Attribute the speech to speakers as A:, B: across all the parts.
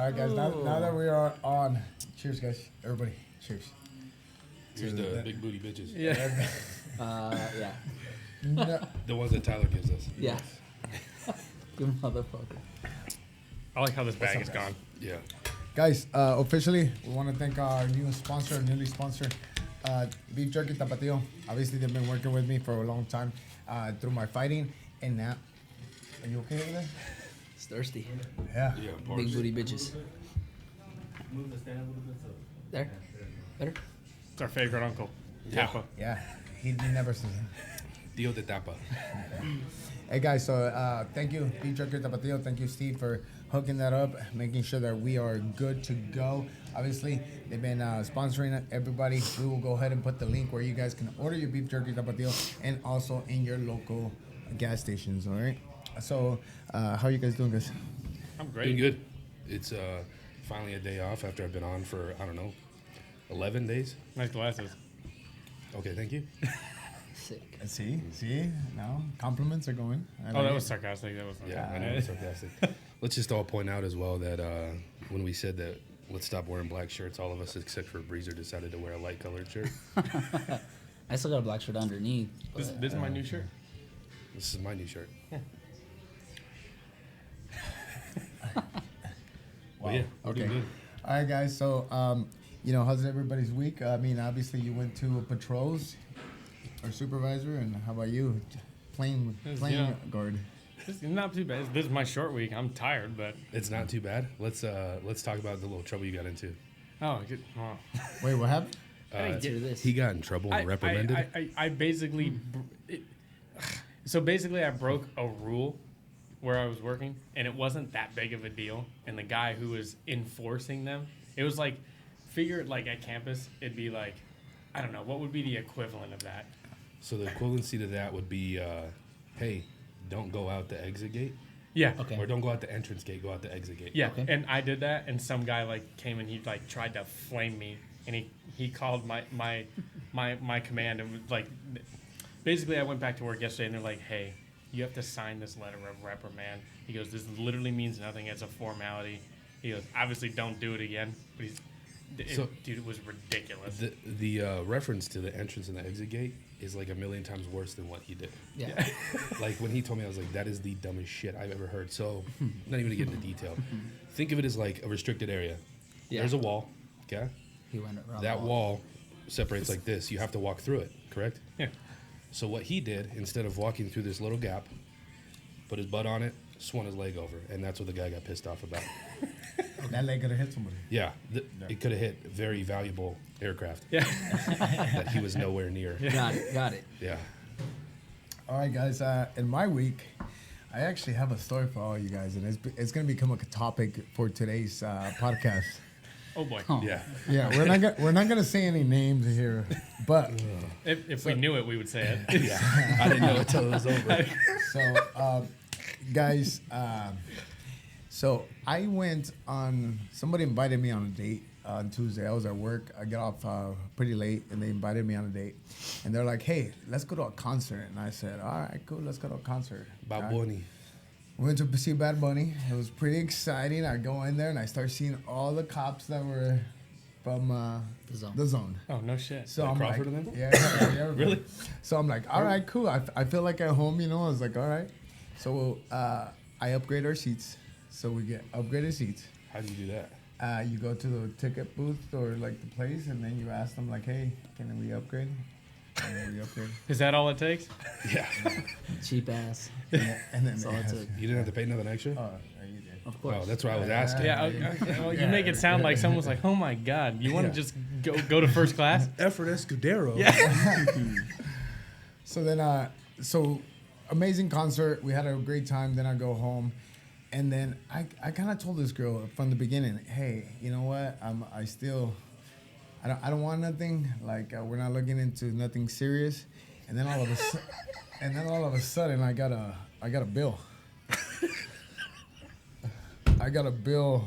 A: right, guys. Now that we are on, cheers, guys. Everybody, cheers.
B: Here's the big booty bitches.
C: Yeah.
D: Yeah.
A: No.
B: The ones that Tyler gives us.
D: Yeah. Good motherfucker.
C: I like how this bag is gone.
B: Yeah.
A: Guys, officially, we want to thank our newly sponsor, Beef Jerky Tapatio. Obviously, they've been working with me for a long time through my fighting. And now, are you okay over there?
D: It's thirsty.
A: Yeah.
B: Yeah, of course.
D: Big booty bitches.
E: Move the stand a little bit so.
D: There. Better?
C: It's our favorite uncle,
B: Yeah.
C: Tappa.
A: Yeah. He never says
B: Dio de Tapa.
A: Hey guys, so thank you, Beef Jerky Tapatio. Thank you, Steve, for hooking that up, making sure that we are good to go. Obviously, they've been sponsoring everybody. We will go ahead and put the link where you guys can order your Beef Jerky Tapatio and also in your local gas stations, all right? So, how are you guys doing, guys?
C: I'm
B: Doing
C: great.
B: good. It's finally a day off after I've been on for, 11 days.
C: Nice glasses.
B: Okay, thank you.
D: Sick.
A: See? Now, compliments are going. I
C: Oh,
A: like
C: that
A: it.
C: was sarcastic. That was
B: Yeah, I know it's sarcastic. Let's just all point out as well that when we said that let's stop wearing black shirts, all of us except for Breeser decided to wear a light colored shirt.
D: I still got a black shirt underneath.
C: This is my new shirt.
B: This is my new shirt.
A: Wow.
B: Yeah, we're
A: Okay.
B: doing good.
A: All right, guys. So, how's everybody's week? I mean, obviously, you went to patrols, our supervisor, and how about you? Plain
C: Yeah.
A: guard.
C: This is not too bad. This is my short week. I'm tired, but
B: It's not too bad. Let's talk about the little trouble you got into.
C: oh, good. Oh.
A: Wait, what happened?
D: Let's do this.
B: He got in trouble and reprimanded.
C: I basically, so basically, I broke a rule where I was working, and it wasn't that big of a deal. And the guy who was enforcing them, it was like, figure it like at campus, it'd be like, I don't know, what would be the equivalent of that?
B: So the equivalency to that would be, hey, don't go out the exit gate,
C: Yeah.
D: Okay.
B: or don't go out the entrance gate, go out the exit gate.
C: Yeah,
D: Okay.
C: and I did that, and some guy like came and he like tried to flame me, and he called my command and was like, basically I went back to work yesterday, and they're like, hey, you have to sign this letter of reprimand. He goes, this literally means nothing. It's a formality. He goes, obviously don't do it again. But dude, it was ridiculous.
B: The reference to the entrance and the exit gate is like a million times worse than what he did.
D: Yeah.
B: Like when he told me, I was like, that is the dumbest shit I've ever heard. So, not even to get into detail. Think of it as like a restricted area.
D: Yeah.
B: There's a wall, okay?
D: He went around
B: That
D: the
B: wall separates like this. You have to walk through it, correct?
C: Yeah.
B: So what he did, instead of walking through this little gap, put his butt on it, swung his leg over, and that's what the guy got pissed off about.
A: That leg could have hit somebody.
B: Yeah, it could have hit very valuable aircraft
C: Yeah.
B: that he was nowhere near.
D: Got it.
B: Yeah.
A: All right, guys. In my week, I actually have a story for all you guys, and it's going to become a topic for today's podcast.
C: Oh boy.
D: Huh.
B: Yeah.
A: Yeah, we're not gonna say any names here, but
C: If we knew it, we would say it.
B: Yeah. I didn't know it till it was over.
A: so guys, so I went on. Somebody invited me on a date on Tuesday. I was at work. I got off pretty late, and they invited me on a date. And they're like, "Hey, let's go to a concert." And I said, "All right, cool. Let's go to a concert."
B: Bad Bunny.
A: Went to see Bad Bunny. It was pretty exciting. I go in there and I start seeing all the cops that were from the zone.
C: Oh no shit.
A: So
B: Like
A: I'm
B: Crawford
A: like,
B: and them?
A: yeah,
B: Really?
A: So I'm like, all right, cool. I feel like at home, I was like, all right. So I upgrade our seats. So we get upgraded seats.
B: How do you do that?
A: You go to the ticket booth or like the place, and then you ask them like, hey, can we upgrade? And we upgrade.
C: Is that all it takes?
B: Yeah.
D: Cheap ass.
A: And then
D: That's all it took.
B: You didn't have to pay nothing extra?
A: Oh, you did.
D: Of course.
B: Oh, that's what I was asking.
C: Yeah. Okay. Well, you make it sound like someone was like, "Oh my God, you want to just go to first class?"
B: Efrain Escudero.
C: Yeah.
A: So then, so amazing concert. We had a great time. Then I go home, and then I kind of told this girl from the beginning, hey, you know what? I don't want nothing. Like we're not looking into nothing serious. And then all of a sudden, I got a bill. I got a bill.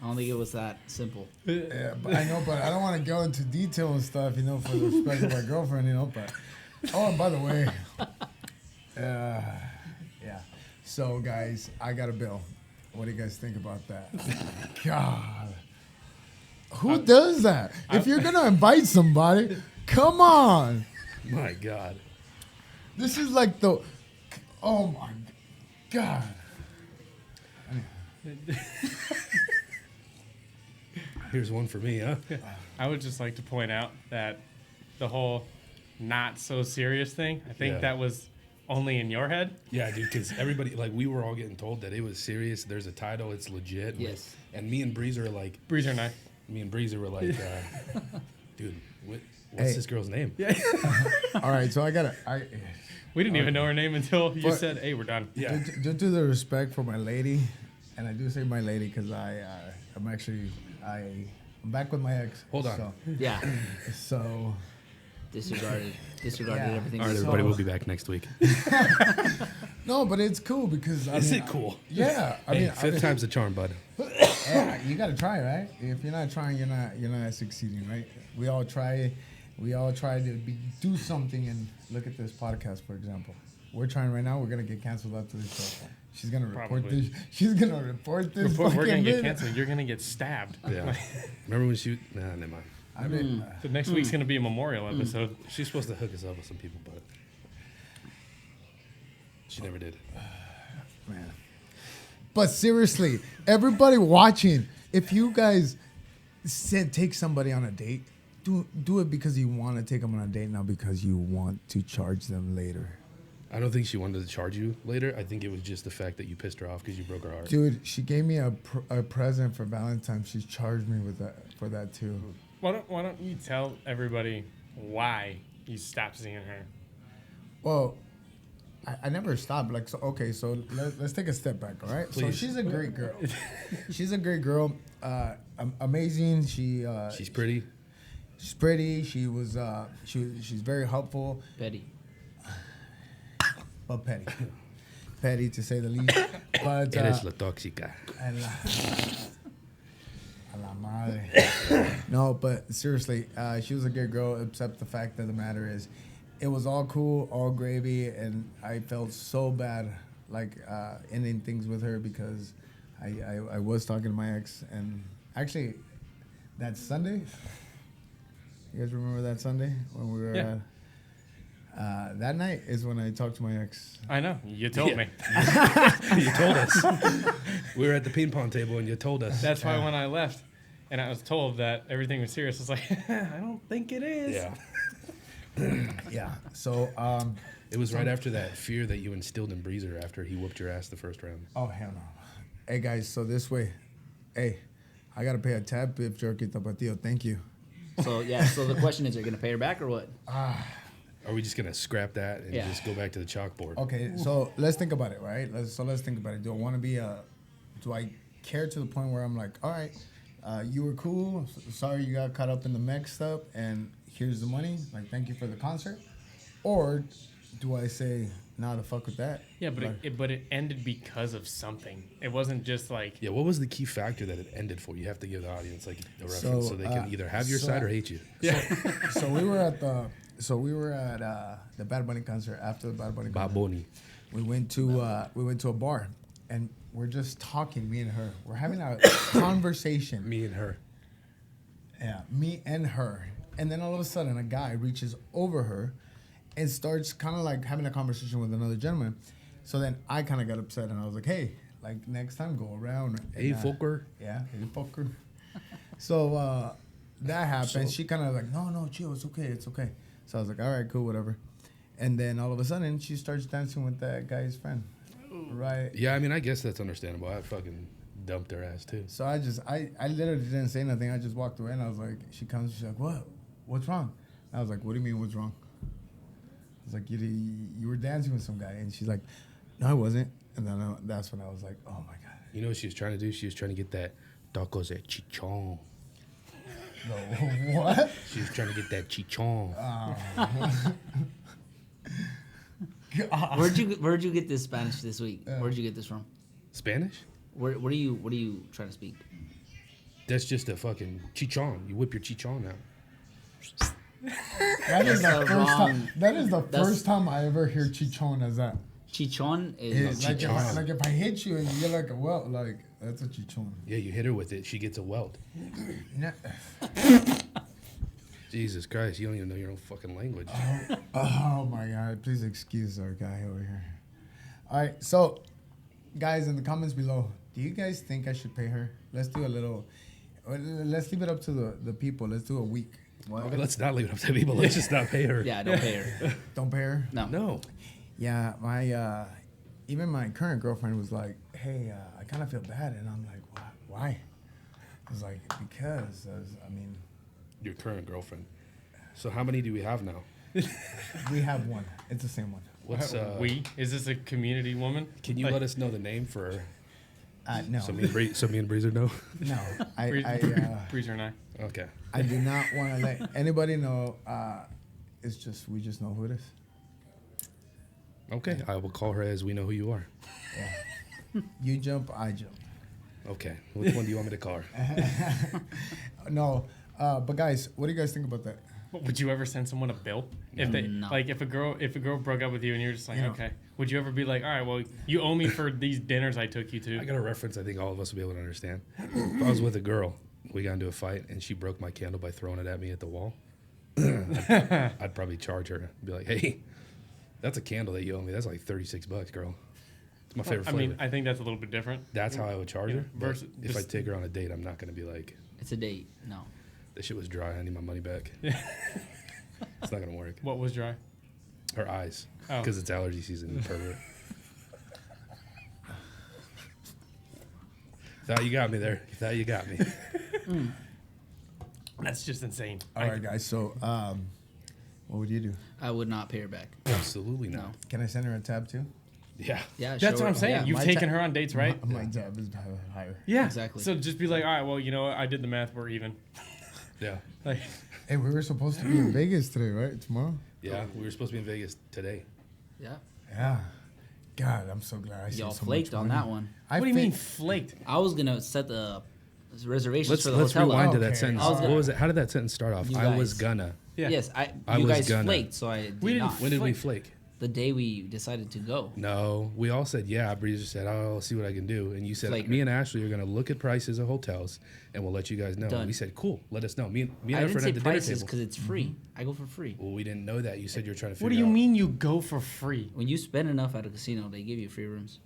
D: I don't think it was that simple.
A: Yeah, but I know, but I don't want to go into detail and stuff, for the respect of my girlfriend, but. Oh, and by the way, yeah. So, guys, I got a bill. What do you guys think about that? God. Who does that? If you're going to invite somebody, come on.
B: My God.
A: This is like the... Oh, my God.
B: Here's one for me, huh?
C: I would just like to point out that the whole not so serious thing, I think
B: Yeah.
C: that was only in your head.
B: Yeah, dude, because everybody, like, we were all getting told that it was serious. There's a title, it's legit.
D: Yes.
B: And me and Breezer are like,
C: Breezer and I.
B: were like, dude, what's
A: Hey.
B: this girl's name?
A: All right, so
C: We didn't even know her name until you
A: But-
C: said, hey, we're done.
B: Yeah.
A: due to the respect for my lady, and I do say my lady because I'm back with my ex.
B: Hold on.
D: Yeah.
A: So
D: Disregarded
A: Yeah.
D: everything.
B: All right,
D: we
B: everybody,
D: saw.
B: we'll be back next week.
A: no, but it's cool because
B: Is it cool?
A: Yeah,
B: Hey, fifth time's the charm, bud.
A: yeah, you gotta try, right? If you're not trying, you're not succeeding, right? We all try to do something, and look at this podcast, for example. We're trying right now. We're gonna get canceled after this show. She's gonna report
C: Probably.
A: this. She's gonna report this.
C: We're
A: fucking
C: going to get
A: minute.
C: canceled. You're going to get stabbed.
B: Yeah. Remember when she? Nah, never mind.
A: I mean,
C: The next week's going to be a memorial episode.
B: She's supposed to hook us up with some people, but she never did.
A: man. But seriously, everybody watching, if you guys said take somebody on a date, do it because you want to take them on a date, not because you want to charge them later.
B: I don't think she wanted to charge you later. I think it was just the fact that you pissed her off because you broke her heart.
A: Dude, she gave me a present for Valentine's. She charged me for that too.
C: Why don't you tell everybody why you stopped seeing her?
A: Well, I never stopped. Like, so, okay, so let's take a step back, all right? So
B: Please.
A: she's a great girl. She's a great girl. Amazing.
B: She's pretty.
A: She's pretty. She's very helpful,
D: Betty.
A: but petty. Petty to say the least. But
B: Eres la tóxica.
A: A la madre. No, but seriously, she was a good girl, except the fact of the matter is, it was all cool, all gravy, and I felt so bad, like, ending things with her because I was talking to my ex, and actually, that Sunday, you guys remember that Sunday when we were,
C: Yeah.
A: that night is when I talked to my ex.
C: I know. You told me.
B: You told us. We were at the ping pong table and you told us.
C: That's why when I left and I was told that everything was serious, I was like, I don't think it is.
B: Yeah.
A: Yeah, so,
B: It was right after that fear that you instilled in Breezer after he whooped your ass the first round.
A: oh, hell no. Hey, guys, so this way, hey, I got to pay a tab if Jerky Tapatio. Thank you.
D: So yeah. So the question is, are you gonna pay her back or what?
B: Are we just going to scrap that and
D: Yeah.
B: just go back to the chalkboard?
A: Okay, so let's think about it, right? Let's think about it. Do I want to be do I care to the point where I'm like, all right, you were cool. Sorry you got caught up in the mixed up, and here's the money. Like, thank you for the concert. Or do I say, nah, the fuck with that?
C: Yeah, but
A: Like,
C: it ended because of something. It wasn't just like
B: Yeah, what was the key factor that it ended for? You have to give the audience like a reference so,
A: So,
B: they can either have your
A: so-
B: side or hate you.
A: so we were at the Bad Bunny concert. After the Bad Bunny concert,
B: Baboni.
A: we went to a bar, and we're just talking, me and her. We're having a conversation.
B: Me and her.
A: Yeah, me and her. And then all of a sudden, a guy reaches over her and starts kind of like having a conversation with another gentleman. So then I kind of got upset, and I was like, hey, like, next time, go around. And,
B: Hey, fucker.
A: Yeah, hey, fucker. So that happened. She kind of like, no, chill, it's okay. So I was like, all right, cool, whatever. And then all of a sudden, she starts dancing with that guy's friend. Right?
B: Yeah, I mean, I guess that's understandable. I fucking dumped her ass too.
A: So I literally didn't say nothing. I just walked away, and I was like, she comes, she's like, what? What's wrong? I was like, what do you mean, what's wrong? I was like, you were dancing with some guy. And she's like, no, I wasn't. And then that's when I was like, oh, my God.
B: You know what she was trying to do? She was trying to get that tacos de chichon.
A: No, what?
B: She was trying to get that chichon.
A: God.
D: Where'd you get this Spanish this week? Where'd you get this from?
B: Spanish?
D: What are you trying to speak?
B: That's just a fucking chichon. You whip your chichon out.
A: That is the
D: That's
A: first
D: wrong.
A: time. That is the
D: That's-
A: first time I ever hear chichon as that.
D: Chichon is
A: Like
B: chichon.
A: if I hit you and you're like, well, like, That's what you chewing.
B: Yeah, you hit her with it. She gets a welt.
A: No.
B: Jesus Christ, you don't even know your own fucking language.
A: Oh my God! Please excuse our guy over here. All right, so guys, in the comments below, do you guys think I should pay her? Let's do a little. Let's leave it up to the people. Let's do a week.
B: Okay, let's not leave it up to people. Let's just not pay her.
D: Yeah, don't pay her.
A: Don't pay her.
D: No.
B: No.
A: Yeah, my even my current girlfriend was like, "Hey, I kind of feel bad," and I'm like, "Why?" I was like, "Because I mean,
B: Your current girlfriend. So how many do we have now?
A: we have one. It's the same one.
B: What's
C: We? Is this a community woman?
B: Can you let us know the name for her?
A: No,
B: So me and Breezer know?
A: no,
C: Breezer and I.
B: Okay.
A: I do not want to let anybody know. It's just we just know who it is.
B: Okay. I will call her as we know who you are.
A: Yeah. You jump, I jump.
B: Okay. Which one do you want me to call her?
A: No, but guys, what do you guys think about that?
C: Would you ever send someone a bill if they
D: No.
C: like if a girl broke up with you and you're just like,
A: Yeah.
C: okay? Would you ever be like, all right, well, you owe me for these dinners I took you to?
B: I got a reference I think all of us will be able to understand. If I was with a girl, we got into a fight, and she broke my candle by throwing it at me at the wall, I'd probably charge her. Be like, hey, that's a candle that you owe me. That's like $36, girl. It's my favorite
C: I
B: flavor.
C: mean, I think that's a little bit different.
B: That's how I would charge her. But
C: Versus
B: if I
C: just-
B: take her on a date, I'm not going to be like,
D: It's a date. No.
B: this shit was dry. I need my money back. It's not going to work.
C: What was dry?
B: Her eyes.
C: Oh.
B: Because it's allergy season. You pervert. Thought you got me there. Thought you got me.
C: That's just insane.
A: All right, guys. So, what would you do?
D: I would not pay her back.
B: Absolutely
D: No.
B: not.
A: Can I send her a tab too?
B: Yeah.
D: Yeah,
C: That's
D: show
C: what
D: her-
C: I'm saying.
D: yeah.
C: You've
A: my
C: taken
A: ta-
C: her on dates, right?
A: My tab is higher.
C: Yeah,
D: Exactly.
C: So just be like, all right, well, you know what? I did the math. We're even.
B: Yeah.
C: Like,
A: Hey, we were supposed to be in Vegas today, right? Tomorrow.
B: Yeah. We were supposed to be in Vegas today.
D: Yeah.
A: Yeah. God, I'm so glad I saved
D: Y'all
A: so
D: flaked
A: much
D: on
A: money.
D: that one.
A: I
C: what do you mean
A: faked-
C: flaked?
D: I was gonna set the reservations
B: Let's
D: for the
B: let's
D: hotel.
B: rewind
D: up.
B: to that
A: Okay.
B: sentence.
D: I was gonna-
B: What was it? How did that sentence start off?
D: You
B: I was
D: guys.
B: gonna.
C: Yeah.
D: Yes,
B: I
D: you
B: was
D: guys
B: gonna.
D: flaked, so I did
C: We didn't
D: not.
B: When did we
C: Flake.
B: flake?
D: The day we decided to go.
B: No, we all said yeah. Breezer said, "Oh, I'll see what I can do," and you said,
D: Flaker.
B: "Me and Ashley are gonna look at prices of hotels, and we'll let you guys know."
D: Done.
B: And we said, "Cool, let us know." Me and
D: I
B: our
D: didn't
B: friend
D: say
B: at the dinner
D: prices
B: table.
D: because it's free. I go for free.
B: Well, we didn't know that. You said you were trying to figure
C: What do you
B: out.
C: mean you go for free?
D: When you spend enough at a casino, they give you free rooms.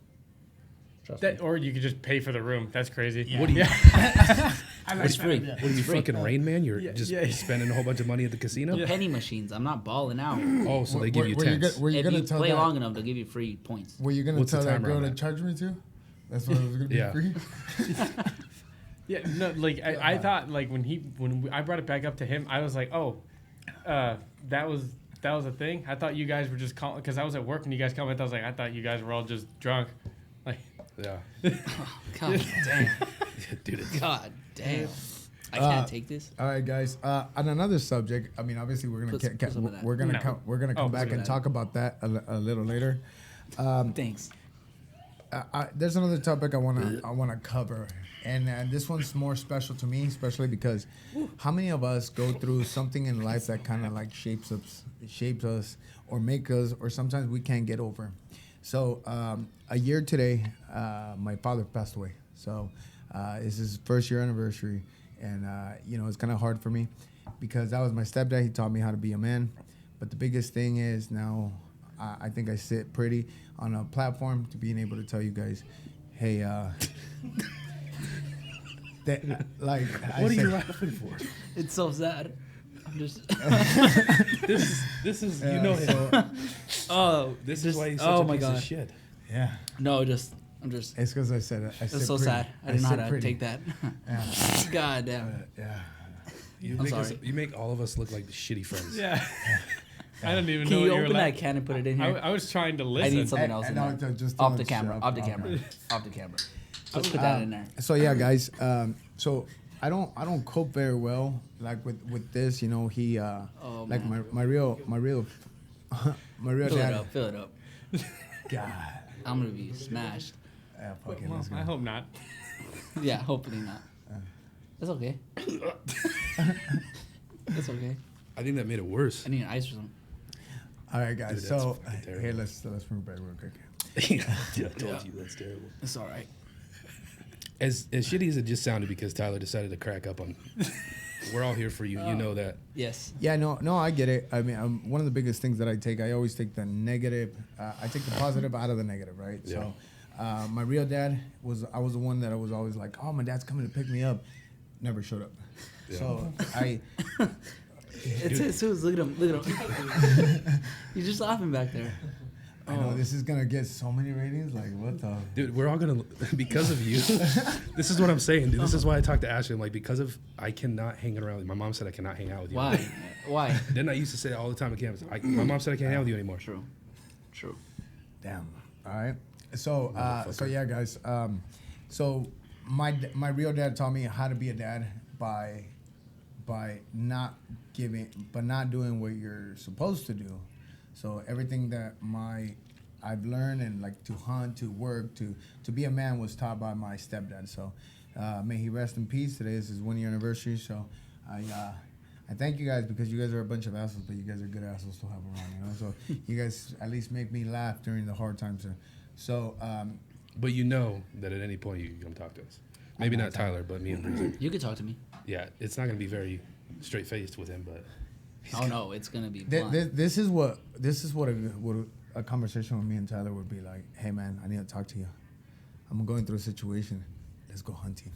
D: Trust
C: That,
D: me.
C: or you could just pay for the room. That's crazy.
A: Yeah.
B: What do you?
D: It's free.
B: What are you
D: It's free.
B: fucking Rain Man? You're
C: Yeah,
B: just
C: yeah.
B: spending a whole bunch of money at the casino?
D: The penny machines. I'm not balling out.
B: Oh, so they give you
A: Were
B: tens.
A: Were you
D: If
A: gonna
D: you
A: tell
D: play
A: that?
D: long enough, they'll give you free points.
A: Were you gonna
B: What's the
A: tell that
B: timer
A: girl
B: on
A: to
B: that?
A: charge me to? That's what it was gonna be
B: Yeah.
A: free.
C: Yeah, no, like I thought, like when I brought it back up to him, I was like, oh, that was a thing. I thought you guys were just calling because I was at work when you guys commented. I was like, I thought you guys were all just drunk. Like,
B: Yeah.
D: God damn.
B: Dude, it's
D: God damn. I can't take this.
A: All right, guys. On another subject, I mean, obviously, we're gonna
D: Put some of that.
A: we're gonna
C: No.
A: come
C: Oh,
A: back
C: put
A: and
C: that.
A: talk about that a little later.
D: Thanks.
A: There's another topic I wanna cover, and this one's more special to me, especially because how many of us go through something in life that kind of like shapes us, or make us, or sometimes we can't get over. So a year today, my father passed away. So it's his first year anniversary, and it's kind of hard for me because that was my stepdad. He taught me how to be a man. But the biggest thing is now I think I sit pretty on a platform to being able to tell you guys, hey, that, like,
B: What are you laughing for?
D: It's so sad. I'm just.
B: This is you know him.
D: Oh,
B: This is why he's such
D: oh
B: a
D: my
B: piece of
D: God.
B: shit.
A: Yeah,
D: No, I'm just.
A: it's because I said I
D: It's
A: sit
D: so
A: pretty.
D: sad. I didn't know how
A: sit
D: to
A: pretty.
D: take that.
A: Yeah,
D: God damn.
A: yeah.
B: You
D: I'm
B: make,
D: sorry.
B: you make all of us look like the shitty friends.
C: yeah. I don't even
D: Can
C: know
D: you
C: what you were
D: open that
C: like.
D: can and put it in
C: I,
D: here?
C: I was trying to
D: I
C: listen.
D: need something else in
A: And
D: there.
A: just
D: Off
A: don't
D: the camera.
A: shut
D: Off the
A: up.
D: camera. Off the camera. Let's put that in there.
A: So yeah, guys. So I don't cope very well like with this. He
D: Oh,
A: like
D: man.
A: my real my real
D: Fill it
A: dad.
D: up. Fill it up.
A: God.
D: I'm gonna be smashed.
A: Yeah, fuck it,
C: Well,
A: let's go.
C: I hope not.
D: Yeah, hopefully not. That's okay. That's okay.
B: I think that made it worse.
D: I need an ice or something.
A: All right, guys.
B: Dude, that's
A: so
B: fucking terrible.
A: here, let's bring it back real quick.
B: I told you that's terrible.
D: It's all right.
B: As shitty as it just sounded because Tyler decided to crack up on, we're all here for you. You know that.
D: Yes.
A: Yeah, no, I get it. I mean, one of the biggest things that I always take the negative. I take the positive out of the negative, right?
B: Yeah.
A: So, my real dad I was the one that I was always like, oh, my dad's coming to pick me up. Never showed up.
B: Yeah.
A: So
D: It's Jesus. Look at him. He's just laughing back there.
A: I know this is gonna get so many ratings. Like, what the?
B: Dude, we're all gonna because of you. This is what I'm saying, dude. This is why I talked to Ashley. I'm like, because of I cannot hang around with you. My mom said I cannot hang out with you.
D: Why? Why?
B: Didn't I used to say that all the time on campus? My mom said I can't hang out with you anymore.
D: True.
A: Damn. All right. So yeah, guys. So my real dad taught me how to be a dad by not doing what you're supposed to do. So everything that I've learned and like to hunt, to work, to be a man was taught by my stepdad. So may he rest in peace. Today is his 1 year anniversary. So I thank you guys because you guys are a bunch of assholes, but you guys are good assholes to have around. You know, so you guys at least make me laugh during the hard times. So
B: But you know that at any point you can come talk to us. Maybe not Tyler, but me and Breezer.
D: You can talk to me.
B: Yeah, it's not gonna be very straight faced with him, but
D: Oh no, it's gonna be.
A: this is what a conversation with me and Tyler would be like. Hey man, I need to talk to you. I'm going through a situation. Let's go hunting.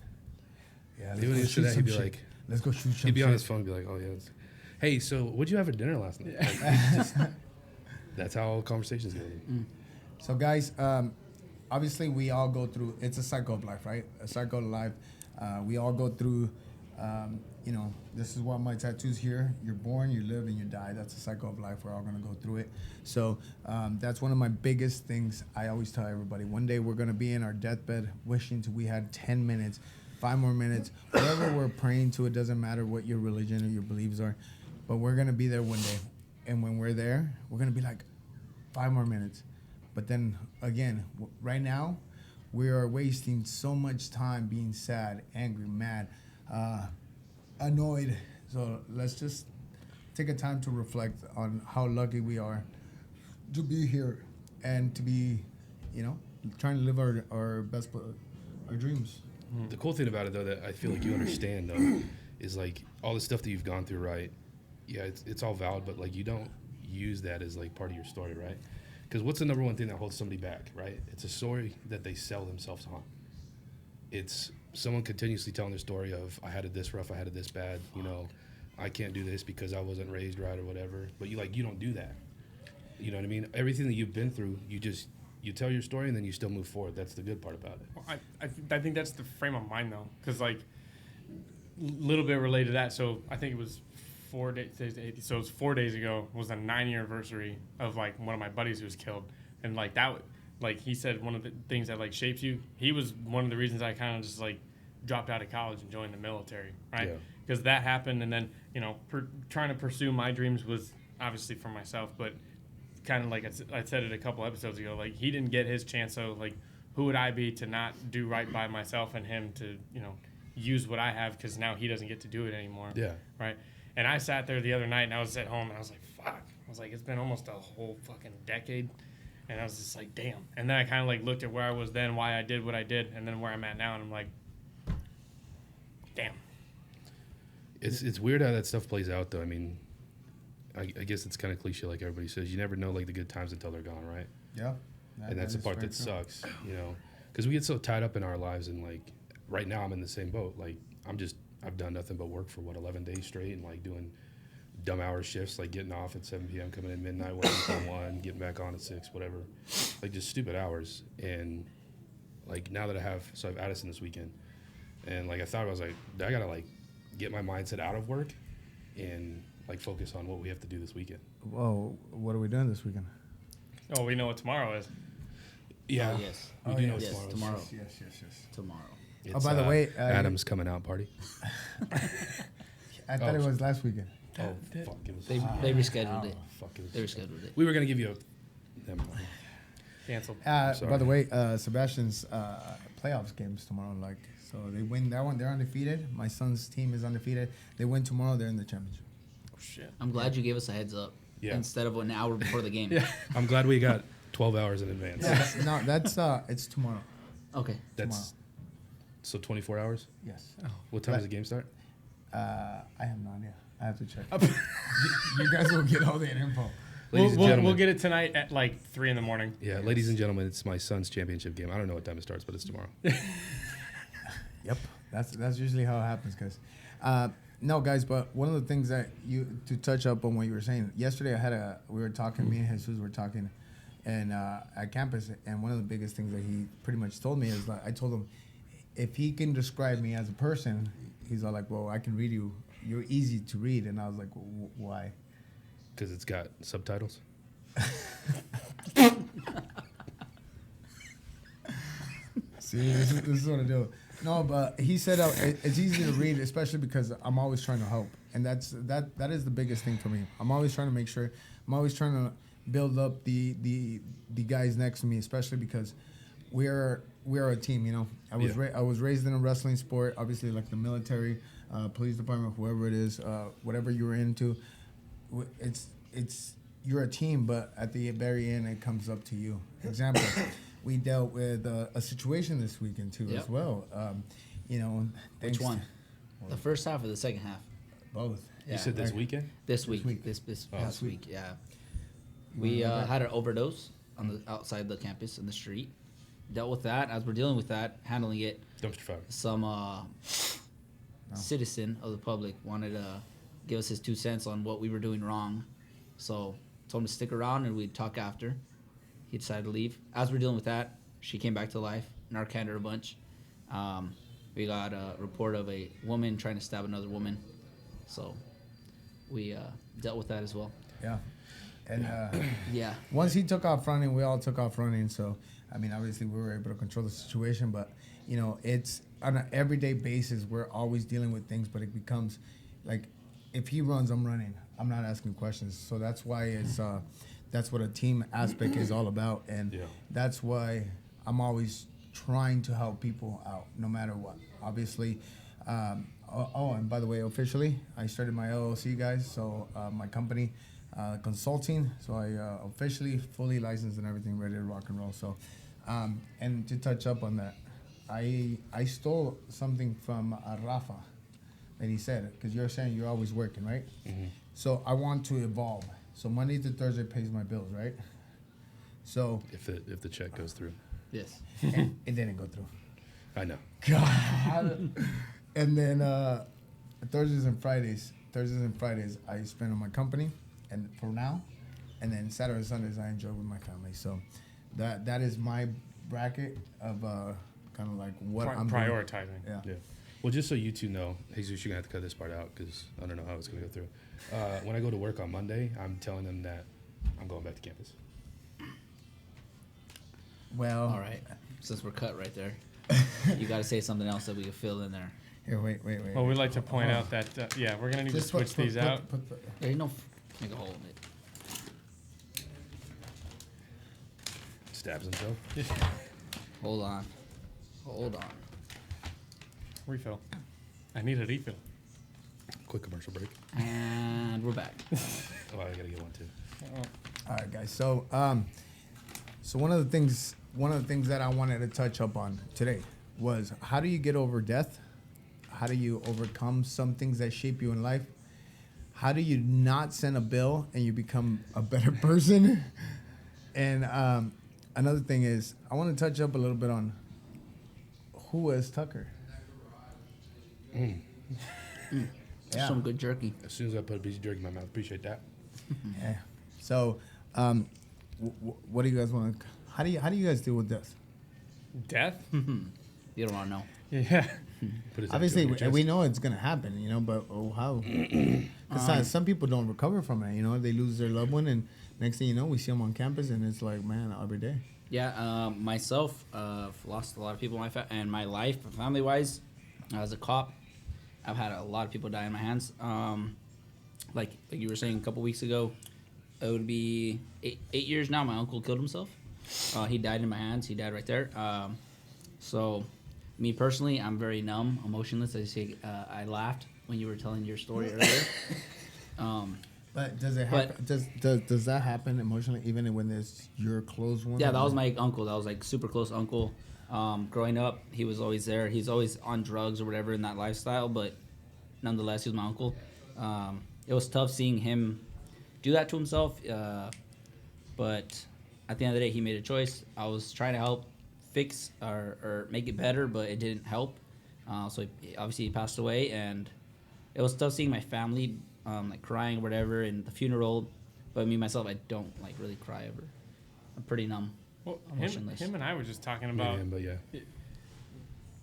A: Yeah, let's
B: even
A: go
B: after
A: shoot
B: that,
A: some
B: he'd be
A: shit.
B: like,
A: Let's go shoot some
B: he'd be on
A: shit.
B: his phone, and be like, oh yeah. Hey, so what'd you have for dinner last night? Like, that's how all conversations go.
A: So guys, obviously we all go through. It's a cycle of life, right? A cycle of life. We all go through. This is why my tattoo's here. You're born, you live, and you die. That's a cycle of life. We're all gonna go through it. So that's one of my biggest things. I always tell everybody. One day we're gonna be in our deathbed, wishing we had 10 minutes, 5 more minutes, whatever we're praying to. It doesn't matter what your religion or your beliefs are, but we're gonna be there one day. And when we're there, we're gonna be like 5 more minutes. But then again, right now, we are wasting so much time being sad, angry, mad, annoyed. So let's just take a time to reflect on how lucky we are to be here and to be, trying to live our best, our dreams.
B: The cool thing about it, though, that I feel like you understand, though, is like all the stuff that you've gone through, right? Yeah, it's all valid, but like you don't use that as like part of your story, right? Because what's the number one thing that holds somebody back, right? It's a story that they sell themselves on. It's someone continuously telling their story of, I had it this rough, I had it this bad, I can't do this because I wasn't raised right or whatever. But you don't do that. You know what I mean? Everything that you've been through, you tell your story and then you still move forward. That's the good part about it.
C: Well, I think that's the frame of mind though, because like little bit related to that. So I think it was 4 days. So it was 4 days ago was the 9-year anniversary of like one of my buddies who was killed, and like that. Like he said, one of the things that like shapes you. He was one of the reasons I kind of just like dropped out of college and joined the military, right? Because that happened, and then trying to pursue my dreams was obviously for myself, but kind of like I said it a couple episodes ago. Like he didn't get his chance, so like who would I be to not do right by myself and him to use what I have, because now he doesn't get to do it anymore.
B: Yeah.
C: Right. And I sat there the other night and I was at home and I was like, fuck. I was like, it's been almost a whole fucking decade. And I was just like, damn. And then I kind of like looked at where I was then, why I did what I did, and then where I'm at now, and I'm like, damn.
B: It's weird how that stuff plays out, though. I mean, I guess it's kind of cliche, like everybody says. You never know like the good times until they're gone, right?
A: Yeah.
B: And that's the part that sucks, because we get so tied up in our lives, and like right now I'm in the same boat. Like I've done nothing but work for 11 days straight, and like doing dumb hour shifts, like getting off at 7 p.m., coming in midnight, working till 1, getting back on at 6, whatever. Like just stupid hours. And like now that I have Addison this weekend, and like I thought I was like, I gotta like get my mindset out of work and like focus on what we have to do this weekend.
A: Whoa, what are we doing this weekend?
C: Oh, we know what tomorrow is.
B: Yeah.
D: Oh, yes.
B: We do know
D: yes,
B: tomorrow.
D: tomorrow.
A: Yes.
D: Tomorrow.
B: It's,
A: by the way,
B: Adam's coming out party.
A: I thought it was last weekend.
B: Oh, fuck. It was,
D: They rescheduled it.
B: fuck, it was
D: They rescheduled it.
B: We were going to give you a... Never mind.
C: Canceled.
B: Sorry.
A: By the way, Sebastian's playoffs games tomorrow. Like, so they win that one. They're undefeated. My son's team is undefeated. They win tomorrow. They're in the championship.
C: Oh, shit.
D: I'm glad you gave us a heads up instead of an hour before the game.
B: I'm glad we got 12 hours in advance.
A: No, that's it's tomorrow.
D: Okay.
B: That's So 24 hours.
A: Yes.
B: What time does the game start?
A: I have no idea. I have to check. You guys will get all the info.
B: Ladies and gentlemen.
C: We'll get it tonight at like 3 in the morning.
B: Yeah, ladies and gentlemen, it's my son's championship game. I don't know what time it starts, but it's tomorrow.
A: Yep, that's usually how it happens. Cause, no, guys, but one of the things that to touch up on what you were saying yesterday, we were talking. Me and Jesus were talking, and at campus, and one of the biggest things that he pretty much told me is that I told him, if he can describe me as a person, he's all like, well, I can read you. You're easy to read, and I was like, why?
B: Because it's got subtitles.
A: See, this is what I do. No, but he said it's easy to read, especially because I'm always trying to help, and that is the biggest thing for me. I'm always trying to make sure. I'm always trying to build up the guys next to me, especially because we are a team. You know, I was raised in a wrestling sport, obviously like the military, police department, whoever it is, whatever you're into. It's you're a team, but at the very end, it comes up to you. Example, we dealt with a situation this weekend too, as well. You know,
D: Which one? The first half or the second half?
A: Both.
B: You said this weekend?
D: This week.
A: week.
D: This
A: Oh.
D: past week. Yeah. We had an overdose on the outside the campus in the street. Dealt with that. As we're dealing with that, handling it,
B: Dumpster fire.
D: some citizen of the public wanted to give us his 2 cents on what we were doing wrong. So told him to stick around and we'd talk after. He decided to leave. As we're dealing with that, she came back to life, narcaned her a bunch. We got a report of a woman trying to stab another woman. So we dealt with that as well.
A: Yeah. And
D: Yeah.
A: once he took off running, we all took off running. So, I mean, obviously we were able to control the situation, but, you know, it's on an everyday basis. We're always dealing with things, but it becomes like, if he runs, I'm running. I'm not asking questions. So that's why that's what a team aspect is all about. And that's why I'm always trying to help people out no matter what. Obviously, and by the way, officially, I started my LLC, guys. So my company, consulting. So I officially fully licensed and everything, ready to rock and roll. So, and to touch up on that, I stole something from Rafa. And he said, because you're saying you're always working, right? Mm-hmm. So I want to evolve. So Monday to Thursday pays my bills, right? So
B: if the check goes through.
D: Yes.
A: it didn't go through.
B: I know.
A: God. And then Thursdays and Fridays, I spend on my company, and for now, and then Saturday and Sundays I enjoy with my family. So that is my bracket of kind of like what I'm
C: prioritizing.
A: Doing.
B: Yeah. Well, just so you two know, Jesus, you're going to have to cut this part out because I don't know how it's going to go through. When I go to work on Monday, I'm telling them that I'm going back to campus.
A: Well,
D: All right. Since we're cut right there, you got to say something else that we can fill in there.
A: Here, wait.
C: Well, we'd like to point out that, we're going to need to switch these out.
D: There ain't no make a hole in it.
B: Stabs himself.
D: Hold on.
C: Refill. I need a refill.
B: Quick commercial break.
D: And we're back.
B: Oh, I got to get one too.
A: All right, guys. So, so one of the things that I wanted to touch up on today was, how do you get over death? How do you overcome some things that shape you in life? How do you not send a bill and you become a better person? And another thing is, I want to touch up a little bit on who was Tucker.
D: Yeah. Some good jerky.
B: As soon as I put a piece of jerky in my mouth, appreciate that.
A: Yeah. So, what do you guys want to? How do you guys deal with death?
C: Death?
D: You don't want to know.
C: Yeah.
B: Put his
A: Obviously,
B: on your chest.
A: we know it's gonna happen, you know, but how? Because some people don't recover from it. You know, they lose their loved one, and next thing you know, we see them on campus, and it's like, man, every day.
D: Yeah, myself, lost a lot of people in my life, family-wise. As a cop, I've had a lot of people die in my hands. Like you were saying a couple weeks ago, it would be 8 years now. My uncle killed himself. He died in my hands. He died right there. So, me personally, I'm very numb, emotionless. I laughed when you were telling your story earlier.
A: But does it happen? Does that happen emotionally, even when it's your close one?
D: Yeah, that was my uncle. That was like super close uncle. Growing up, he was always there. He's always on drugs or whatever in that lifestyle, but nonetheless, he was my uncle. It was tough seeing him do that to himself, but at the end of the day, he made a choice. I was trying to help fix or make it better, but it didn't help. So he passed away, and it was tough seeing my family like crying or whatever in the funeral. But me myself, I don't like really cry ever. I'm pretty numb.
C: Well,
D: Emotionless.
C: him and I were just talking
B: Me
C: about.
B: and him, but yeah,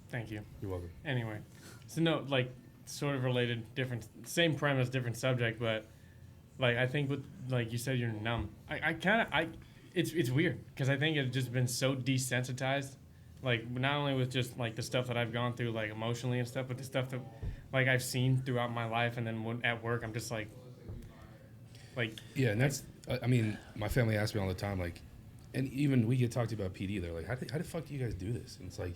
C: Thank you.
B: you're welcome.
C: Anyway, so no, like sort of related, different, same premise, different subject, but like I think with like you said, you're numb. It's weird because I think it's just been so desensitized, like not only with just like the stuff that I've gone through, like emotionally and stuff, but the stuff that like I've seen throughout my life, and then at work, I'm just like.
B: Yeah, and that's, I mean, my family asks me all the time, like, and even we get talked to about PD, they're like, how the fuck do you guys do this? And it's like,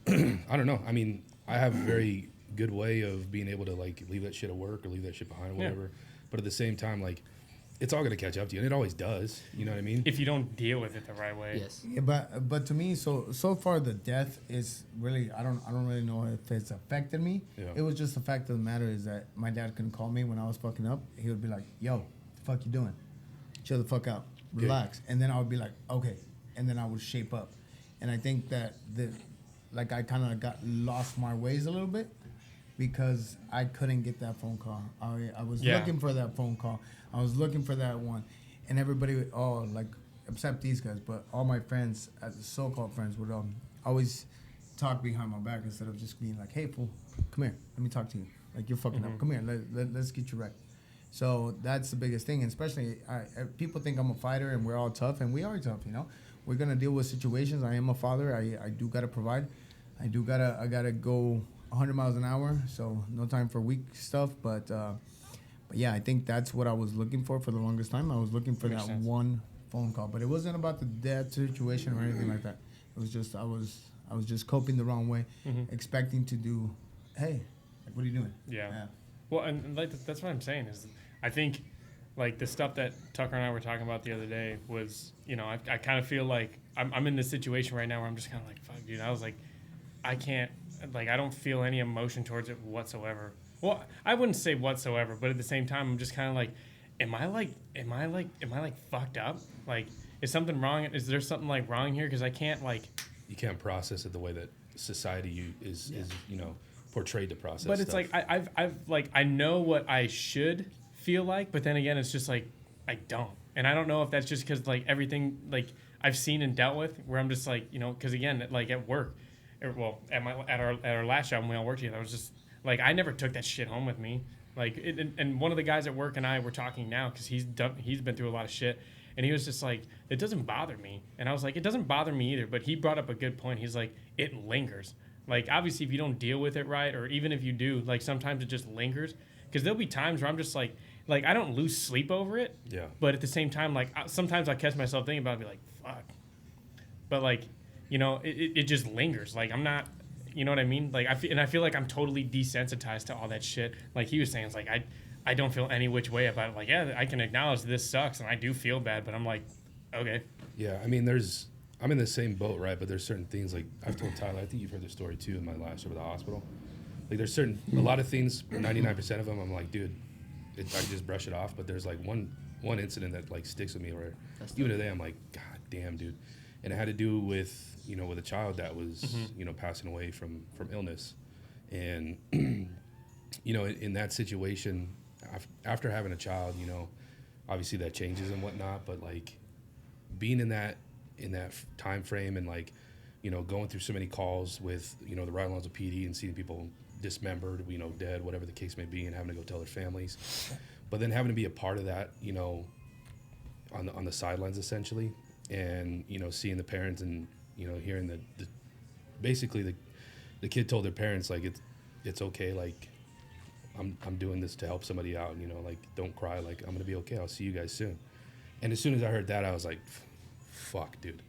B: I don't know. I mean, I have a very good way of being able to, like, leave that shit at work or leave that shit behind or whatever. But at the same time, like, it's all going to catch up to you, and it always does. You know what I mean?
C: If you don't deal with it the right way.
D: Yes.
A: Yeah, but to me, so far the death is really I don't really know if it's affected me.
B: Yeah.
A: It was just the fact of the matter is that my dad couldn't call me when I was fucking up. He would be like, "Yo, the fuck you doing? Chill the fuck out, relax." And then I would be like, "Okay," and then I would shape up. And I think that like I kind of got lost my ways a little bit because I couldn't get that phone call. I was looking for that phone call. I was looking for that one, and everybody, like, except these guys, but all my friends, so-called friends, would always talk behind my back instead of just being like, "Hey, fool, come here, let me talk to you. Like, you're fucking up. Come here, let's get you right." So that's the biggest thing, and especially people think I'm a fighter and we're all tough, and we are tough. You know, we're gonna deal with situations. I am a father. I do gotta provide. I gotta go 100 miles an hour. So no time for weak stuff, but yeah, I think that's what I was looking for the longest time. I was looking for
C: Makes
A: that
C: sense.
A: one phone call, but it wasn't about the death situation or anything like that. It was just I was just coping the wrong way, expecting to do, hey, like, what are you doing?
C: Yeah. Well, and like that's what I'm saying is, I think, like the stuff that Tucker and I were talking about the other day was, you know, I kind of feel like I'm in this situation right now where I'm just kind of like, fuck, dude. I was like, I can't, like, I don't feel any emotion towards it whatsoever. Well, I wouldn't say whatsoever, but at the same time, I'm just kind of like, am I fucked up? Like, is something wrong? Is there something like wrong here? Because I can't like.
B: You can't process it the way that society is you know, portrayed to process.
C: But it's
B: stuff.
C: like I've like I know what I should feel like, but then again, it's just like I don't, and I don't know if that's just because like everything like I've seen and dealt with, where I'm just like, you know, because again, like at work, well, at our last job when we all worked together, I was just like I never took that shit home with me. Like, and one of the guys at work and I were talking now because he's been through a lot of shit, and he was just like, it doesn't bother me, and I was like, it doesn't bother me either. But he brought up a good point. He's like, it lingers. Like, obviously, if you don't deal with it right, or even if you do, like sometimes it just lingers. Because there'll be times where I'm just like I don't lose sleep over it.
B: Yeah.
C: But at the same time, like sometimes I catch myself thinking about it, and be like, fuck. But like, you know, it just lingers. Like I'm not. You know what I mean? Like I feel like I'm totally desensitized to all that shit. Like he was saying, it's like I don't feel any which way about it. Like, yeah, I can acknowledge this sucks and I do feel bad, but I'm like, okay.
B: Yeah, I mean, I'm in the same boat, right? But there's certain things, like I've told Tyler, I think you've heard the story too in my last job at the hospital. Like there's a lot of things, 99% of them, I'm like, dude, I just brush it off. But there's like one incident that like sticks with me where even today I'm like, God damn, dude. And it had to do with, you know, with a child that was, you know, passing away from illness. And, you know, in that situation, after having a child, you know, obviously that changes and whatnot, but like being in that time frame and like, you know, going through so many calls with, you know, the ride-alongs of PD and seeing people dismembered, you know, dead, whatever the case may be, and having to go tell their families, but then having to be a part of that, you know, on the sidelines essentially, and, you know, seeing the parents and, you know, hearing basically the kid told their parents, like, it's okay, like, I'm doing this to help somebody out, you know, like, don't cry, like, I'm gonna be okay, I'll see you guys soon. And as soon as I heard that, I was like, fuck, dude.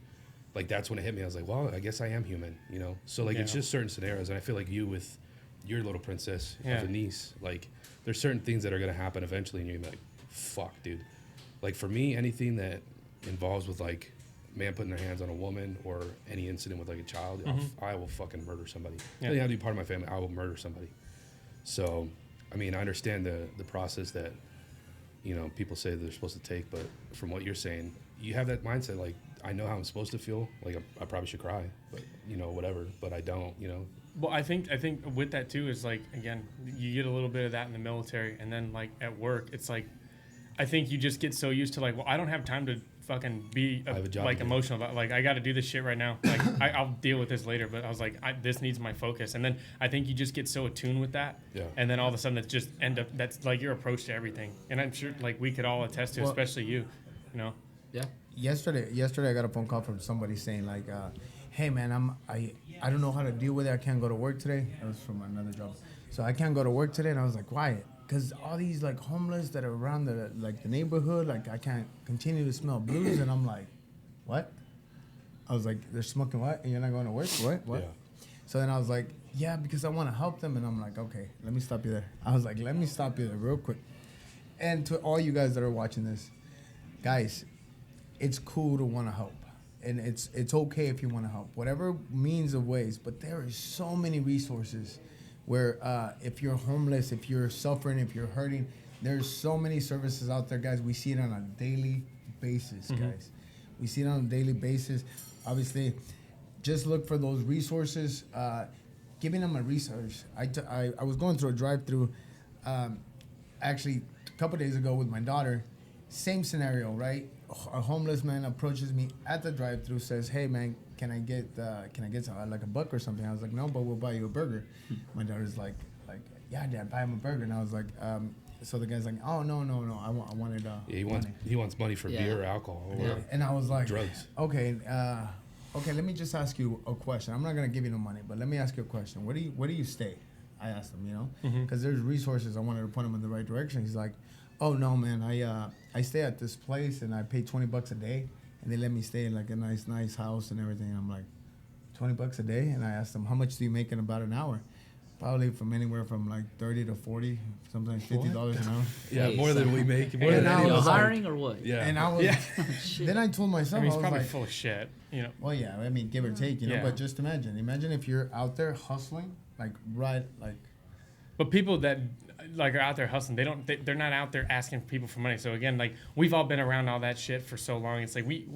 B: Like, that's when it hit me. I was like, well, I guess I am human, you know? So, like, it's just certain scenarios, and I feel like you with your little princess as a niece, like, there's certain things that are gonna happen eventually, and you're gonna be like, fuck, dude. Like, for me, anything that involves with, like, man putting their hands on a woman or any incident with like a child, I will fucking murder somebody.
C: Yeah.
B: Doesn't have to be part of my family. I will murder somebody. So, I mean, I understand the process that, you know, people say they're supposed to take, but from what you're saying, you have that mindset, like, I know how I'm supposed to feel. Like, I probably should cry, but, you know, whatever. But I don't, you know.
C: Well, I think with that too is like, again, you get a little bit of that in the military, and then like at work, it's like, I think you just get so used to like, well, I don't have time to fucking be
B: I have a job
C: like
B: to do.
C: emotional about, like, I got to do this shit right now. Like I'll deal with this later, but I was like, this needs my focus. And then I think you just get so attuned with that.
B: Yeah.
C: And then all of a sudden it's just that's like your approach to everything. And I'm sure like we could all attest to,
A: Well-
C: especially you know.
D: Yeah.
A: Yesterday I got a phone call from somebody saying like, hey man, I don't know how to deal with it. I can't go to work today. That was from another job. So I can't go to work today. And I was like, why? Because all these like homeless that are around the neighborhood, like I can't continue to smell blues. And I'm like, what? I was like, they're smoking what? And you're not going to work? What?
B: Yeah.
A: So then I was like, yeah, because I want to help them. And I'm like, okay, let me stop you there. I was like, let me stop you there real quick. And to all you guys that are watching this, guys, it's cool to want to help. And it's okay if you want to help, whatever means of ways. But there are so many resources where if you're homeless, if you're suffering, if you're hurting, there's so many services out there, guys. We see it on a daily basis, guys. We see it on a daily basis. Obviously, just look for those resources. Giving them a resource. I was going through a drive-through actually a couple days ago with my daughter. Same scenario, right? A homeless man approaches me at the drive-thru, says, "Hey man, can I get like a buck or something?" I was like, "No, but we'll buy you a burger." My daughter's like, "Yeah, Dad, buy him a burger." And I was like, so the guy's like, "Oh no, I wanted
B: Yeah,
A: money."
B: he wants money for beer or alcohol or
A: And I was like,
B: drugs.
A: Okay, let me just ask you a question. I'm not gonna give you no money, but let me ask you a question. Where do you stay? I asked him, you know, because there's resources. I wanted to point him in the right direction. He's like, "Oh no, man, I stay at this place and I pay $20 a day, and they let me stay in like a nice house and everything." And I'm like, $20 a day? And I asked him, "How much do you make in about an hour?" Probably from anywhere from like 30 to 40, sometimes $50 an hour.
B: Yeah,
D: Hey,
B: more
D: so-
B: than we make. More
A: And
B: than
A: I
B: any
D: You
A: was
B: of us.
D: hiring or what?
B: Yeah.
A: And I was,
D: Shit.
A: then I told myself,
C: I mean,
A: I
C: he's
A: was
C: probably
A: like,
C: full of shit, you know.
A: well, yeah, I mean, give or take, you know.
C: Yeah.
A: But just imagine if you're out there hustling, like
C: But people that like are out there hustling, they're not out there asking people for money. So again, like we've all been around all that shit for so long. It's like we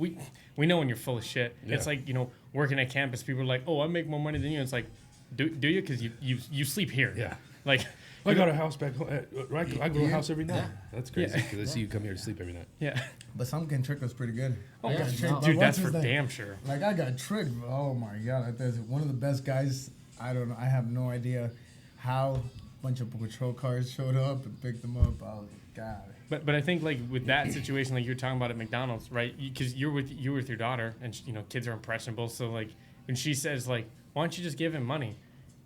C: know when you're full of shit.
B: Yeah.
C: It's like, you know, working at campus, people are like, "Oh, I make more money than you." It's like, do you? Because you sleep here.
B: Yeah.
C: Like,
B: I got a house back home. I go to a house every night.
A: Yeah.
B: That's crazy
C: Yeah.
B: because I see you come here to sleep every night.
C: yeah.
A: but some can trick us pretty good.
C: Oh,
D: Yeah,
C: dude,
D: no.
A: What's
C: that's
A: his
C: for
A: name?
C: damn sure.
A: Like I got tricked. Oh my god, that's one of the best guys. I don't know. I have no idea how a bunch of patrol cars showed up and picked them up. I was like, God.
C: But I think like with that situation, like you're talking about at McDonald's, right? Because you're with your daughter, and you know kids are impressionable. So like when she says like, "Why don't you just give him money?"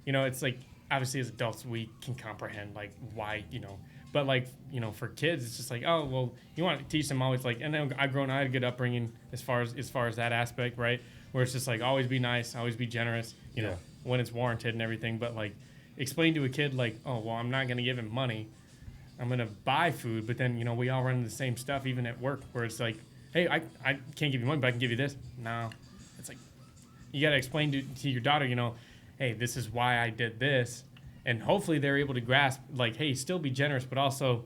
C: You know, it's like obviously as adults we can comprehend like why, you know. But like, you know, for kids it's just like, oh well, you want to teach them always like. And then I had a good upbringing as far as that aspect, right? Where it's just like always be nice, always be generous, you know,
B: Yeah.
C: when it's warranted and everything. But like explain to a kid like, oh well, I'm not gonna give him money. I'm gonna buy food, but then you know we all run into the same stuff even at work where it's like, hey, I can't give you money, but I can give you this. No, it's like you gotta explain to your daughter, you know, hey, this is why I did this, and hopefully they're able to grasp like, hey, still be generous, but also,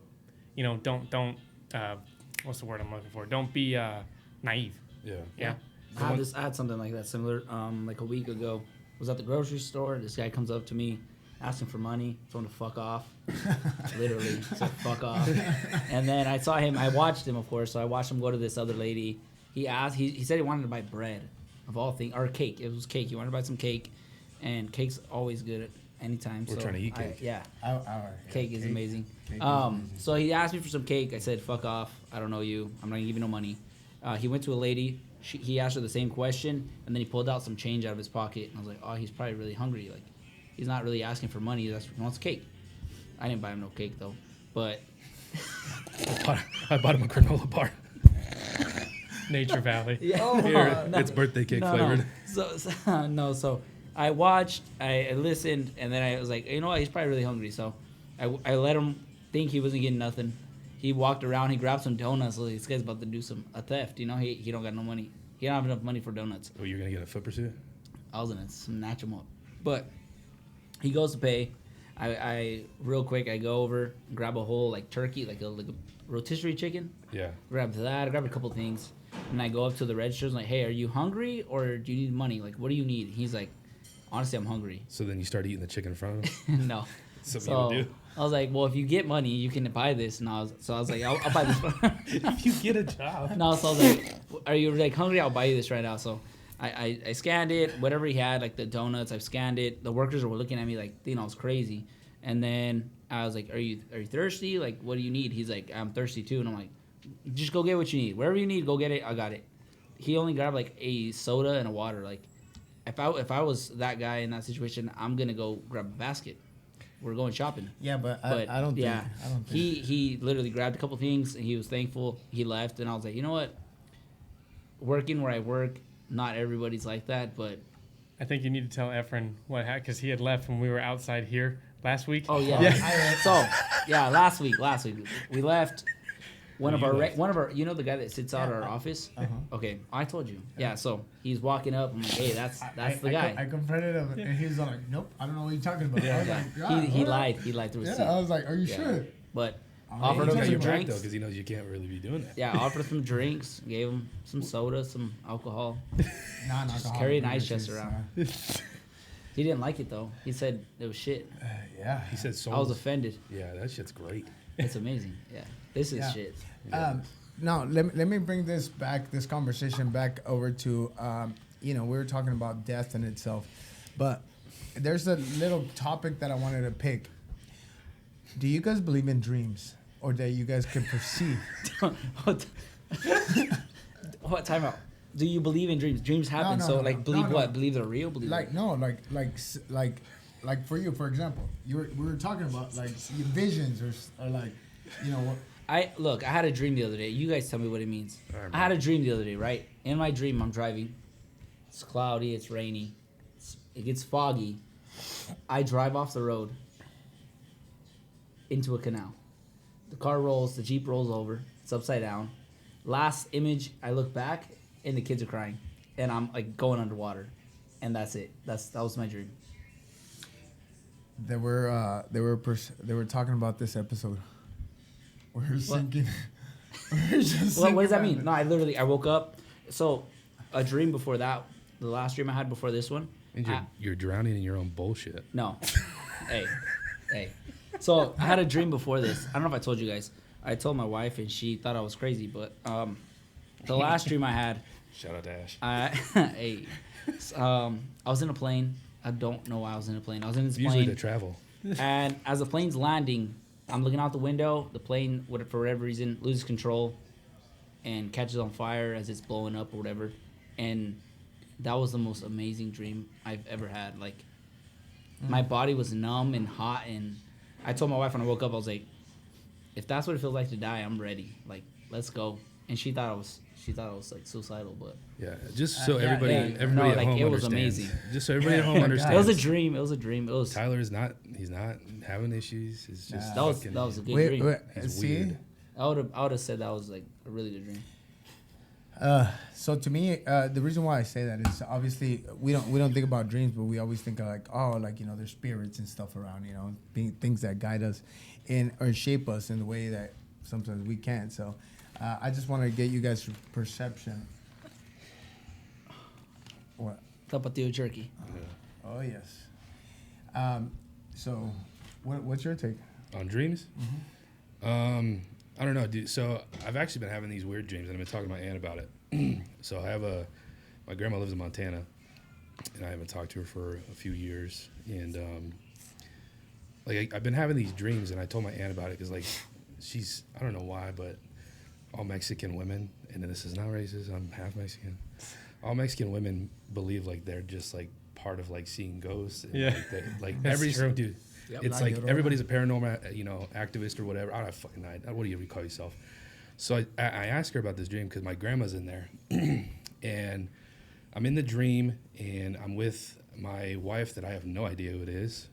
C: you know, don't what's the word I'm looking for? Don't be naive.
B: Yeah.
C: Yeah.
D: I had something like that similar. Like a week ago, was at the grocery store. This guy comes up to me, asking for money, told him to fuck off. Literally said fuck off. And then I saw him. I watched him, of course. So I watched him go to this other lady. He asked. He said he wanted to buy bread, of all things, or cake. It was cake. He wanted to buy some cake, and cake's always good at any time.
B: We're trying to eat cake.
D: Yeah. Cake is amazing.
A: Cake is amazing.
D: So he asked me for some cake. I said, "Fuck off! I don't know you. I'm not gonna give you no money." He went to a lady. He asked her the same question, and then he pulled out some change out of his pocket. And I was like, "Oh, he's probably really hungry. Like, he's not really asking for money. He wants cake." I didn't buy him no cake though, but
B: I bought him a granola bar.
C: Nature Valley.
D: yeah,
B: Here, it's birthday cake flavored.
D: So I watched, I listened, and then I was like, you know what? He's probably really hungry. So I let him think he wasn't getting nothing. He walked around. He grabbed some donuts. So this guy's about to do a theft. You know, he don't got no money. He didn't have enough money for donuts.
B: Oh, you're gonna get a foot pursuit?
D: I was gonna snatch him up, but he goes to pay. I real quick, I go over, grab a whole like turkey, like a rotisserie chicken.
B: Yeah.
D: Grab that. I grab a couple things, and I go up to the registers like, "Hey, are you hungry or do you need money? Like, what do you need?" He's like, "Honestly, I'm hungry."
B: So then you start eating the chicken in front of him.
D: No.
B: Something you would do.
D: I was like, "Well, if you get money, you can buy this." And I was like, "I'll buy this."
B: If you get a job.
D: No, so I was like, "Are you like hungry? I'll buy you this right now." So I scanned it, whatever he had, like the donuts. I've scanned it. The workers were looking at me like, I was crazy. And then I was like, "Are you thirsty? Like, what do you need?" He's like, "I'm thirsty too." And I'm like, "Just go get what you need. Wherever you need, go get it. I got it." He only grabbed like a soda and a water. Like, if I was that guy in that situation, I'm gonna go grab a basket. We're going shopping.
A: Yeah, but I don't think.
D: Yeah,
A: I don't think.
D: he literally grabbed a couple things and he was thankful. He left and I was like, you know what? Working where I work, not everybody's like that, but
C: I think you need to tell Efrain what happened because he had left when we were outside here last week.
D: oh yeah. Last week we left. One of our, you know, the guy that sits out our office. Okay, I told you. Yeah, so he's walking up. I'm like, hey, that's the guy.
A: I confronted him, and he's like, "Nope, I don't know what you're talking about." I was like, "God,
D: he
A: what?"
D: lied. He lied through his
A: Yeah,
D: seat.
A: I was like, "Are you
D: Yeah.
A: sure?"
D: But
A: Oh,
D: offered
A: he's
D: him
A: got
D: some
A: your back,
B: Though,
D: drinks.
B: because he knows you can't really be doing that.
D: Yeah, offered some drinks. Gave him some soda, some alcohol.
A: Just
D: carry an ice chest around. He didn't like it though. He said it was shit.
A: Yeah.
B: He said
D: I was
B: souls.
D: offended.
B: Yeah, that shit's great.
D: It's amazing. Yeah, this is
A: Yeah.
D: shit.
A: Now let me bring this conversation back over to we were talking about death in itself, but there's a little topic that I wanted to pick. Do you guys believe in dreams, or that you guys can perceive?
D: What time out? Do you believe in dreams? Dreams happen.
A: No,
D: so
A: no,
D: like
A: no.
D: believe
A: No,
D: what?
A: no.
D: Believe they're real? Believe
A: Like no, like for you, for example, we were talking about like your visions or like, what.
D: I had a dream the other day. You guys tell me what it means.
B: All right,
D: I had a dream the other day, right? In my dream, I'm driving. It's cloudy. It's rainy. It gets foggy. I drive off the road into a canal. The car rolls. The Jeep rolls over. It's upside down. Last image, I look back and the kids are crying, and I'm like going underwater, and that's it. That was my dream.
A: They were talking about this episode. We're sinking. We're just
D: What does that
A: sinking
D: mean? No, I woke up. So, a dream before that, the last dream I had before this one.
B: And you're drowning in your own bullshit.
D: No. hey. So, I had a dream before this. I don't know if I told you guys. I told my wife and she thought I was crazy, but the last dream I had,
B: Shout out to Ash.
D: I was in a plane. I don't know why I was in a plane. I was in this
B: Usually
D: plane.
B: to travel.
D: And as the plane's landing, I'm looking out the window. The plane, for whatever reason, loses control and catches on fire as it's blowing up or whatever. And that was the most amazing dream I've ever had. Like, my body was numb and hot. And I told my wife when I woke up, I was like, if that's what it feels like to die, I'm ready. Like, let's go. And she thought I was like suicidal, but
B: Yeah, just so
A: yeah,
B: everybody
D: yeah.
B: at
D: No, like,
B: home
D: it was
B: understands.
D: amazing.
B: Just so everybody at home
A: Yeah,
B: understands.
D: it was a dream. It was a dream. It was
B: Tyler is not. He's not having issues. It's just
D: that was
B: fucking-
D: a good dream.
B: He's
A: see.
B: weird.
D: I would have said that was like a really good dream.
A: So to me, the reason why I say that is obviously we don't think about dreams, but we always think of like, there's spirits and stuff around, being things that guide us or shape us in the way that sometimes we can't. So I just want to get you guys' perception. What?
D: Tapatio jerky.
A: Oh yes. So what's your take?
B: On dreams? I don't know, dude. So I've actually been having these weird dreams, and I've been talking to my aunt about it. So I have my grandma lives in Montana, and I haven't talked to her for a few years. And I've been having these dreams, and I told my aunt about it because she's, I don't know why, but all Mexican women, and this is not racist, I'm half Mexican. All Mexican women believe like they're just like part of like seeing ghosts. And,
C: Yeah.
B: That's
C: Every
B: true.
C: true.
B: Dude.
D: Yep.
B: It's
A: La
B: like
A: Llorona.
B: everybody's a paranormal, activist or whatever. I don't fucking know. What do you call yourself? So I asked her about this dream because my grandma's in there, and I'm in the dream, and I'm with my wife that I have no idea who it is.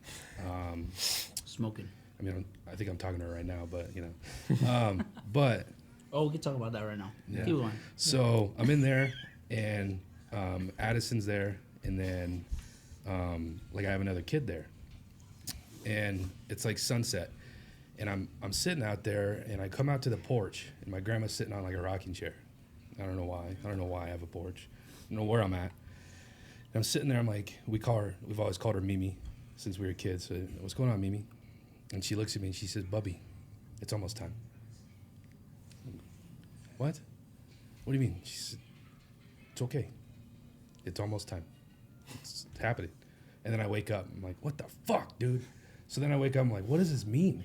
D: Smoking.
B: I mean, I think I'm talking to her right now, but but
D: Oh, we can talk about that right now.
B: Yeah.
D: Keep going.
B: so I'm in there, and Addison's there, and then like I have another kid there, and it's like sunset, and I'm sitting out there, and I come out to the porch, and my grandma's sitting on like a rocking chair. I don't know why I have a porch. I don't know where I'm at. And I'm sitting there. I'm like, we've always called her Mimi since we were kids. So, what's going on, Mimi? And she looks at me and she says, Bubby, it's almost time. What? What do you mean? She said, it's okay. It's almost time. It's happening. And then I wake up. I'm like, what the fuck, dude? So then I wake up. I'm like, what does this mean?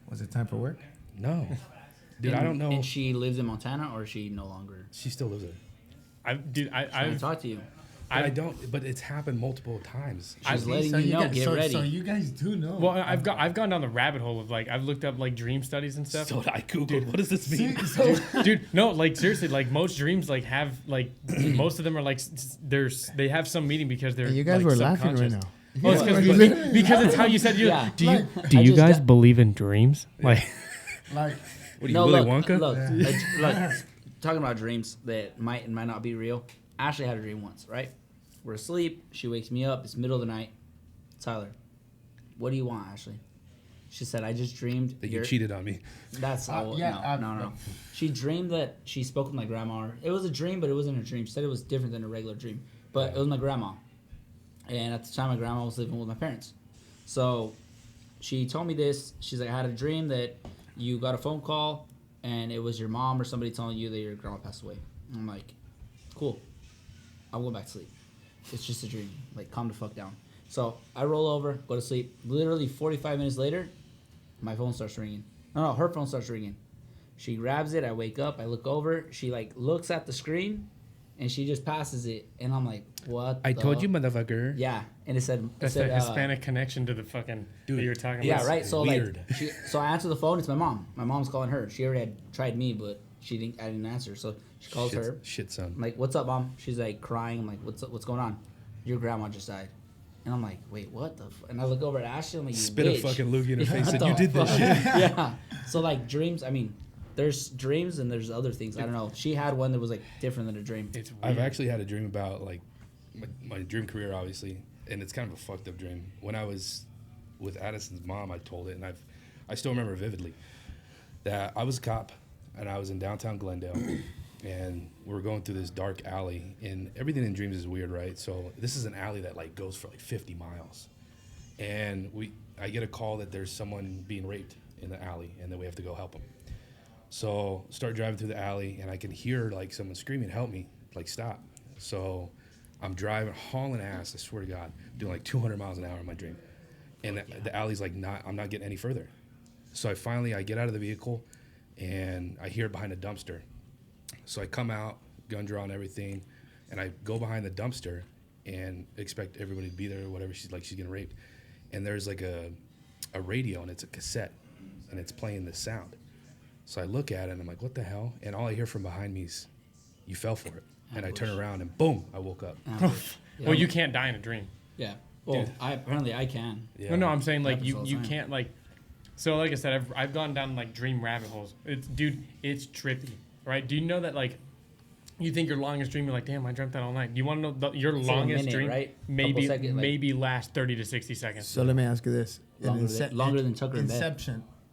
A: Was it time for work?
B: No. Dude, I don't know.
D: And she lives in Montana, or is she no longer?
B: She still lives there.
D: I talk to you.
B: I don't, but it's happened multiple times.
D: She's letting you know. Get ready.
A: So you guys do know.
C: Well, I've gone down the rabbit hole of like I've looked up like dream studies and stuff.
B: So I googled, what does this mean?
C: Dude, no, like seriously, like most dreams like have like most of them are like they have some meaning because they're.
A: You guys
C: like,
A: were laughing right
C: subconscious.
A: now.
C: Oh, it's because it's how you said you.
D: Yeah.
C: Do
D: I
C: you
D: just
C: guys
D: got-
C: believe in dreams? Like,
A: Like,
B: What are you, Willy Wonka?
D: Look, talking about dreams that might and might not be real. Ashley had a dream once, right? We're asleep. She wakes me up. It's middle of the night. Tyler, what do you want, Ashley? She said, I just dreamed
B: That you cheated on me.
D: That's all. No. She dreamed that she spoke with my grandma. It was a dream, but it wasn't a dream. She said it was different than a regular dream. But it was my grandma. And at the time, my grandma was living with my parents. So she told me this. She's like, I had a dream that you got a phone call, and it was your mom or somebody telling you that your grandma passed away. And I'm like, cool. I'll go back to sleep. It's just a dream. Like, calm the fuck down. So I roll over, go to sleep. Literally 45 minutes later, my phone starts ringing. No, her phone starts ringing. She grabs it. I wake up. I look over. She, like, looks at the screen, and she just passes it. And I'm like, what
B: I told you, motherfucker.
D: Yeah. And it said...
C: that's the Hispanic connection to the fucking
B: Dude,
C: that you were talking about.
D: Yeah, right. So,
B: weird.
D: like, so I answer the phone. It's my mom. My mom's calling her. She already had tried me, but I didn't answer. So she calls her.
B: Shit, son.
D: I'm like, what's up, mom? She's like crying. I'm like, what's up? What's going on? Your grandma just died. And I'm like, wait, what the? And I look over at Ashley. I'm like, you
B: Spit
D: bitch.
B: a fucking loogie in her face
D: What
B: and you
D: the
B: did this
D: fuck?
B: shit.
D: Yeah. So like dreams. I mean, there's dreams and there's other things. I don't know. She had one that was like different than a dream.
C: It's weird.
B: I've actually had a dream about like my dream career, obviously, and it's kind of a fucked up dream. When I was with Addison's mom, I told it, and I still remember vividly that I was a cop and I was in downtown Glendale, and we were going through this dark alley, and everything in dreams is weird, right? So this is an alley that like goes for like 50 miles, and I get a call that there's someone being raped in the alley, and that we have to go help them. So start driving through the alley, and I can hear like someone screaming, "Help me!" Like, stop. So I'm driving, hauling ass. I swear to God, doing like 200 miles an hour in my dream, and the alley's like I'm not getting any further. So I get out of the vehicle, and I hear it behind a dumpster. So I come out, gun draw and everything, and I go behind the dumpster and expect everybody to be there or whatever. She's getting raped, and there's like a radio, and it's a cassette, and it's playing this sound. So I look at it, and I'm like, what the hell? And all I hear from behind me is, you fell for it. And I turn around, and boom, I woke up.
D: Yeah.
C: Well, you can't die in a dream.
D: Yeah. Well,
C: Dude.
D: apparently I can.
B: Yeah.
C: No, I'm saying like
D: Happens all the
C: you
D: time.
C: can't like. So like I said, I've gone down like dream rabbit holes. It's trippy, right? Do you know that like, you think your longest dream, you're like, damn, I dreamt that all night. Do you want to know your
D: It's like a
C: longest
D: minute,
C: dream?
D: right?
C: Maybe
D: Couple seconds, like-
C: maybe last 30 to 60 seconds.
A: so let me ask you this:
D: Longer than Tucker in bed.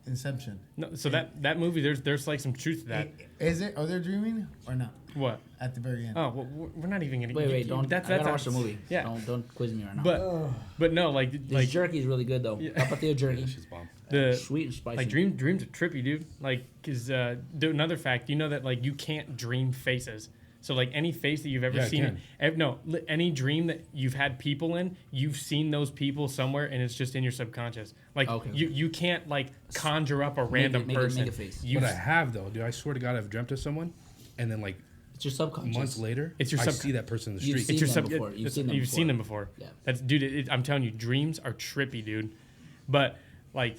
A: Inception.
C: No, so that movie, there's like some truth to that.
A: Is it? Are they dreaming or not?
C: What?
A: At the very end.
C: Oh, well, we're not even gonna.
D: Wait, don't.
C: That's
D: I gotta watch the movie.
C: Yeah.
D: Don't quiz me right now.
C: But no, like
D: This jerky is really good though. Tapatio jerky.
B: She's bomb.
C: the
D: Sweet and spicy.
C: like dreams are trippy, dude. Like, cause another fact, you know that like you can't dream faces. So like any face that you've ever
B: Yeah, I
C: seen,
B: can.
C: any dream that you've had people in, you've seen those people somewhere, and it's just in your subconscious. Like
D: Okay.
C: you can't like conjure up a random person.
D: Make a face.
C: You
B: What I have, though, dude, I swear to God, I've dreamt of someone, and then like
D: It's your subconscious.
B: months later,
C: It's your
B: I
C: sub-
B: see that person in the
D: You've
B: street.
D: seen
C: it's your
D: them before. You've seen them before. Yeah.
C: That's dude. I'm telling you, dreams are trippy, dude. But like,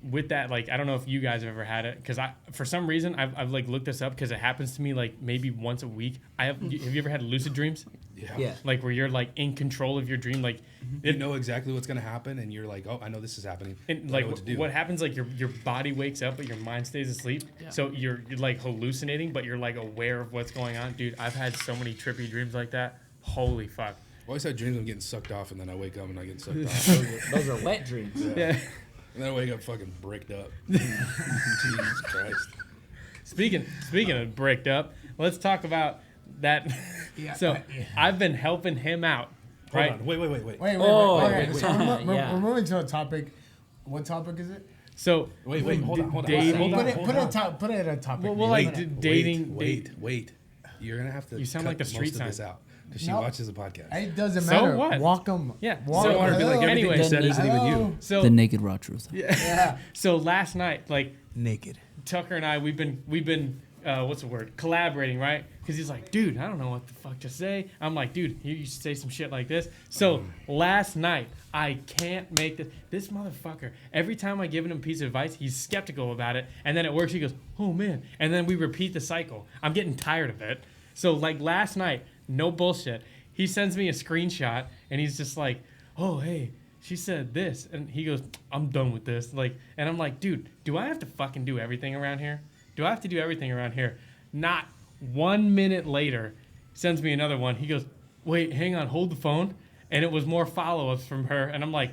C: with that, like, I don't know if you guys have ever had it, because for some reason I've like looked this up because it happens to me like maybe once a week. Have you ever had lucid dreams?
D: Yeah.
C: Like where you're like in control of your dream, like
B: You know exactly what's gonna happen, and you're like, oh, I know this is happening.
C: and
B: I
C: like
B: know what to do.
C: what happens, like your body wakes up but your mind stays asleep. So you're like hallucinating, but you're like aware of what's going on. Dude, I've had so many trippy dreams like that. Holy fuck.
B: I always had dreams of getting sucked off, and then I wake up and I get sucked off.
D: Those are wet dreams.
C: Yeah.
B: And then I wake up fucking bricked up. Jesus Christ.
C: Speaking of bricked up, let's talk about that. So I've been helping him out.
B: Hold
C: Right.
B: on. Wait.
A: Wait.
D: Oh,
A: Okay,
D: wait.
A: so
D: Yeah.
A: we're moving to a topic. What topic is it?
C: So
B: Wait. Hold on.
C: dating-
A: Put it at a topic.
C: well, like dating.
B: Wait. You're gonna have to.
C: You sound
B: cut
C: like the street
B: most of this
C: sign.
B: out because she
A: No.
B: watches the podcast.
A: It doesn't
C: So
A: matter.
C: what?
A: Walk them.
C: Yeah.
A: Walk
C: So-
B: I want to be like everything
C: Anyway.
B: you said isn't even you.
C: So
D: The naked raw truth.
A: Yeah.
C: so last night, like
A: Naked.
C: Tucker and I, we've been what's the word? Collaborating, right? Because he's like, dude, I don't know what the fuck to say. I'm like, dude, you should say some shit like this. So last night, I can't make this motherfucker. Every time I give him a piece of advice, he's skeptical about it, and then it works. He goes, oh man, and then we repeat the cycle. I'm getting tired of it. So like last night, no bullshit. He sends me a screenshot, and he's just like, oh hey, she said this, and he goes, I'm done with this. Like, and I'm like, dude, do I have to fucking do everything around here? Do I have to do everything around here? Not 1 minute later, sends me another one. He goes, wait, hang on, hold the phone. And it was more follow-ups from her. And I'm like,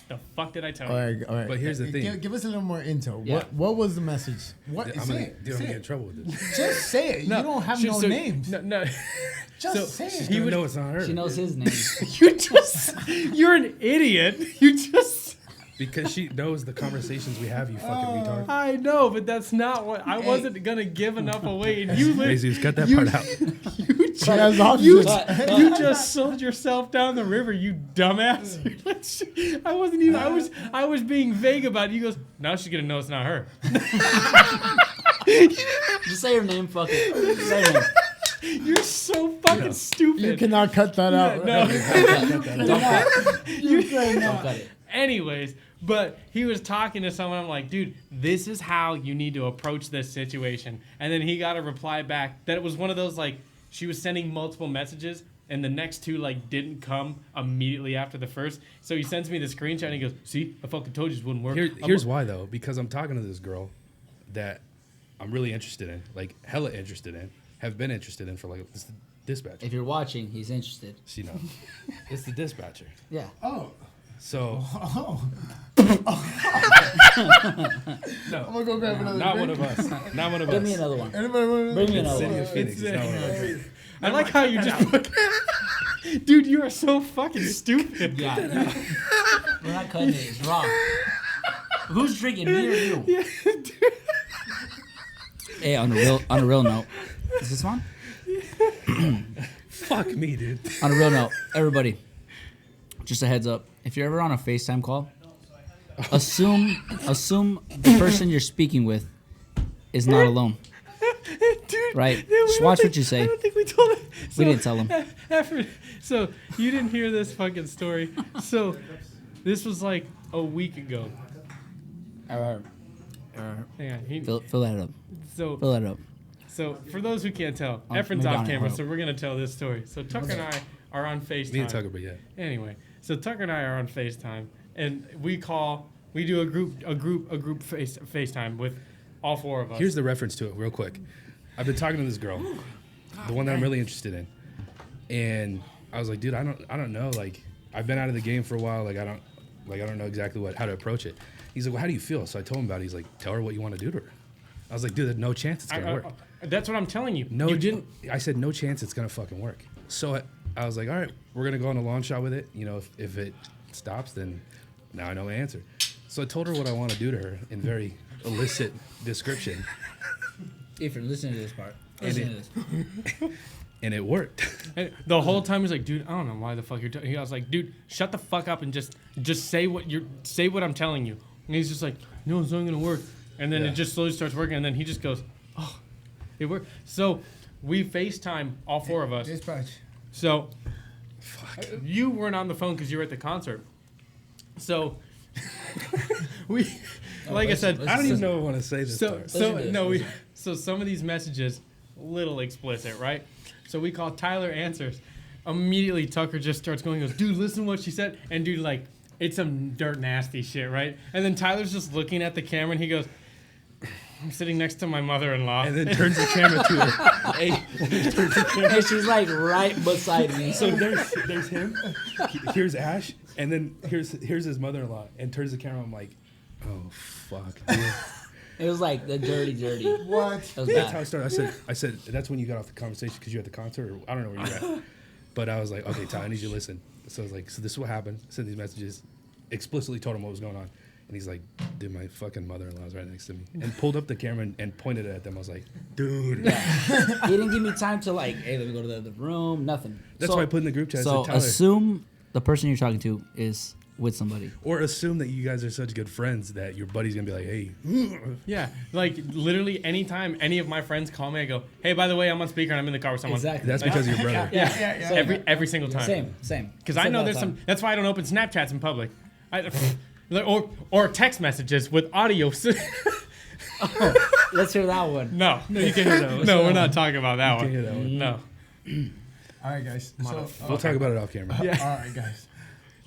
C: the fuck did I tell you?
A: All right.
B: But here's the thing.
A: Give us a little more intel.
D: Yeah.
A: What was the message? What?
B: I'm
A: Say
B: gonna,
A: it.
B: dude, I'm
A: Say
B: gonna get in
A: it.
B: trouble with this.
A: Just say it. You don't have no names.
C: No.
A: Just
C: so
A: say
B: She's
A: it.
B: gonna know it's not her
D: She knows his name.
C: You're an idiot.
B: because she knows the conversations we have. You fucking retard.
C: I know, but that's not what, I wasn't going to give enough away. And you
B: Jesus, cut that
C: you-
B: part out.
A: She has
C: You
A: options.
C: just sold yourself down the river, you dumbass. I wasn't even. I was being vague about it. He goes, now she's gonna know it's not her.
D: Just say her name, fuck it. Say her name.
C: You're so fucking stupid.
A: You cannot cut that out.
C: No.
A: You cannot.
D: Don't cut it.
C: Anyways, but he was talking to someone. I'm like, dude, this is how you need to approach this situation. And then he got a reply back that it was one of those, like, she was sending multiple messages and the next two like didn't come immediately after the first. So he sends me the screenshot and he goes, see, I fucking told you this wouldn't work.
B: Here's why though, because I'm talking to this girl that I'm really interested in, like hella interested in, have been interested in for like this dispatcher.
D: If you're watching, he's interested.
B: She knows. It's the dispatcher.
D: Yeah.
A: Oh.
B: So
A: I'm gonna go grab another
B: not
A: drink.
B: one of us. Not one of
D: Give
B: us.
D: me another one.
A: Anybody want
D: Bring me
B: It's
D: another
B: City
D: one.
B: of Phoenix. It's not one of us.
C: I like how you just dude, you are so fucking stupid.
D: Yeah. We're not cutting it. It's wrong. Who's drinking, me or you? Hey, on a real note, is this one?
B: Fuck me, dude.
D: On a real note, everybody, just a heads up. If you're ever on a FaceTime call, assume the person you're speaking with is not alone.
C: Dude,
D: Right.
C: yeah,
D: Just
C: we
D: watch
C: don't
D: what you say.
C: I don't think we told him.
D: We didn't tell him.
C: So you didn't hear this fucking story. So this was like a week ago. Hang on.
D: Fill that up.
C: So
D: Fill that up.
C: for those who can't tell, Efrain's
D: move
C: off
D: down
C: camera,
D: here.
C: so we're gonna tell this story. So Tucker and I are on FaceTime.
B: Me and Tucker, but yeah.
C: Anyway, so Tucker and I are on FaceTime, and we do a group FaceTime with all four of us.
B: Here's the reference to it, real quick. I've been talking to this girl, the one that I'm really interested in, and I was like, dude, I don't know. Like, I've been out of the game for a while. Like, I don't know exactly how to approach it. He's like, well, how do you feel? So I told him about it. He's like, tell her what you want to do to her. I was like, dude, there's no chance it's gonna work.
C: That's what I'm telling you.
B: No,
C: you didn't.
B: I said no chance it's gonna fucking work. So I was like, all right, we're gonna go on a long shot with it. You know, if it stops, then now I know the answer. So I told her what I want to do to her in very illicit description,
D: Efrain, listen to this part. Listen to this.
B: and it worked.
C: And the whole time he's like, dude, I don't know why the fuck you're talking. I was like, dude, shut the fuck up and just say what I'm telling you. And he's just like, no, it's not gonna work. And then
B: Yeah.
C: it just slowly starts working. And then he just goes, oh, it worked. So we FaceTime all four of us.
A: Dispatch.
C: So you weren't on the phone because you were at the concert. So like I said,
B: I don't even know if I want to say this.
C: So
B: part.
C: so
D: do it.
C: no, so some of these messages, little explicit, right? So we call Tyler answers. Immediately Tucker just starts going, goes, dude, listen to what she said, and dude, like, it's some dirt nasty shit, right? And then Tyler's just looking at the camera and he goes, I'm sitting next to my mother-in-law.
B: And then turns the camera to her. Hey,
D: And she's like right beside me.
B: so there's him. Here's Ash, and then here's his mother-in-law, and turns the camera. I'm like, oh fuck, dude.
D: It was like the dirty.
A: What?
D: It was
B: That's how I
D: bad.
B: started. I said that's when you got off the conversation because you were at the concert, or I don't know where you were at. But I was like, okay, Ty, I need you to listen. So I was like, so this is what happened. Sent these messages, explicitly told him what was going on. And he's like, dude, my fucking mother-in-law's right next to me. And pulled up the camera and pointed it at them. I was like, dude.
D: He didn't give me time to like, hey, let me go to the other room. Nothing.
B: That's why I put in the group chat. I
D: So
B: said, Tyler,
D: assume the person you're talking to is with somebody.
B: or assume that you guys are such good friends that your buddy's going to be like, hey.
C: Yeah, like literally anytime any of my friends call me, I go, hey, by the way, I'm on speaker and I'm in the car with someone.
D: Exactly.
B: That's because of your brother.
D: Yeah. Same.
C: Every single time.
D: Same.
C: Because I know there's some. That's why I don't open Snapchats in public. Or text messages with audio.
D: Let's hear that one.
C: No,
B: You can't hear that one.
C: no, we're not talking about that
B: Can't hear
C: one.
B: that one.
C: No.
A: All right, guys. So,
B: We'll talk about it off camera.
C: Yeah.
A: all right, guys.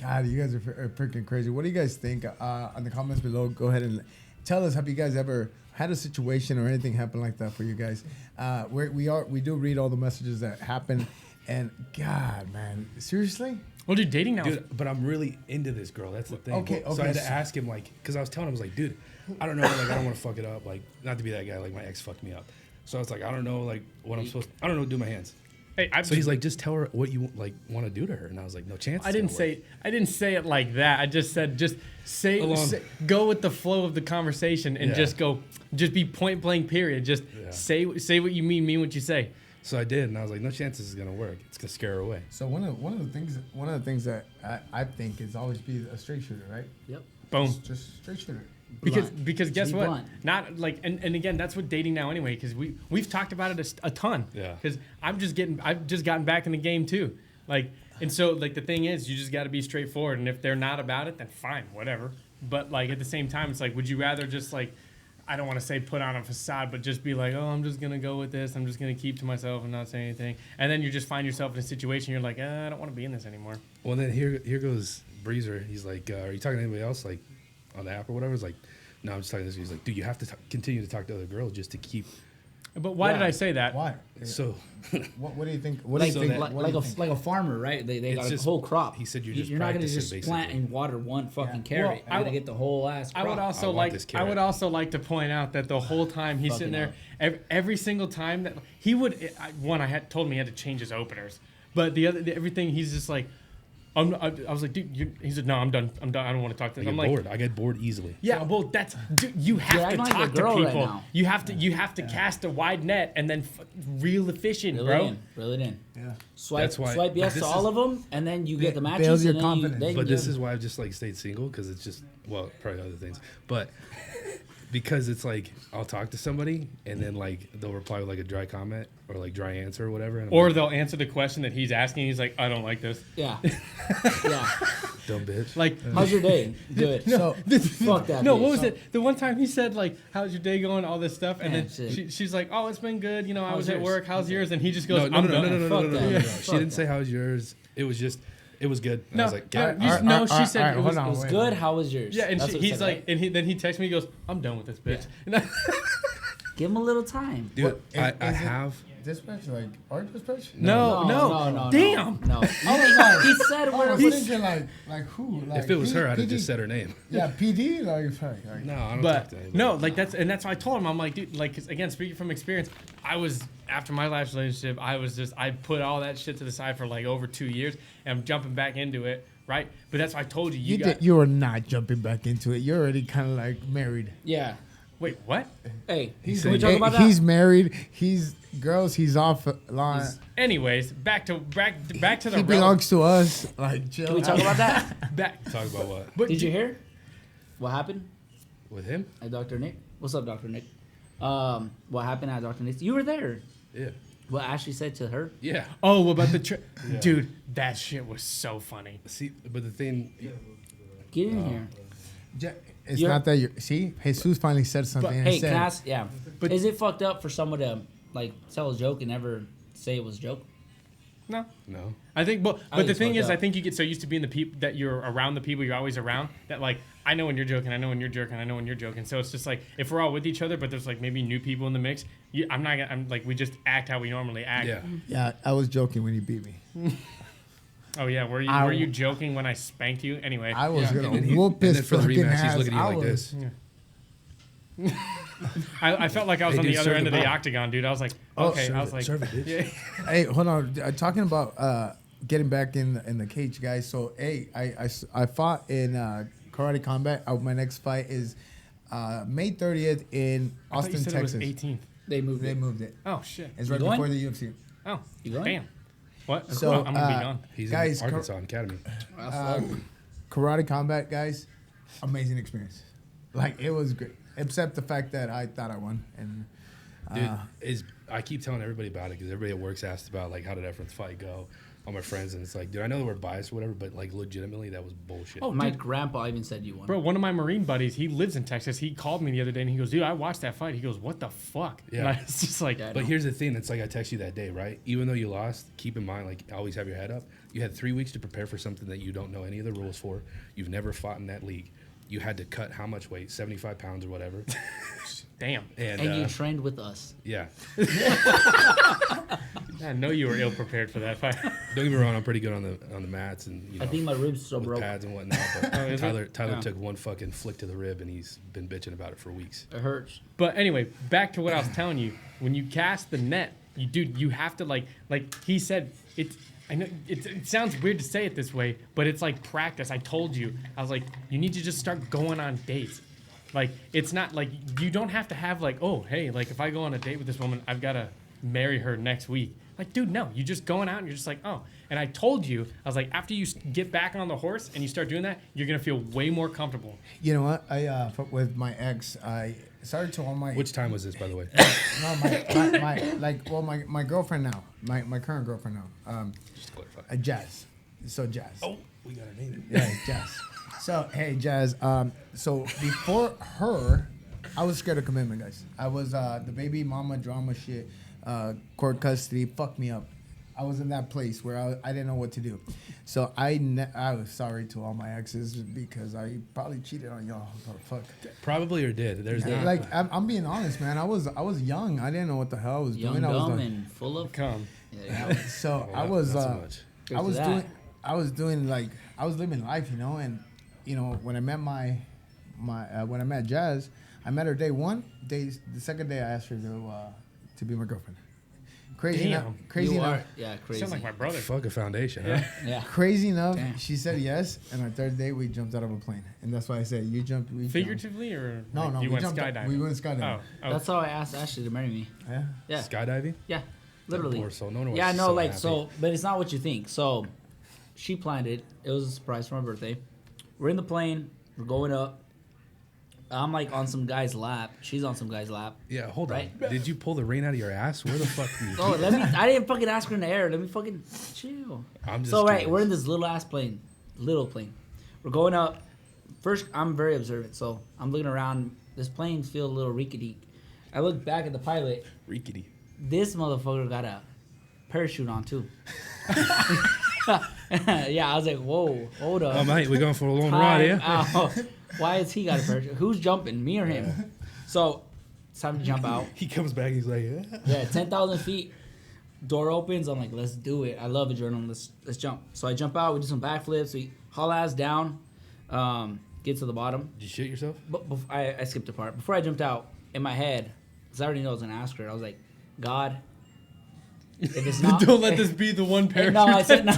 A: God, you guys are freaking crazy. What do you guys think? On the comments below, go ahead and tell us. Have you guys ever had a situation or anything happen like that for you guys? We do read all the messages that happen, and God, man, seriously.
C: Well, dude, dating now.
B: Dude, but I'm really into this girl. That's the thing.
A: Okay,
B: So I had
A: okay.
B: to ask him, like, because I was telling him, I was like, dude, I don't know, like, I don't want to fuck it up. Like, not to be that guy, like, my ex fucked me up. So I was like, I don't know, like, what I'm supposed I don't know what to do with my hands.
C: Hey,
B: So he's like, just tell her what you, like, want to do to her. And I was like, no chance.
C: I didn't say it like that. I just said just say go with the flow of the conversation and
B: Yeah.
C: just be point blank. Period. Just
B: Yeah.
C: say what you mean what you say.
B: So I did, and I was like, no chance this is going to work. It's going to scare her away.
A: So one of the things that I think is always be a straight shooter, right?
D: Yep.
C: Boom.
A: Just straight shooter.
C: Because
D: Blunt.
C: guess
D: Just be
C: what?
D: blunt.
C: Not like and again that's what dating now anyway. Because we've talked about it a ton.
B: Yeah.
C: Because I've just gotten back in the game too. Like and so like the thing is you just got to be straightforward. And if they're not about it, then fine, whatever. But like at the same time, it's like would you rather just like I don't want to say put on a facade, but just be like, oh, I'm just gonna go with this. I'm just gonna keep to myself and not say anything. And then you just find yourself in a situation you're like, I don't want to be in this anymore.
B: Well, then here goes Breezer. He's like, are you talking to anybody else, like, on the app or whatever? It's like, no, I'm just talking to this. He's like, dude, you have to continue to talk to other girls just to keep.
C: But why did I say that?
A: Why?
B: So
A: What do you think? What
D: Like,
A: do you think?
D: like,
A: what do you think?
D: like a farmer, right? They
B: It's
D: got a
B: just-
D: whole crop.
B: he said you're just
D: not gonna
B: practicing,
D: just plant
B: basically.
D: and water one fucking
C: Well,
D: carrot.
C: I
D: I gotta
C: w-
D: get the whole ass crop.
C: I would
B: I
C: also
B: want this
C: I would
B: carrot.
C: also like to point out that the whole time he's sitting there, every single time that he would, I had told me he had to change his openers, but everything he's just like, I was like, dude, he said, no, I'm done. I don't want to talk to
B: I
C: this.
B: get
C: I'm like,
B: bored. I get bored easily.
C: yeah, well, that's dude, you have
D: You're
C: to
D: acting like a
C: talk to
D: girl right
C: people.
D: now.
C: You have to cast a wide net and then reel the fish in,
D: Reel
C: bro.
D: it in. Reel it in.
A: Yeah.
D: Swipe,
B: That's why-
D: swipe yes
B: this
D: to
B: is-
D: all of them, and then you get the
A: Build
D: matches.
A: your
D: And then
A: confidence.
D: then
B: But this
D: you-
B: is why I've just like stayed single because it's just probably other things, but because it's like I'll talk to somebody and then like they'll reply with like a dry comment or like dry answer or whatever, and I'm
C: Or
B: like,
C: they'll answer the question that he's asking. He's like, I don't like this.
D: yeah, yeah.
B: dumb bitch.
C: Like,
D: How's your day? Good.
A: So
D: Fuck that.
C: no,
D: bitch.
C: what was it? The one time he said like, "How's your day going?" All this stuff, and
D: Yeah,
C: then
D: shit.
C: she's like, "Oh, it's been good. You know, I
D: How's
C: was at
D: yours?
C: work. How's yours?" And he just goes,
B: no,
C: "I'm
B: no, no, no,
C: done."
B: no, no,
D: Fuck
B: no, no,
D: that.
B: no, no.
D: Fuck
B: She didn't
D: that.
B: say how's yours. It was just, it was good. And I was like,
C: no,
B: God,
C: you- no, she said
A: all right,
C: it was.
A: hold on.
D: It was
A: wait.
D: good. How was yours?
C: Yeah, and
D: That's what
C: he's
D: said,
C: like,
D: right?
C: and then he texts me. He goes, "I'm done with this bitch."
D: give him a little time.
B: dude,
A: What,
B: I
A: is it-
B: have.
A: Dispatch, like our dispatch?
C: No,
D: no.
C: damn.
D: No.
A: Oh,
D: He said
A: I
D: where
A: was
D: it was.
A: thinking like who? Like
B: If it was her, I'd have
A: PD?
B: just said her name.
A: Yeah, PD. Like, sorry.
B: No, I don't talk
C: But
B: to anybody.
C: no, like that's why I told him. I'm like, dude, like 'cause again, speaking from experience, I was after my last relationship, I put all that shit to the side for like over 2 years, and I'm jumping back into it, right? But that's why I told you,
A: You are not jumping back into it. You're already kind of like married.
D: Yeah.
C: wait, what?
D: Hey,
B: He's
D: can we
B: saying-
D: talk about that?
A: He's married. He's girls. He's off line.
C: Anyways, back to the
A: He belongs to us. Like, chill.
D: Can we talk about that?
C: back.
B: Talk about what?
C: But
D: Did you hear what happened
B: With him?
D: at Dr. Nick? What's up, Dr. Nick? What happened at Dr. Nick's? You were there.
B: Yeah.
D: What Ashley said to her?
B: Yeah.
C: Oh, what about the
B: Yeah.
C: dude? That shit was so funny.
B: See, but the thing,
D: Get in here.
A: it's not that you're. See, Jesus finally said something.
D: But,
A: and
D: hey,
A: said,
D: can I ask? Yeah. But is it fucked up for someone to like tell a joke and never say it was a joke?
C: No.
B: No.
C: I think, but
D: think
C: the
D: it's
C: thing
D: fucked
C: is, I
D: up.
C: think you get so used to being the people that you're around the people you're always around that like I know when you're joking, I know when you're joking, I know when you're joking. So it's just like if we're all with each other, but there's like maybe new people in the mix. I'm like we just act how we normally act.
B: Yeah.
A: Yeah, I was joking when you beat me.
C: Oh yeah, were you joking when I spanked you? Anyway,
A: I was
B: And
A: gonna
B: then
A: whoop
B: and
A: his
B: then for the
A: fucking
B: rematch, he's
A: ass.
B: looking at you
A: I
B: like
A: was-
B: this.
C: I felt like I was
B: Hey,
C: on
B: dude,
C: the other
B: serve
C: end
B: the
C: of the
B: ball.
C: octagon, dude. I was like,
B: Oh,
C: okay.
B: serve
C: I was
B: it,
C: like,
B: serve it, bitch.
C: yeah.
A: Hey, hold on. Talking about getting back in the cage, guys. So, hey, I fought in karate combat. My next fight is May 30th in
C: I thought you
A: Austin,
C: said
A: Texas.
C: it was 18th.
D: They moved
A: They
D: it.
A: moved it.
C: Oh shit.
A: It's right
D: You going?
A: before the UFC.
C: Oh,
D: You going?
C: damn. What?
A: So,
C: I'm gonna be gone.
B: He's
A: Guys,
B: in Arkansas Academy.
A: Karate combat, guys. Amazing experience. Like, it was great. Except the fact that I thought I won. And
B: Dude, I keep telling everybody about it because everybody at work's asked about like how did Efrain's fight go. All my friends, and it's like, dude, I know that we're biased or whatever, but like legitimately, that was bullshit.
C: Oh,
D: My
C: dude.
D: grandpa even said you won.
C: Bro, one of my Marine buddies, he lives in Texas. He called me the other day and he goes, dude, I watched that fight. He goes, what the fuck?
B: Yeah.
C: And I was just like,
D: Yeah.
B: But here's the thing: it's like I text you that day, right? Even though you lost, keep in mind, like always have your head up. You had 3 weeks to prepare for something that you don't know any of the rules for. You've never fought in that league. You had to cut how much weight? 75 pounds or whatever.
C: damn.
B: And,
D: And you trained with us.
B: yeah,
C: I know you were ill prepared for that fight.
B: don't get me wrong, I'm pretty good on the mats and you know
D: I think my ribs still
B: with
D: broke.
B: pads and whatnot. But
C: is it?
B: Tyler
D: Yeah.
B: took one fucking flick to the rib and he's been bitching about it for weeks.
D: It hurts.
C: But anyway, back to what I was telling you. When you cast the net, you have to like he said, I know it sounds weird to say it this way, but it's like practice. I told you, I was like, you need to just start going on dates. Like, it's not like you don't have to have like, oh, hey, like if I go on a date with this woman, I've got to marry her next week. Like, dude, no, you're just going out and you're just like, oh. And I told you, I was like, after you get back on the horse and you start doing that, you're going to feel way more comfortable.
A: you know what? With my ex, I started to all my...
B: Which time was this, by the way?
A: No, my girlfriend now. My current girlfriend now.
B: Just to clarify.
A: Jazz. So Jazz.
B: Oh, we gotta name it.
A: Yeah, Jazz. So, hey, Jazz. So before her, I was scared of commitment, guys. I was the baby mama drama shit, court custody, fucked me up. I was in that place where I didn't know what to do. So I was sorry to all my exes because I probably cheated on y'all. But fuck.
B: Probably or did. There's that.
A: Like I'm being honest, man. I was young. I didn't know what the hell I was
D: Young,
A: doing.
D: dumb, and full of.
C: Come.
D: Yeah,
A: So
B: Well,
A: I was
B: not so much.
A: I was
D: There's
A: doing
D: that.
A: I was doing like I was living life, you know, and you know when I met when I met Jazz, I met her day one. The second day I asked her to be my girlfriend. Crazy
C: Damn.
A: enough, crazy
D: You
A: enough,
D: are, yeah,
C: You
D: crazy.
C: sound like my brother.
B: Fuck a foundation, huh?
D: Yeah.
A: crazy enough.
D: Damn.
A: She said yes, and our third day we jumped out of a plane, and that's why I said you jumped. We jumped.
C: Figuratively or
A: No,
C: like,
A: no,
C: you
A: we
C: went
A: jumped.
C: skydiving?
A: We went skydiving.
C: Oh,
D: That's how I asked Ashley to marry me.
A: Yeah.
D: Yeah.
B: Skydiving?
D: Yeah. Literally.
B: Poor soul. No one was
D: Yeah, no,
B: so
D: like
B: happy.
D: so, but it's not what you think. So, she planned it. It was a surprise for my birthday. We're in the plane. We're going up. I'm like on some guy's lap. She's on some guy's lap.
B: Yeah, hold
D: Right.
B: on. Did you pull the rain out of your ass? Where the fuck did you?
D: Oh, let me. I didn't fucking ask her in the air. Let me fucking chill.
B: I'm just
D: So right,
B: curious.
D: we're in this little ass plane. Little plane. We're going up. First, I'm very observant, so I'm looking around. This plane feels a little reekedy. I look back at the pilot.
B: Reekity.
D: This motherfucker got a parachute on too. Yeah, I was like, whoa, hold up.
B: Oh, mate, we're going for a long ride here.
D: Out. Why has he got a parachute? Who's jumping, me or him? So it's time to jump out.
B: He comes back, he's like, yeah.
D: Yeah, 10,000 feet. Door opens. I'm like, let's do it. I love adrenaline. Let's jump. So I jump out. We do some backflips. We haul ass down. Get to the bottom.
B: Did you shit yourself?
D: But I skipped a part. Before I jumped out, in my head, because I already know I was gonna ask her. I was like, God, if it's not,
C: Don't let this be the one parachute.
D: No, I said no.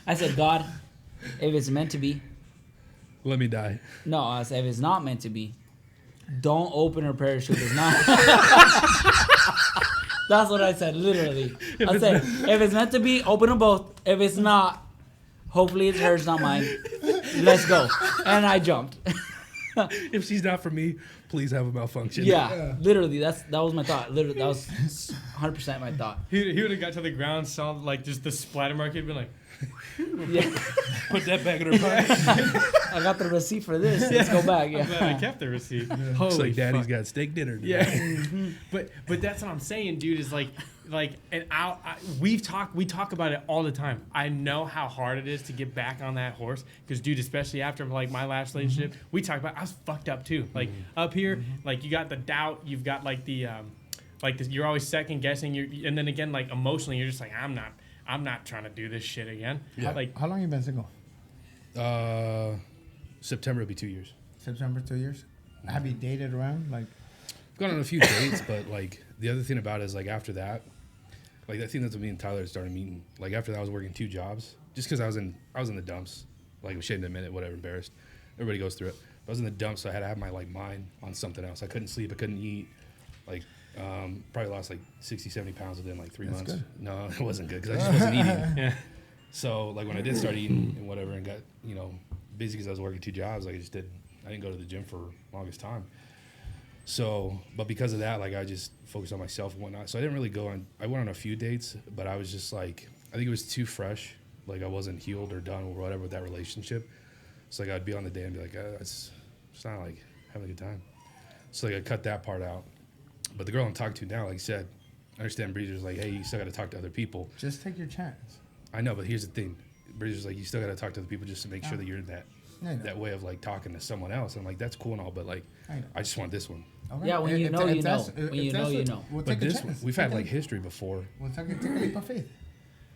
D: I said, God, if it's meant to be.
B: Let me die.
D: No, I said, if it's not meant to be, don't open her parachute. It's not. That's what I said, literally. I said, if it's meant to be, open them both. If it's not, hopefully it's hers, not mine. Let's go. And I jumped.
B: If she's not for me, please have a malfunction.
D: Yeah, literally. That was my thought. Literally, that was 100% my thought.
C: He would have got to the ground, saw like just the splatter mark. He'd been like,
D: Yeah.
B: Put that back in her pocket.
D: I got the receipt for this. Let's go back.
C: I'm glad I
D: Yeah.
C: kept the receipt.
B: Looks
C: Holy
B: like Daddy's
C: fuck.
B: got steak dinner today.
C: Yeah, but that's what I'm saying, dude. Is like, and we talk about it all the time. I know how hard it is to get back on that horse, because, dude, especially after like my last relationship, we talk about I was fucked up too. Like up here, like you got the doubt, you've got like the you're always second guessing. And then again, like emotionally, you're just like I'm not trying to do this shit again.
B: Yeah.
C: Like,
A: How long you been single?
B: September will be 2 years.
A: September, 2 years. Have you dated around? Like,
B: I've gone on a few dates, but like the other thing about it is like after that, like I think that's when me and Tyler started meeting. Like after that, I was working 2 jobs just because I was in the dumps. Like I'm ashamed to admit it, whatever, embarrassed. Everybody goes through it. I was in the dumps, so I had to have my like mind on something else. I couldn't sleep, I couldn't eat. Like probably lost like 60, 70 pounds within like 3
A: That's
B: months.
A: good.
B: No, it wasn't good because I just wasn't eating.
C: yeah,
B: So like when I did start eating and whatever and got busy because I was working 2 jobs, like I didn't go to the gym for the longest time. So, but because of that, like I just focused on myself and whatnot. So I didn't really I went on a few dates, but I was just like, I think it was too fresh. Like I wasn't healed or done or whatever with that relationship. So like I'd be on the day and be like, it's not like having a good time. So like I cut that part out. But the girl I'm talking to now, like you said, I understand Breezer's like, hey, you still got to talk to other people.
A: just take your chance.
B: I know, but here's the thing. Breezer's like, you still got to talk to other people just to make sure that you're in that way of like talking to someone else. I'm like, that's cool and all, but like, I just want this one.
A: Okay.
D: Yeah, when you
A: If-
D: know,
A: if
D: you know.
A: that's-
D: When
A: if
D: you know,
A: that's
D: you
A: it,
D: know.
A: We'll
B: But
A: take a
B: this
A: chance.
B: we've had like history before.
A: We'll take a leap of faith.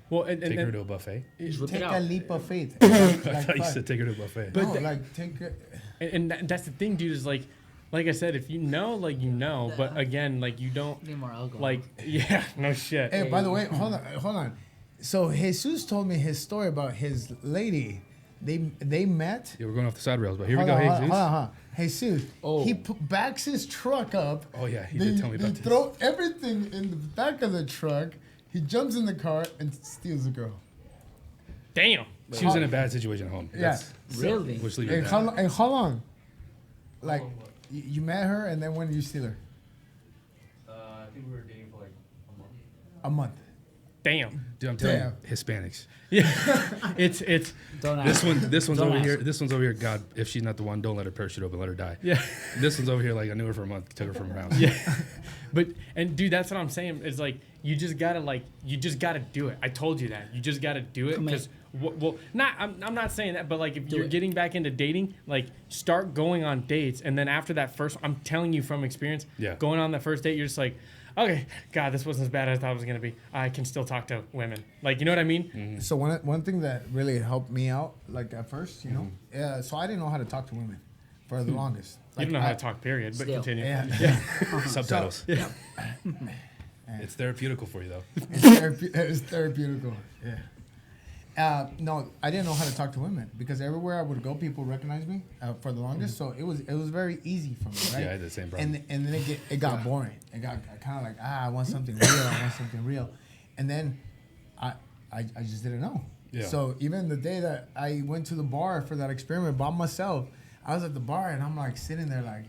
C: well, and
B: Take her
C: then,
B: to a buffet.
D: Just whip
A: Take
D: it
A: a
D: out.
A: leap of faith.
B: I
A: Like,
B: thought you
A: fuck.
B: said take her to a buffet.
C: But
A: No,
C: the-
A: like take a,
C: that's the thing, dude. Is like I said, if you know, like you know, but again, like you don't.
D: Need more alcohol.
C: Like, yeah, no shit.
A: Hey, by the way, hold on. So Jesus told me his story about his lady. They met.
B: Yeah, we're going off the side rails, but here we
A: Hold
B: go.
A: on,
B: Hey,
A: hold
B: Zeus.
A: on. Jesus.
D: Oh.
A: He backs his truck up.
B: Oh yeah, he did tell me about
A: They
B: this.
A: throw everything in the back of the truck. He jumps in the car and steals the girl.
C: Damn.
B: She was in a bad situation at home.
A: Yeah.
D: Really?
B: We'll just leave it
A: And
B: at
A: how,
B: that.
A: and how long? Like, you met her and then when did you steal her?
E: I think we were dating for like a month.
A: A month.
C: Damn.
B: Dude, I'm telling
A: Damn.
B: you, Hispanics.
C: Yeah. it's
D: Don't ask.
B: This one's
D: Don't
B: over
D: ask.
B: here. This one's over here. God, if she's not the one, don't let her parachute open. Let her die.
C: yeah.
B: This one's over here. Like I knew her for a month. Took her from around.
C: Yeah. But and dude, that's what I'm saying. Is like you just gotta do it. I told you that. You just gotta do it
D: Commit.
C: because well, not I'm not saying that, but like if
D: Do
C: you're
D: it.
C: getting back into dating, like start going on dates, and then after that first, I'm telling you from experience,
B: Yeah.
C: going on that first date, you're just like, okay, God, this wasn't as bad as I thought it was gonna be. I can still talk to women. Like, you know what I mean?
B: Mm-hmm.
A: So one thing that really helped me out, like at first, so I didn't know how to talk to women for the longest.
C: You
A: Like,
C: don't know how to talk, period. But
D: Still.
C: continue.
A: Yeah.
B: Subtitles.
C: Yeah.
B: It's therapeutical for you though.
A: It's therapeutical. Yeah. No, I didn't know how to talk to women because everywhere I would go, people recognized me for the longest. So it was very easy for me, right?
B: Yeah, I had the same problem.
A: And then it got boring. It got kind of like I want something real. And then I just didn't know.
B: Yeah.
A: So even the day that I went to the bar for that experiment by myself, I was at the bar and I'm like sitting there like,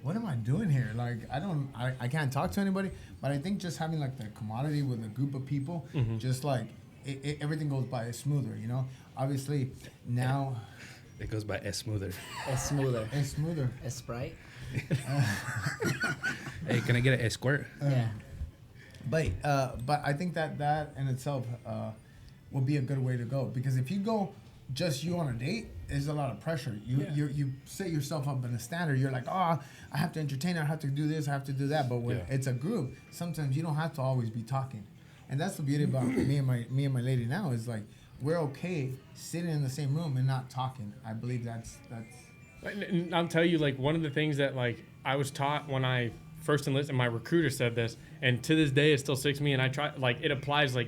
A: what am I doing here? Like I can't talk to anybody. But I think just having like the commodity with a group of people, just like everything goes by smoother, Obviously now
B: It goes by S smoother.
D: It's smoother.
A: it's smoother.
D: It's Sprite.
B: Hey, can I get an S squirt?
D: Yeah.
A: But I think that in itself will be a good way to go because if you go just you on a date, there's a lot of pressure. You set yourself up in a standard. You're like, I have to entertain. I have to do this. I have to do that. But when it's a group, sometimes you don't have to always be talking, and that's the beauty about me and my lady now is like we're okay sitting in the same room and not talking. I believe that's.
C: And I'll tell you, like, one of the things that, like, I was taught when I first enlisted, my recruiter said this, and to this day it still sticks to me, and I try, like, it applies, like,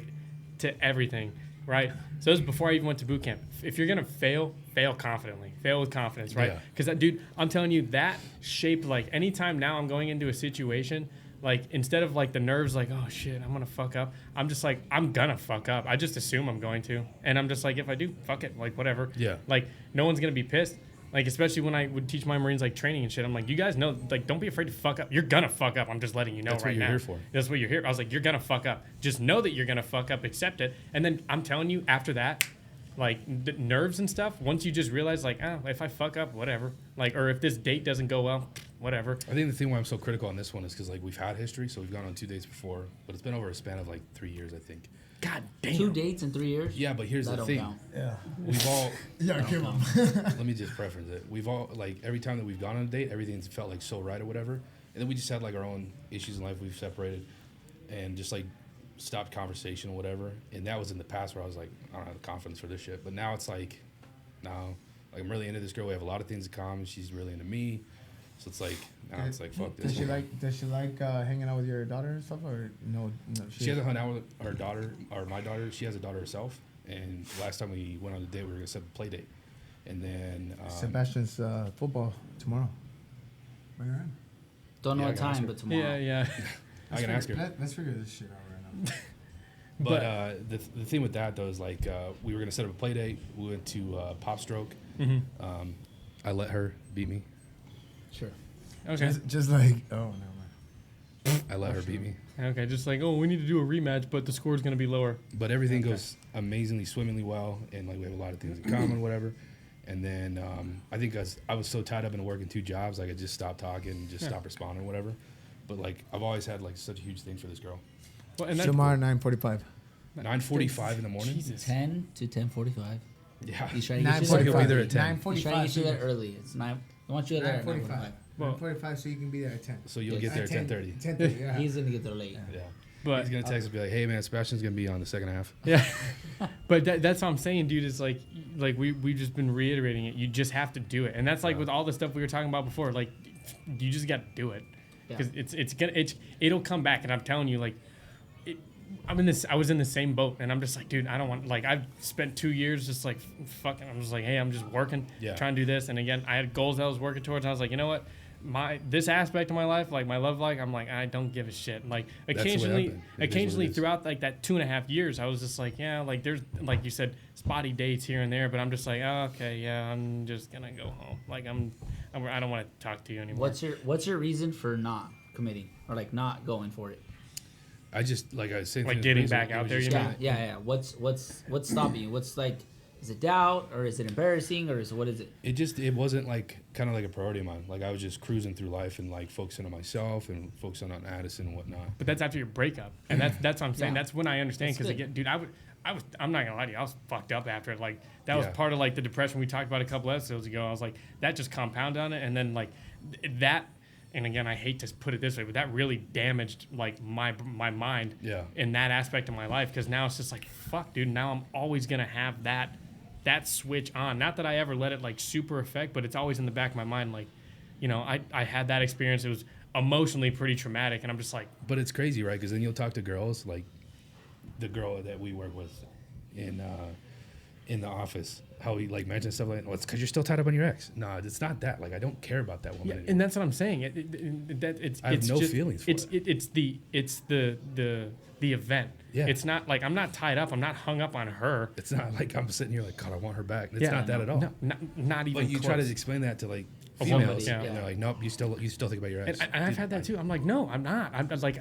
C: to everything, right? So this was before I even went to boot camp. If you're going to fail confidently. Fail with confidence, right?
B: Yeah.
C: Because, dude, I'm telling you, that shaped, like, anytime now I'm going into a situation, like, instead of, like, the nerves, like, oh, shit, I'm going to fuck up, I'm just like, I'm going to fuck up. I just assume I'm going to. And I'm just like, if I do, fuck it, like, whatever.
B: Yeah.
C: Like, no one's going to be pissed. Like, especially when I would teach my Marines like training and shit. I'm like, you guys know, like, don't be afraid to fuck up. You're gonna fuck up. I'm just letting you know
B: That's
C: right
B: what you're
C: now.
B: here for.
C: That's what you're here. I was like, you're gonna fuck up. Just know that you're gonna fuck up. Accept it. And then I'm telling you, after that, like nerves and stuff. Once you just realize, like, oh, if I fuck up, whatever. Like, or if this date doesn't go well, whatever.
B: I think the thing why I'm so critical on this one is because like we've had history, so we've gone on 2 dates before, but it's been over a span of like 3 years, I think.
C: God damn.
D: 2 dates in 3 years.
B: Yeah, but here's
D: That
B: the
D: don't
B: thing.
D: count.
A: Yeah.
B: We've all
A: Yeah, come on.
B: let me just preference it. We've all like every time that we've gone on a date, everything's felt like so right or whatever, and then we just had like our own issues in life. We've separated, and just like stopped conversation or whatever. And that was in the past where I was like, I don't have the confidence for this shit. But now it's like, no, like I'm really into this girl. We have a lot of things in common. She's really into me. So it's like now it's like fuck this.
A: Does she like hanging out with your daughter and stuff, or no?
B: She hasn't hung out with her daughter or my daughter. She has a daughter herself. And last time we went on a date, we were gonna set up a play date. And then
A: Sebastian's football tomorrow. Bring her in.
D: Don't know
B: Yeah,
D: what
B: I can ask
D: time,
B: her.
D: but tomorrow.
C: Yeah, yeah.
B: I can ask her.
A: Let's figure this shit out right now.
B: But the thing with that though is like we were gonna set up a play date. We went to Pop Stroke.
C: Mm-hmm.
B: I let her beat me.
D: Sure.
C: Okay.
A: Just like, oh, never mind.
B: I let her beat me.
C: Okay. Just like, oh, we need to do a rematch, but the score's gonna be lower.
B: But everything goes amazingly, swimmingly well, and like we have a lot of things in common, whatever. And then I think I was so tied up in working 2 jobs, like I just stopped talking, and just stopped responding, whatever. But like I've always had like such a huge thing for this girl.
C: Well, and that's
A: Tomorrow, 9:45.
B: 9:45 in the morning.
C: Jesus.
D: 10 to 10:45.
B: Yeah.
D: He's trying to get you there.
B: He'll be there at 10.
A: 9:45.
D: He's trying to get you there early. It's 9. I want you there at
A: 9:45.
D: 9:45.
C: Well-
A: 9:45, so you can be there at 10.
B: So you'll
D: Yes.
B: get there at 10:30.
A: 10:30. Yeah.
D: He's gonna get there late.
B: Yeah.
C: But
B: He's gonna text and be like, "Hey man, Sebastian's gonna be on the second half."
C: yeah, but that's what I'm saying, dude. Is like we've just been reiterating it. You just have to do it, and that's like with all the stuff we were talking about before. Like, you just got to do it
D: Yeah.
C: because it'll come back, and I'm telling you, like, I was in the same boat, and I'm just like, dude, I don't want, like, I've spent 2 years just like fucking. I'm just like, hey, I'm just working, trying to do this, and again, I had goals I was working towards, and I was like, you know what? This aspect of my life, like my love life, I'm like, I don't give a shit. Like
B: That's the way I've been. It is what
C: occasionally
B: it is.
C: throughout like that 2.5 years, I was just like, yeah, like there's, like you said, spotty dates here and there, but I'm just like, oh, okay, yeah, I'm just gonna go home. Like I don't want to talk to you anymore.
D: What's your reason for not committing or like not going for it?
B: I just like I was saying,
C: Like
B: to
C: getting
B: Breezer,
C: back
B: it
C: out
B: was
C: there,
B: just
C: you
B: like-
C: mean?
D: Yeah. What's stopping you? What's like? Is it doubt or is it embarrassing or what is it?
B: It wasn't like kind of like a priority of mine. Like I was just cruising through life and like focusing on myself and focusing on Addison and whatnot.
C: But that's after your breakup, and that's what I'm saying.
D: Yeah.
C: That's when I understand,
D: That's
C: because
D: good.
C: again, dude, I'm not gonna lie to you, I was fucked up after it. Like that was
B: Yeah.
C: part of like the depression we talked about a couple episodes ago. I was like, that just compounded on it, and then like that. And again, I hate to put it this way, but that really damaged like my mind in that aspect of my life, because now it's just like, fuck, dude. Now I'm always gonna have that switch on. Not that I ever let it like super affect, but it's always in the back of my mind. Like, you know, I had that experience. It was emotionally pretty traumatic, and I'm just like,
B: But it's crazy, right? Because then you'll talk to girls like the girl that we work with in the office. How he like mentions stuff like, "Well, it's because you're still tied up on your ex." No, it's not that. Like I don't care about that woman.
C: yeah,
B: anymore.
C: and that's what I'm saying.
B: I have no feelings for
C: it's the event.
B: Yeah.
C: It's not like I'm not tied up. I'm not hung up on her.
B: It's not like I'm sitting here like, God, I want her back. It's not that at all.
C: No, not even.
B: But you try
C: close.
B: to explain that to like
C: A woman,
B: females,
C: yeah.
B: and they're like, nope, you still think about your ex.
C: And I've had that too. I'm like, no, I'm not. I'm like,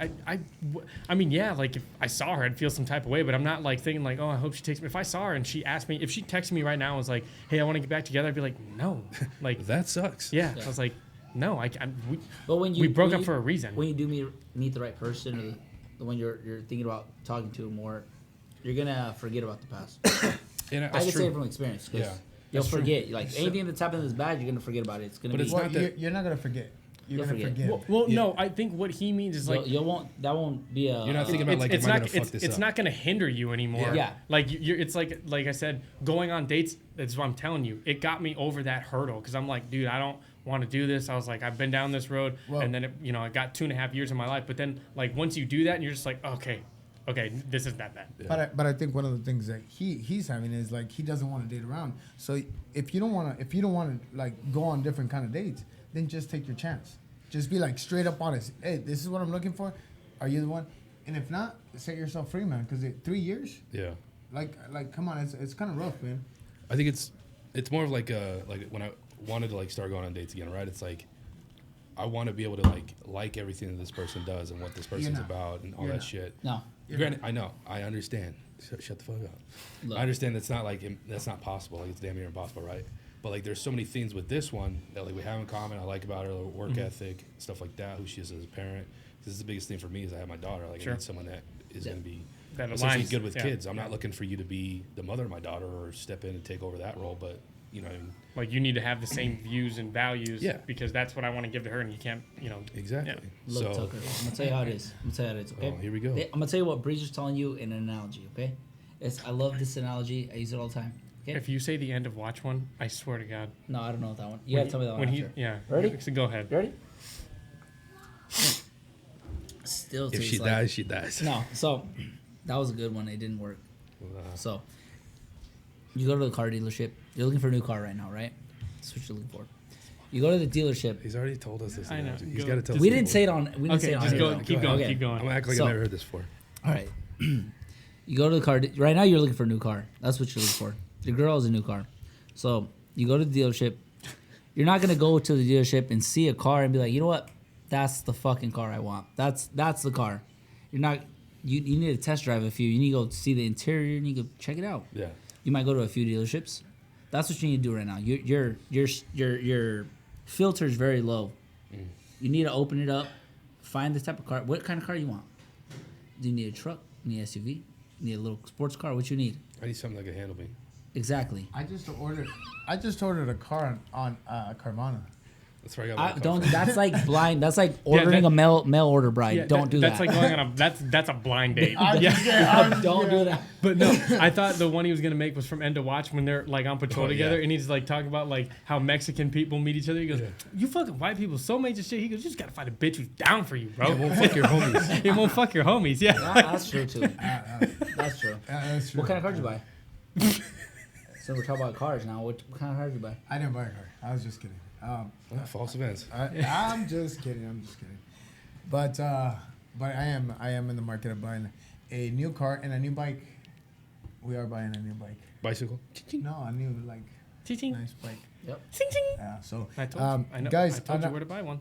C: I mean, yeah, like if I saw her, I'd feel some type of way, but I'm not like thinking like, oh, I hope she takes me. If I saw her and she asked me, if she texted me right now and was like, hey, I want to get back together, I'd be like, no, like,
B: That sucks.
C: yeah. I was like, no,
D: But when
C: we broke
D: when
C: up
D: you-
C: for a reason.
D: When you do meet the right person, or the one you're thinking about talking to more, you're gonna forget about the past.
B: And
D: I
B: that's
D: can say
B: true.
D: it from experience. 'Cause
B: Yeah,
D: you'll
B: that's true.
D: forget. Like anything that's happened that's bad, you're gonna forget about it. It's gonna
B: But
D: be.
B: it's
A: Well,
B: not that-
A: you're not gonna forget. You're
D: You'll
A: gonna
D: forget.
A: forgive.
C: Well,
B: Yeah.
C: no, I think what he means is like,
D: you won't. That won't be a.
B: You're not thinking about like,
C: it's
B: am I
C: not
B: gonna fuck this
C: it's
B: up?
C: not going to hinder you anymore.
B: Yeah.
D: Yeah.
C: Like it's like I said, going on dates. That's what I'm telling you. It got me over that hurdle, because I'm like, dude, I don't want to do this. I was like, I've been down this road,
A: Well-
C: and then I got 2.5 years of my life. But then like once you do that, and you're just like, okay, this isn't that bad.
A: But I think one of the things that he's having is like he doesn't want to date around. So if you don't want to like go on different kind of dates, then just take your chance. Just be like straight up honest. Hey, this is what I'm looking for. Are you the one? And if not, set yourself free, man. Because 3 years,
B: Yeah.
A: like come on, it's kind of rough, man.
B: I think it's more of like when wanted to like start going on dates again, right? It's like I want to be able to like everything that this person does and what this person's about and all that shit.
D: No.
B: Granted, I know, I understand. Shut the fuck up.
D: Look.
B: I understand that's not possible. Like it's damn near impossible, right? But like there's so many things with this one that like we have in common. I like about her work ethic, stuff like that. Who she is as a parent. This is the biggest thing for me is I have my daughter. Like I need someone that is going to be
C: that
B: essentially
C: aligns.
B: good with kids. I'm not looking for you to be the mother of my daughter or step in and take over that role, but you know what I mean?
C: Like you need to have the same views and values.
B: Yeah.
C: Because that's what I want to give to her, and you can't,
B: Exactly.
D: Look,
B: So,
D: Tucker, I'm gonna tell you how it is. Okay.
B: oh, here we go.
D: I'm gonna tell you what Breezer's telling you in an analogy. Okay. I love this analogy. I use it all the time. Okay.
C: If you say the end of Watch One, I swear to God.
D: No, I don't know that one. You gotta tell me that one. After.
C: Yeah.
D: Ready?
C: So go ahead.
D: You ready? Still
B: If
D: tastes
B: she
D: like
B: dies, she dies.
D: No, so that was a good one. It didn't work. So you go to the car dealership. You're looking for a new car right now, right? That's what you're looking for. You go to the dealership.
B: He's already told us this.
C: I know.
B: He's
C: Go.
B: got to tell.
D: We
B: people.
D: didn't say it on. We didn't say
C: Okay,
D: it on.
C: just
D: here,
C: go.
D: though.
C: Keep going.
D: Okay.
C: Keep going.
B: I'm gonna act like
D: So-
B: I never heard this before.
D: All right. You go to the car. Right now, you're looking for a new car. That's what you're looking for. Your girl is a new car. So you go to the dealership. You're not gonna go to the dealership and see a car and be like, you know what? That's the fucking car I want. That's the car. You're not. You need to test drive a few. You need to go see the interior. You need to go check it out.
B: Yeah.
D: You might go to a few dealerships. That's what you need to do right now. Your filter is very low. You need to open it up. Find the type of car. What kind of car you want? Do you need a truck? You need an SUV? You need a little sports car? What you need?
B: I need something that can handle me.
D: Exactly.
A: I just ordered a car on Carvana.
B: That's where I got my car
D: Don't.
B: from.
D: That's like blind. That's like ordering a mail order bride.
C: Yeah,
D: Don't do that.
C: That's like going on a that's a blind date.
D: Don't do that.
C: But no, I thought the one he was gonna make was from End to Watch when they're like on patrol
B: Oh,
C: together,
B: yeah.
C: and he's like talking about like how Mexican people meet each other. He goes, "You fucking white people, soulmates and shit." He goes, "You just gotta find a bitch who's down for you, bro.
B: It won't fuck your homies.
C: It won't fuck your homies." Yeah.
D: That's true too. That's true.
A: That's true.
D: What kind of car did you buy? So we're talking about cars now. What kind of car did you buy?
A: I didn't buy a car. I was just kidding.
B: False events.
A: I'm just kidding. But I am in the market of buying a new car and a new bike. We are buying a new bike.
B: Bicycle.
A: No, a new
C: Ting-ting.
A: nice bike.
D: Yep.
C: Ting-ting.
A: Yeah. So
C: I told you. I know.
A: guys,
C: I told you where to buy one.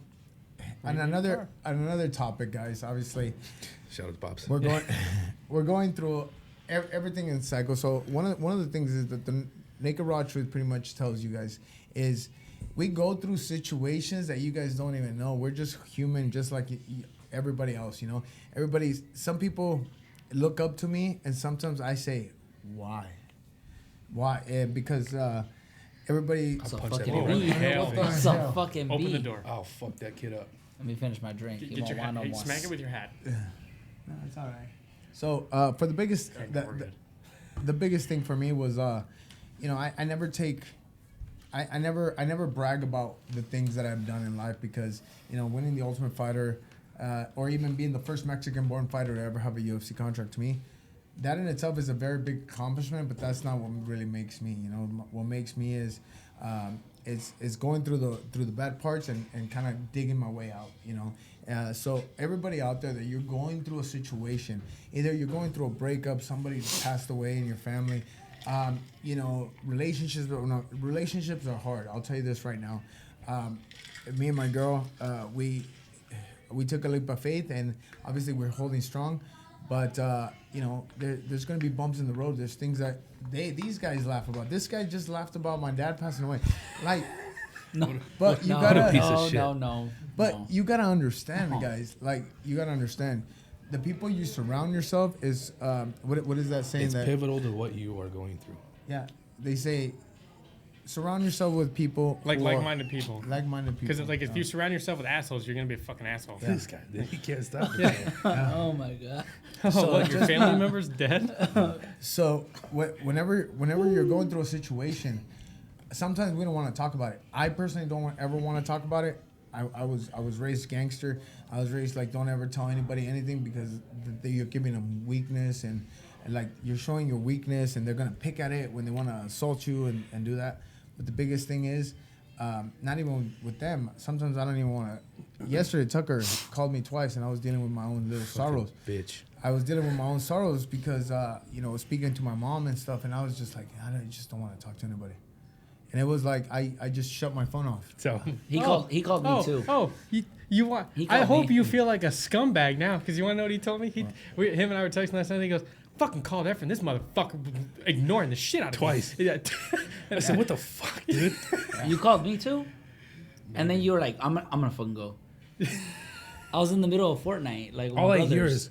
A: on another topic, guys. Obviously,
B: Shout out to Pops.
A: we're going through everything in cycle. So one of the things is that the Naked Raw Truth pretty much tells you guys is we go through situations that you guys don't even know. We're just human, just like everybody else. You know, some people look up to me, and sometimes I say, why? Because everybody.
D: It's a
B: punch that
D: fucking
B: door.
D: bee.
C: Hell.
D: It's a fucking bee.
C: Open the door.
B: Oh, fuck that kid up.
D: Let me finish my drink. You
C: Get
D: won't
C: your hat.
D: want no
C: Hey,
D: more.
C: smack it with your hat.
A: No, it's all right. So for the biggest,
C: Okay, we're good.
A: the biggest thing for me was, you know, I never take, I never brag about the things that I've done in life because, you know, winning the Ultimate Fighter, or even being the first Mexican-born fighter to ever have a UFC contract, to me, that in itself is a very big accomplishment. But that's not what really makes me. You know, what makes me is going through the bad parts and kind of digging my way out. You know, so everybody out there that you're going through a situation, either you're going through a breakup, somebody passed away in your family. You know, relationships are hard. I'll tell you this right now. Me and my girl, we took a leap of faith, and obviously we're holding strong. But you know, there's going to be bumps in the road. There's things that these guys laugh about. This guy just laughed about my dad passing away. Like,
D: No,
A: but you
D: no,
A: gotta.
B: piece of shit.
D: no.
A: But
D: no.
A: you gotta understand, guys. Like, you gotta understand, the people you surround yourself is what is that saying?
B: It's
A: that
B: pivotal to what you are going through.
A: yeah, they say, surround yourself with people
C: Like
A: who are
C: like-minded people.
A: like-minded people.
C: Because like if you surround yourself with assholes, you're gonna be a fucking asshole.
B: This guy, he can't stop it.
D: Oh my god.
C: Oh, what, your family member's dead?
A: So whenever you're going through a situation, sometimes we don't want to talk about it. I personally don't ever want to talk about it. I was raised gangster. I was raised like, don't ever tell anybody anything because you're giving them weakness and like you're showing your weakness, and they're gonna pick at it when they want to assault you and do that. But the biggest thing is, not even with them. Sometimes I don't even want to. Yesterday, Tucker called me twice, and I was dealing with my own little sorrows.
B: Bitch.
A: I was dealing with my own sorrows because, you know, speaking to my mom and stuff, and I was just like, just don't want to talk to anybody. and it was like I just shut my phone off.
B: So
D: He called me too.
C: Oh, you want?
D: He
C: I
D: called
C: hope
D: me.
C: you feel like a scumbag now, because you want to know what he told me? Him and I were texting last night. And he goes, "Fucking called Efrain. This motherfucker ignoring the shit out of
B: Twice.
C: me." Yeah.
B: I said, "What the fuck, dude?"
D: You called me too, and then you were like, "I'm gonna fucking go." I was in the middle of Fortnite, like with
B: All
D: my
B: I hear
D: brothers.
B: is,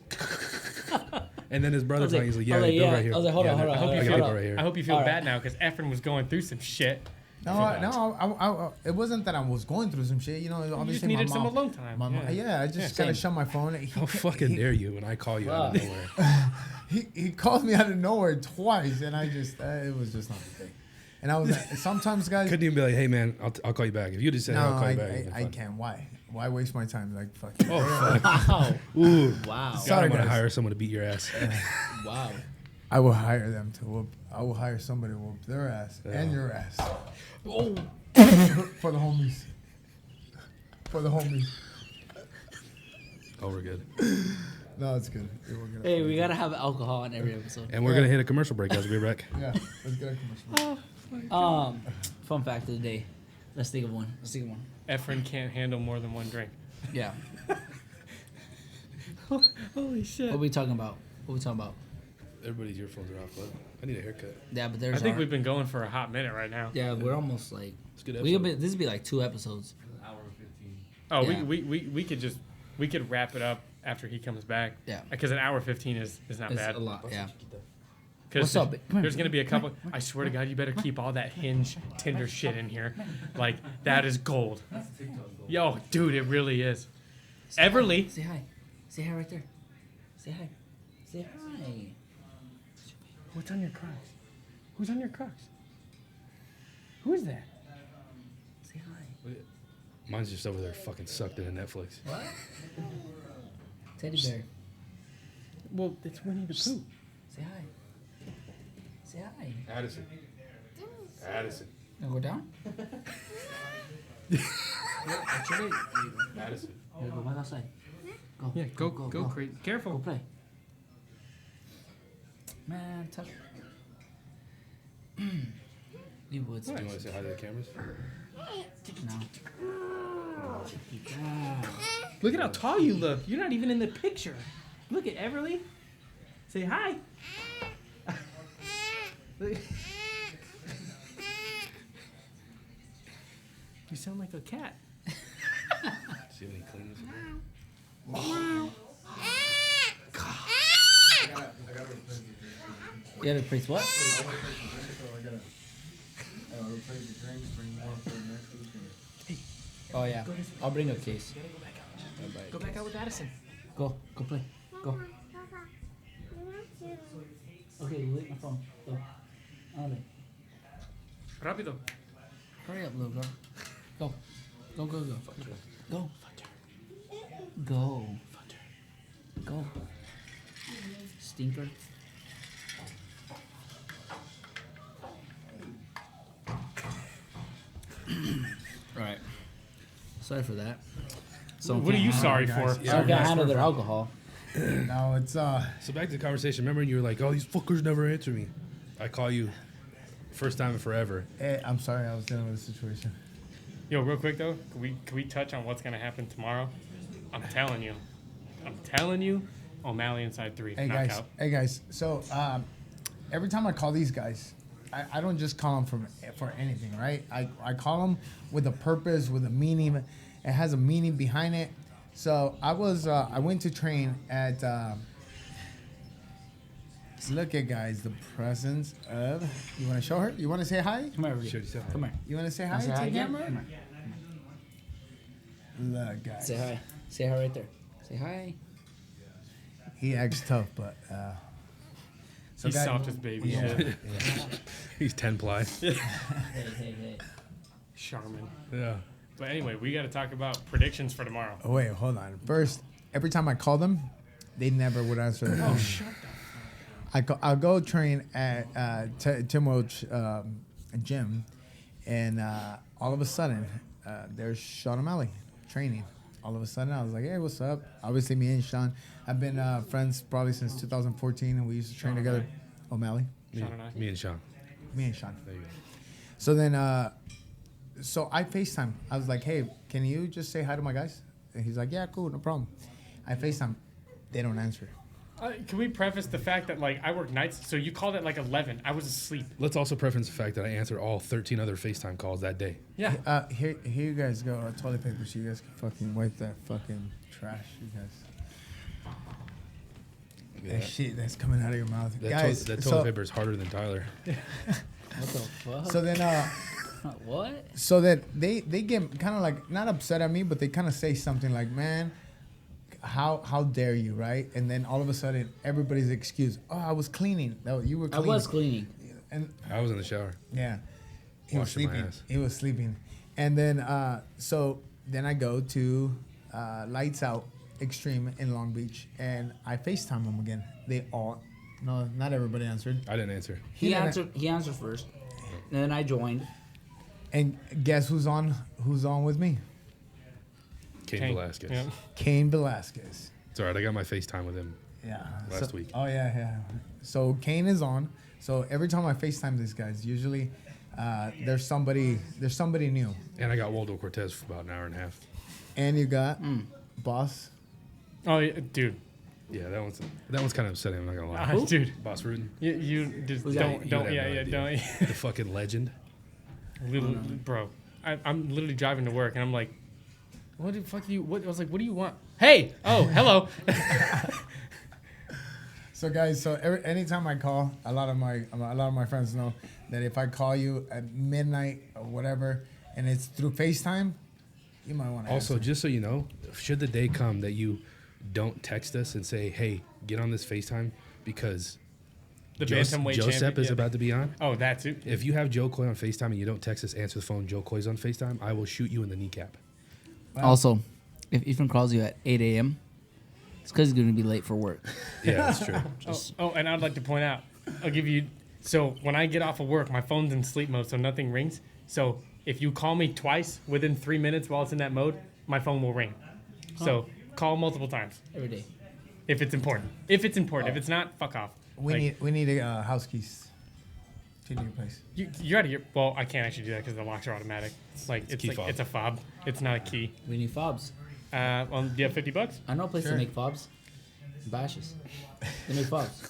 B: and then his brother
D: was like-
B: talking. He's like,
D: I was
B: "Yeah,
D: like,
B: go
D: yeah.
B: right here."
D: I was like, hold on, hold on,
B: I
D: hold
B: got
D: on,
B: people
D: hold on.
B: right here.
C: I hope you feel
D: All right.
C: bad now, because Efrain was going through some shit.
A: No, it wasn't that I was going through some shit. You know, obviously
C: needed
A: my
C: some
A: mom,
C: alone time.
A: My mom,
C: Yeah.
A: I just
D: Yeah,
A: gotta
D: same.
A: shut my phone.
B: How fucking dare you when I call you out of
D: Fuck.
B: nowhere?
A: He called me out of nowhere twice, and I just it was just not the thing. And I was like, sometimes guys.
B: Couldn't even be like, "Hey man, I'll call you back." If you just said,
A: No,
B: "I'll call you back," it'd
A: I
B: been fine.
A: can't. Why waste my time? Like fuck.
B: Oh fuck!
D: Wow,
B: Ooh,
D: wow,
B: God,
A: Sorry,
B: I'm gonna
A: guys.
B: hire someone to beat your ass.
D: wow.
A: I will hire them to whoop. I will hire somebody to whoop their ass and your ass.
D: Oh,
A: For the homies. For the homies.
B: Oh, we're good.
A: No, it's good. We're gonna-
D: hey, we gotta have alcohol in every episode.
B: And we're gonna hit a commercial break, guys. We'll be back.
A: Yeah, let's get a commercial.
D: Fun fact of the day. Let's think of one.
C: Efrain can't handle more than one drink.
D: Yeah.
C: Holy shit.
D: What are we talking about?
B: Everybody's earphones are off, but I need a haircut.
D: Yeah, but
C: I
D: there's.
C: think we've been going for a hot minute right now.
D: Yeah, we're almost like.
B: It's a good
D: We
B: episode.
D: could be, this would be like 2 episodes.
E: An hour and 15.
C: Oh,
D: Yeah.
C: we could just wrap it up after he comes back.
D: Yeah.
C: Because an hour 15 is not
D: It's
C: bad.
D: a lot. Yeah.
C: Because
D: What's up? Come here.
C: there's gonna be a couple. I swear to God, you better keep all that Hinge, Tinder shit in here. Like that is gold.
E: That's TikTok gold.
C: Yo, dude, it really is. Everly.
D: Say hi. Say hi right there. Say hi. Say hi.
C: What's on your Crocs? Who's on your Crocs? Who is that?
D: Say hi.
B: Mine's just over there fucking sucked into Netflix.
D: What? Teddy bear.
C: Well, it's Winnie the Pooh.
D: Say hi. Say hi.
B: Addison.
D: Now go down.
B: Addison.
D: Go back outside. Go.
C: Yeah, go crazy.
D: Go
C: Careful.
D: play. Man, touch. You would
B: Do you
D: still.
B: want to say hi to the cameras?
D: No.
C: Look at how tall you look. You're not even in the picture. Look at Everly. Say hi. You sound like a cat.
B: See any cleanness?
D: You have to praise what? Oh yeah. I'll bring a case.
C: Go back out with Addison.
D: Go play. Go. Okay, wait my phone. Go. Ale.
C: Rápido.
D: Hurry up, little girl. Go. Go. Go. Go. Go. Stinker. Alright. Sorry for that.
C: What are you sorry for?
B: Yeah,
D: Some can't handle their alcohol.
A: No, it's
B: So back to the conversation. Remember when you were like, "Oh, these fuckers never answer me." I call you, first time in forever.
A: I'm sorry, I was dealing with a situation.
C: Yo, real quick though, can we touch on what's gonna happen tomorrow? I'm telling you, O'Malley inside 3 knockout.
A: Hey guys. So every time I call these guys, I don't just call them for anything, right? I call them with a purpose, with a meaning. It has a meaning behind it. So I went to train at. Look at guys, the presence of. You want to show her? You want to say hi?
D: Come here, Rudy.
B: Should you say hi?
D: Come here.
A: You want to say hi
D: Wanna
A: to
D: say hi
A: the
D: again?
A: camera?
D: Come here.
A: Look, guys.
D: Say hi. Say hi right there. Say hi.
A: He acts tough, but. So
C: He's
A: guys-
C: soft as baby
A: Yeah.
C: shit.
B: He's 10 ply.
D: Hey.
C: Charmin.
B: Yeah.
C: But anyway, we got to talk about predictions for tomorrow.
A: Oh, wait, hold on. First, every time I call them, they never would answer the phone.
C: Shut the
A: I'll go train at Tim Roach gym, and all of a sudden, there's Sean O'Malley training. All of a sudden, I was like, "Hey, what's up?" Obviously, me and Sean have been friends probably since 2014, and we used to train
C: Sean
A: together. O'Malley,
C: Sean and I.
B: Me and Sean.
A: me and Sean.
B: There you go.
A: So then, so I FaceTime. I was like, hey, can you just say hi to my guys? And he's like, yeah, cool, no problem. I FaceTime. They don't answer.
C: Can we preface the fact that like I work nights, so you called at like 11. I was asleep.
B: Let's also preference the fact that I answered all 13 other FaceTime calls that day.
C: Yeah.
A: Here you guys go. Toilet paper so you guys can fucking wipe that fucking trash, you guys.
B: Yeah.
A: That shit that's coming out of your mouth.
B: That,
A: Guys,
B: that toilet paper is harder than Tyler.
D: What the fuck?
A: so then
D: What?
A: so that they get kind of like not upset at me, but they kind of say something like, man, how dare you, right? And then all of a sudden everybody's excuse, oh, I was cleaning. No, you were
D: I
A: cleaning.
D: was cleaning.
A: And
B: I was in the shower.
A: yeah, he was
B: Washing my
A: sleeping.
B: ass.
A: He was sleeping. And then so then I go to Lights Out Extreme in Long Beach, and I FaceTime them again. They all, no, not everybody answered.
B: I didn't answer.
D: He
A: didn't-
D: answered. He answered first. And then I joined.
A: And guess who's on? Who's on with me?
B: Kane Velasquez.
C: Yeah.
A: Kane Velasquez.
B: It's all right. I got my FaceTime with him.
A: Yeah.
B: Last week.
A: Oh yeah. So Kane is on. So every time I FaceTime these guys, usually there's somebody new.
B: And I got Waldo Cortez for about an hour and a half.
A: And you got Boss.
C: Oh, yeah, dude.
B: Yeah, that one's kind of upsetting. I'm not gonna lie.
C: Dude.
B: Boss Rudin,
C: You just
D: Who's
C: don't,
D: that?
C: don't,
B: You
C: yeah,
B: would have
C: yeah,
B: no idea.
C: don't.
B: the fucking legend.
C: Little, bro, I'm literally driving to work, and I'm like, what the fuck do you, what, I was like, what do you want? Hey! Oh, hello.
A: So guys, so anytime I call, a lot of my friends know that if I call you at midnight or whatever, and it's through FaceTime, you might want to.
B: Also, just so you know, should the day come that you don't text us and say, hey, get on this FaceTime because
C: The bantamweight
B: Joseph
C: champion.
B: is
C: Yeah.
B: about to be on.
C: Oh, that's it.
B: If you have Joe Coy on FaceTime and you don't text us, answer the phone, Joe Coy's on FaceTime, I will shoot you in the kneecap.
A: Wow.
D: Also, if Efrain calls you at 8 a.m., it's because he's going to be late for work.
B: Yeah, that's true.
C: And I'd like to point out, I'll give you, so when I get off of work, my phone's in sleep mode, so nothing rings. So if you call me twice within 3 minutes while it's in that mode, my phone will ring. So call multiple times
D: Every day.
C: if it's important. If it's important. If it's not, fuck off.
A: We need a house keys to your place.
C: You out of here. Well, I can't actually do that because the locks are automatic. It's
B: key
C: like
B: fob.
C: it's a fob. It's not a key.
D: We need fobs.
C: Well, do you have $50?
D: I know a place
A: Sure.
D: to make fobs. Bashes. They make fobs.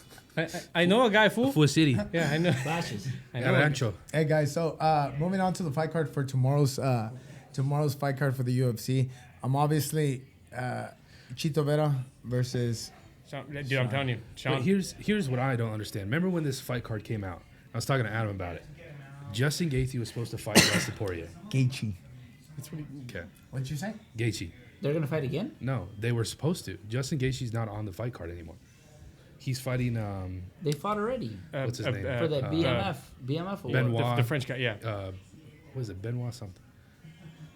C: I know a guy, fool.
B: Full City.
C: Yeah, I know.
D: Bashes.
C: I know.
B: Rancho.
A: Hey guys, so moving on to the fight card for tomorrow's fight card for the UFC. I'm obviously Chito Vera versus.
C: Dude, I'm telling you, Sean.
B: But here's what I don't understand. Remember when this fight card came out? I was talking to Adam about it. Justin Gaethje was supposed to fight Dustin Poirier.
A: Gaethje.
C: That's what he,
B: Okay.
A: What'd you say?
B: Gaethje.
D: They're going to fight again?
B: No, they were supposed to. Justin Gaethje's not on the fight card anymore. He's fighting
D: They fought already.
B: what's his name?
D: For the BMF. BMF award.
B: Benoit.
C: the French guy, yeah.
B: What is it? Benoit something.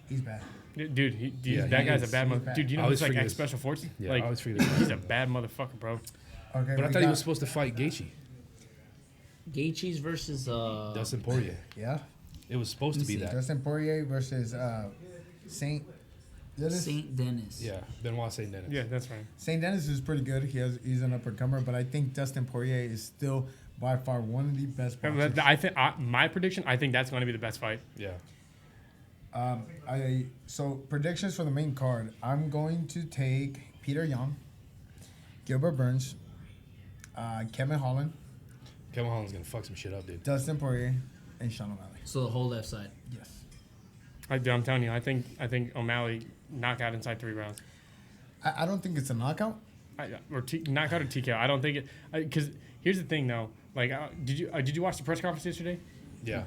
A: He's bad.
C: Dude,
B: Yeah,
C: that
B: he
C: guy's a
B: is.
C: bad
A: He's
C: mother.
A: bad.
C: Dude, you
B: I
C: know
B: always
C: he's like
B: forget
C: ex
B: his-
C: special forces?
B: Yeah,
C: like,
B: I always forget his
C: he's a bad motherfucker, bro.
A: Okay,
B: But I thought he was supposed to fight Gaethje.
D: Gaethje's versus
B: Dustin Poirier.
A: Yeah.
B: It was supposed to be that.
A: Dustin Poirier versus Saint Dennis.
D: St. Dennis.
B: Yeah, Benoit Saint Denis.
C: Yeah, that's right.
A: Saint Dennis is pretty good. He's an uppercomer, but I think Dustin Poirier is still by far one of the best boxers.
C: I think my prediction. I think that's going to be the best fight.
B: Yeah.
A: So predictions for the main card. I'm going to take Peter Yan, Gilbert Burns, Kevin Holland,
B: Kevin Holland's gonna fuck some shit up, dude.
A: Dustin Poirier, and Sean O'Malley.
D: So the whole left side.
A: Yes.
C: I'm telling you, I think O'Malley knockout inside 3 rounds.
A: I don't think it's a knockout.
C: Knockout or TKO. I don't think it. Because here's the thing, though. Like, did you watch the press conference yesterday?
B: Yeah.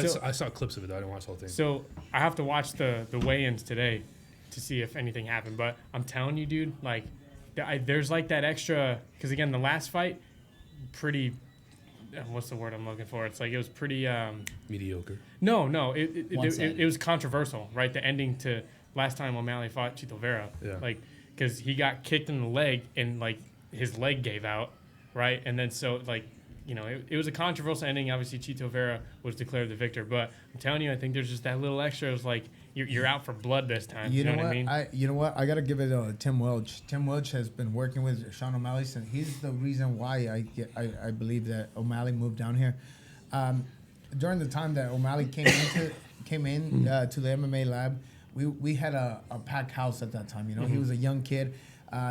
C: So-
B: I saw clips of it. I didn't watch the whole thing.
C: So I have to watch the weigh-ins today to see if anything happened. But I'm telling you, dude, like there's like that extra because again, the last fight, pretty. What's the word I'm looking for? It's like it was pretty.
B: Mediocre.
C: No,
D: One-sided.
C: it was controversial, right? The ending to last time O'Malley fought Chito Vera,
B: Yeah.
C: like because he got kicked in the leg and like his leg gave out, right? And then so like. It was a controversial ending. Obviously, Chito Vera was declared the victor. But I'm telling you, I think there's just that little extra. It was like you're out for blood this time. You know what I mean?
A: You know what? I gotta give it to Tim Welch. Tim Welch has been working with Sean O'Malley since he's the reason why I believe that O'Malley moved down here. during the time that O'Malley came in to the MMA lab, we had a packed house at that time. You know, he was a young kid.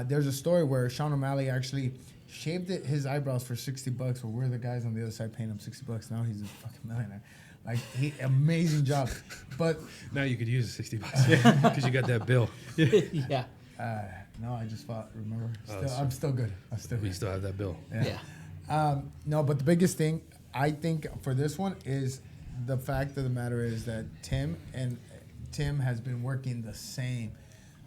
A: There's a story where Sean O'Malley actually shaved his eyebrows for $60, but we're the guys on the other side paying him $60. Now he's a fucking millionaire. Like, amazing job. But
B: Now you could use $60 because you got that bill.
D: Yeah.
A: no, I just thought, remember?
B: Oh,
A: I'm still good.
B: We still have that bill.
D: Yeah.
A: No, but the biggest thing I think for this one is the fact of the matter is that Tim has been working the same.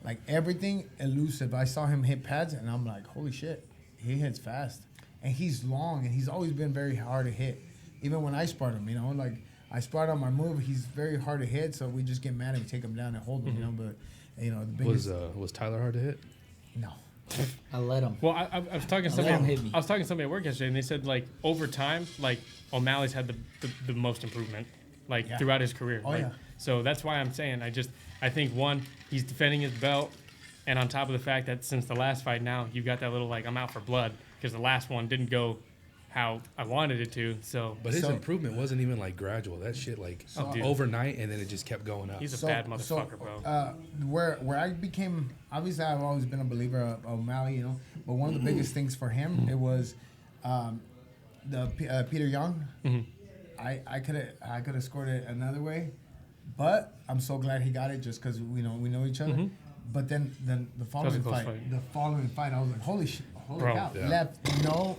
A: Like, everything elusive. I saw him hit pads, and I'm like, holy shit, he hits fast. And he's long, and he's always been very hard to hit. Even when I spart him, you know, like, I spart on my move, he's very hard to hit, so we just get mad and take him down and hold him, you know. But, you know, the biggest...
B: Was Tyler hard to hit?
A: No.
D: I let him.
C: Well, I was talking to
D: Let him hit
C: somebody.
D: me.
C: I was talking to somebody at work yesterday, and they said like over time, like O'Malley's had the most improvement, like
A: Yeah.
C: throughout his career.
A: Oh,
C: like,
A: yeah.
C: So that's why I'm saying I think one, he's defending his belt, and on top of the fact that since the last fight, now you've got that little like I'm out for blood because the last one didn't go how I wanted it to. So,
B: But his
A: So-
B: improvement wasn't even like gradual. That shit like
C: Oh, dude.
B: overnight, and then it just kept going up.
C: he's a bad motherfucker, bro.
A: Where I became, obviously I've always been a believer of O'Malley, you know, but one of the biggest things for him, it was Peter Young. I could have scored it another way, but I'm so glad he got it just because we know each other. But then the following
C: close
A: fight, I was like, holy shit, holy
C: Bro.
A: cow,
B: Yeah.
A: left no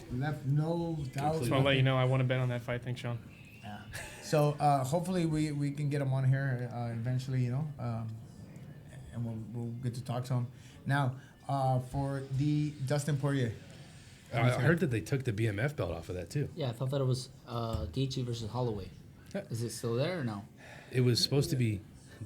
A: doubt.
C: So I'll let you know I want to bet on that fight. Thanks, Sean.
A: Yeah. So hopefully we can get him on here eventually, you know, and we'll get to talk to him. Now, for the Dustin Poirier.
B: I heard that they took the BMF belt off of that too.
D: Yeah, I thought that it was Gaethje versus Holloway. Is it still there or no?
B: It was supposed to be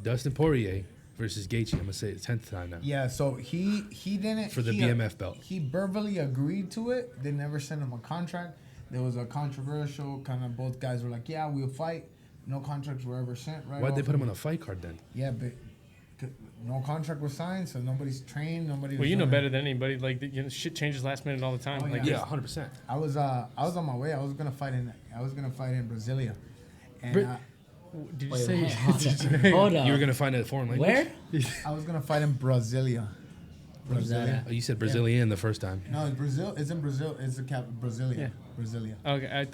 B: Dustin Poirier versus Gaethje. I'm gonna say it the 10th time now.
A: Yeah, so he didn't
B: For the
A: he,
B: BMF belt.
A: He verbally agreed to it. They never sent him a contract. There was a controversial kind of, both guys were like, yeah, we'll fight. No contracts were ever sent. Right?
B: Why'd they
A: off.
B: put him on a fight card then?
A: Yeah, but no contract was signed, so nobody's trained. Nobody.
C: Well,
A: was
C: you know
A: doing
C: better
A: it.
C: than anybody. Like shit changes last minute all the time.
A: Oh,
C: like
A: yeah.
B: 100%.
A: I was on my way. I was gonna fight in Brasilia, and
C: Brit- Did you
D: Wait,
C: say?
D: hold on.
B: You were gonna find a foreign language.
D: Where?
A: I was gonna fight in Brasilia.
D: Where's that at?
B: Oh, you said Brazilian the first time.
A: No, it's Brazil. It's in Brazil. It's the cap. Brasilia.
C: Yeah.
A: Brasilia.
C: Okay, I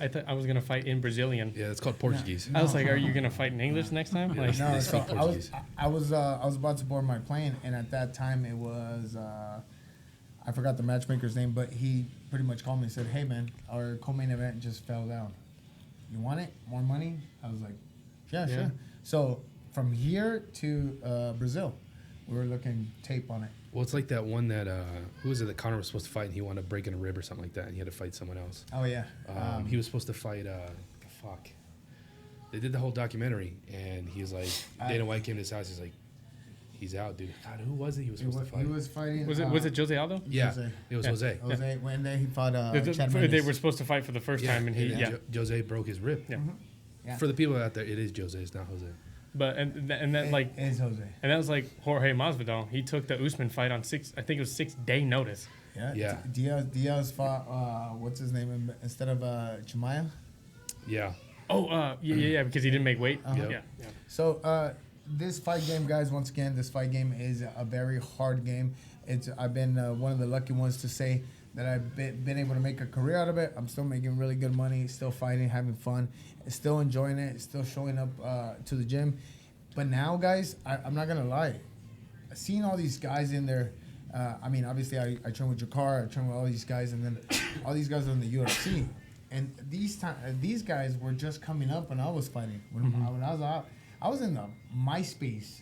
C: thought I was gonna fight in Brazilian.
B: Yeah, it's called Portuguese.
C: I was like, are you gonna fight in English next time?
B: Yeah.
C: Like,
A: No,
B: They
A: so
B: speak
A: I was
B: Portuguese.
A: I was about to board my plane, and at that time it was I forgot the matchmaker's name, but he pretty much called me and said, "Hey man, our co-main event just fell down. You want it? More money?" I was like, "Yeah,
C: Yeah.
A: sure." So from here to Brazil, we were looking tape on it.
B: Well, it's like that one that who was it that Connor was supposed to fight, and he wanted to break in a rib or something like that, and he had to fight someone else.
A: Oh yeah,
B: He was supposed to fight. Fuck. They did the whole documentary, and he's like, Dana White came to his house. He's like, he's out, dude. God, who was it? He was supposed to fight.
A: he was fighting.
C: was it Jose Aldo?
B: Yeah,
A: Jose.
B: it was
C: Yeah.
B: Jose.
A: Jose, when then he fought Chad
C: They
A: Mendes.
C: were supposed to fight for the first time, and he
B: then Jose broke his rib.
C: yeah.
A: Yeah.
B: For the people out there, it is Jose. It's not Jose.
C: But and that like
A: It is Jose.
C: and that was like Jorge Masvidal. He took the Usman fight on 6-day notice.
A: Yeah.
B: Yeah.
A: Diaz fought what's his name instead of Chimaya.
B: Yeah.
C: Oh, yeah, because he didn't make weight.
A: Uh-huh.
C: Yeah.
A: So this fight game, guys, once again, this fight game is a very hard game. I've been one of the lucky ones to say that I've been able to make a career out of it. I'm still making really good money, still fighting, having fun, still enjoying it, still showing up to the gym. But now, guys, I'm not gonna lie, seeing all these guys in there. I mean, obviously, I train with Jakar, I train with all these guys, and then all these guys are in the UFC. And these guys were just coming up when I was fighting. When I was out, I was in the MySpace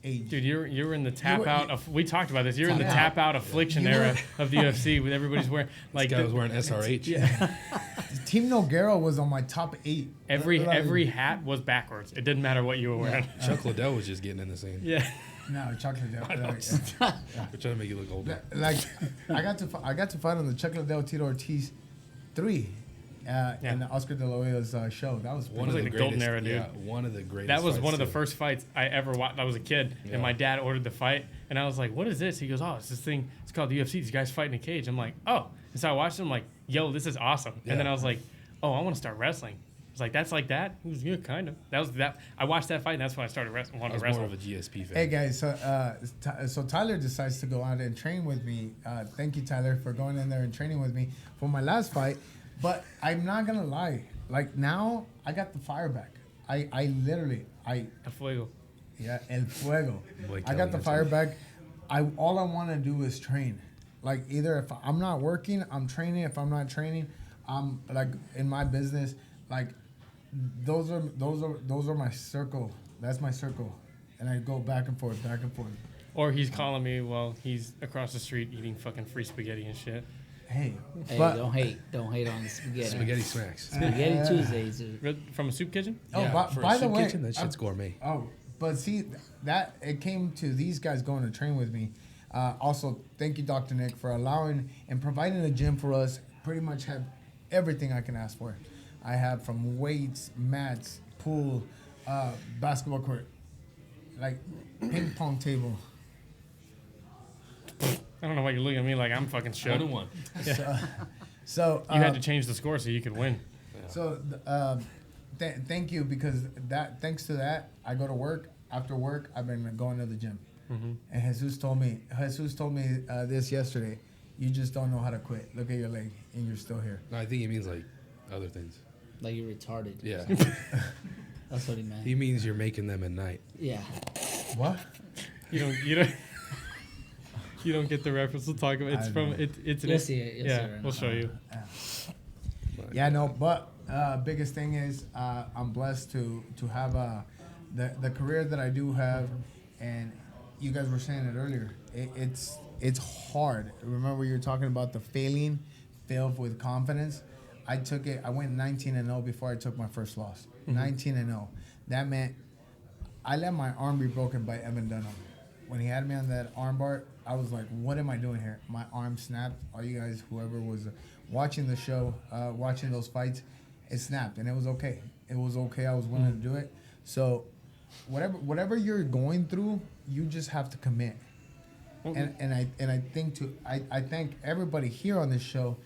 A: age.
C: Dude, you're in the tap
A: were-
C: out of. We talked about this. You're in the
A: Tap
C: tap out affliction
A: You were-
C: era of the UFC with everybody's wearing like
B: This guy was wearing SRH.
A: Team Nogueira was on my top 8.
C: every hat was backwards. It didn't matter what you were wearing.
B: Chuck Liddell was just getting in the scene.
C: Yeah.
A: No, chocolate.
B: We're trying to make you look older.
A: Like I got to fight on the Chuck Liddell Tito Ortiz 3 in Oscar De La Hoya's show. That was
B: One
C: was
B: of
C: like
B: the
C: the golden
B: greatest-
C: era, dude.
B: Yeah, one of the greatest.
C: That was
B: fights,
C: one of the
B: too.
C: first fights I ever watched. I was a kid,
B: Yeah.
C: and my dad ordered the fight, and I was like, "What is this?" He goes, "Oh, it's this thing. It's called the UFC. These guys fight in a cage." I'm like, "Oh." And so I watched him. Like, "Yo, this is awesome."
B: Yeah.
C: And then I was like, "Oh, I want to start wrestling." was like, that's like that? He was, yeah, kind of. That was that. I watched that fight, and that's when I started wanting
B: I
C: to
B: was
C: wrestle.
B: more of a GSP fan.
A: Hey guys, so Tyler decides to go out and train with me. Thank you, Tyler, for going in there and training with me for my last fight. But I'm not gonna lie, like now I got the fire back. I literally
C: El fuego.
A: yeah, el fuego.
B: Boy,
A: I got the
B: Kelly,
A: fire back. All I want to do is train. Like either if I'm not working, I'm training. If I'm not training, I'm like in my business. Like those are my circle. That's my circle, and I go back and forth, back and forth.
C: Or he's calling me while he's across the street eating fucking free spaghetti and shit.
A: Hey,
D: Hey,
A: but
D: don't hate on the spaghetti.
B: Spaghetti smacks.
D: Spaghetti Tuesdays.
C: From a soup kitchen?
A: oh,
B: Yeah, for
A: by
B: a
A: the
B: soup
A: way,
B: kitchen, that shit's gourmet.
A: Oh, but see that it came to these guys going to train with me. Also, thank you, Dr. Nick, for allowing and providing a gym for us. Pretty much have everything I can ask for. I have from weights, mats, pool, basketball court, like ping pong table.
C: I don't know why you're looking at me like I'm fucking shook.
B: 1-1.
A: So
C: You had to change the score so you could win.
A: So thank you, because thanks to that, I go to work. After work, I've been going to the gym.
C: Mm-hmm.
A: And Jesus told me this yesterday. You just don't know how to quit. Look at your leg, and you're still here.
B: No, I think he means like other things.
D: Like you're retarded.
B: Yeah.
D: That's what he meant.
B: He means you're making them at night.
D: Yeah.
A: What?
C: You don't get the reference. We'll talk about. It's
A: I
C: from
A: know.
C: it's an
D: You'll see it. You'll see
C: yeah.
D: it right
C: We'll
D: now.
C: show you.
B: But,
A: Yeah, no, but biggest thing is I'm blessed to have the career that I do have, and you guys were saying it earlier. It's hard. Remember you were talking about the fail with confidence. I took it. I went 19-0 before I took my first loss. 19-0. That meant I let my arm be broken by Evan Dunham. When he had me on that arm bar, I was like, what am I doing here? My arm snapped. All you guys, whoever was watching the show, watching those fights, it snapped, and it was okay. It was okay. I was willing to do it. So whatever you're going through, you just have to commit. And I thank everybody here on this show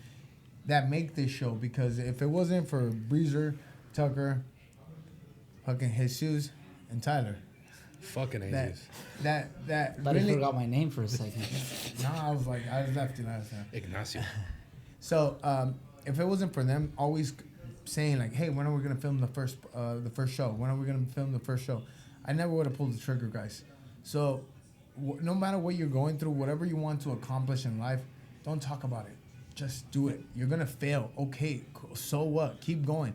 A: that make this show, because if it wasn't for Breezer, Tucker, fucking Jesus, and Tyler,
B: fucking
A: that
B: ages.
A: that
D: Thought he
A: really,
D: forgot my name for a second.
A: no, I was left you last time.
B: Ignacio.
A: So if it wasn't for them always saying like, hey, when are we gonna film the first show? When are we gonna film the first show? I never would have pulled the trigger, guys. So no matter what you're going through, whatever you want to accomplish in life, don't talk about it. Just do it. You're gonna fail. Okay, cool. So what? Keep going.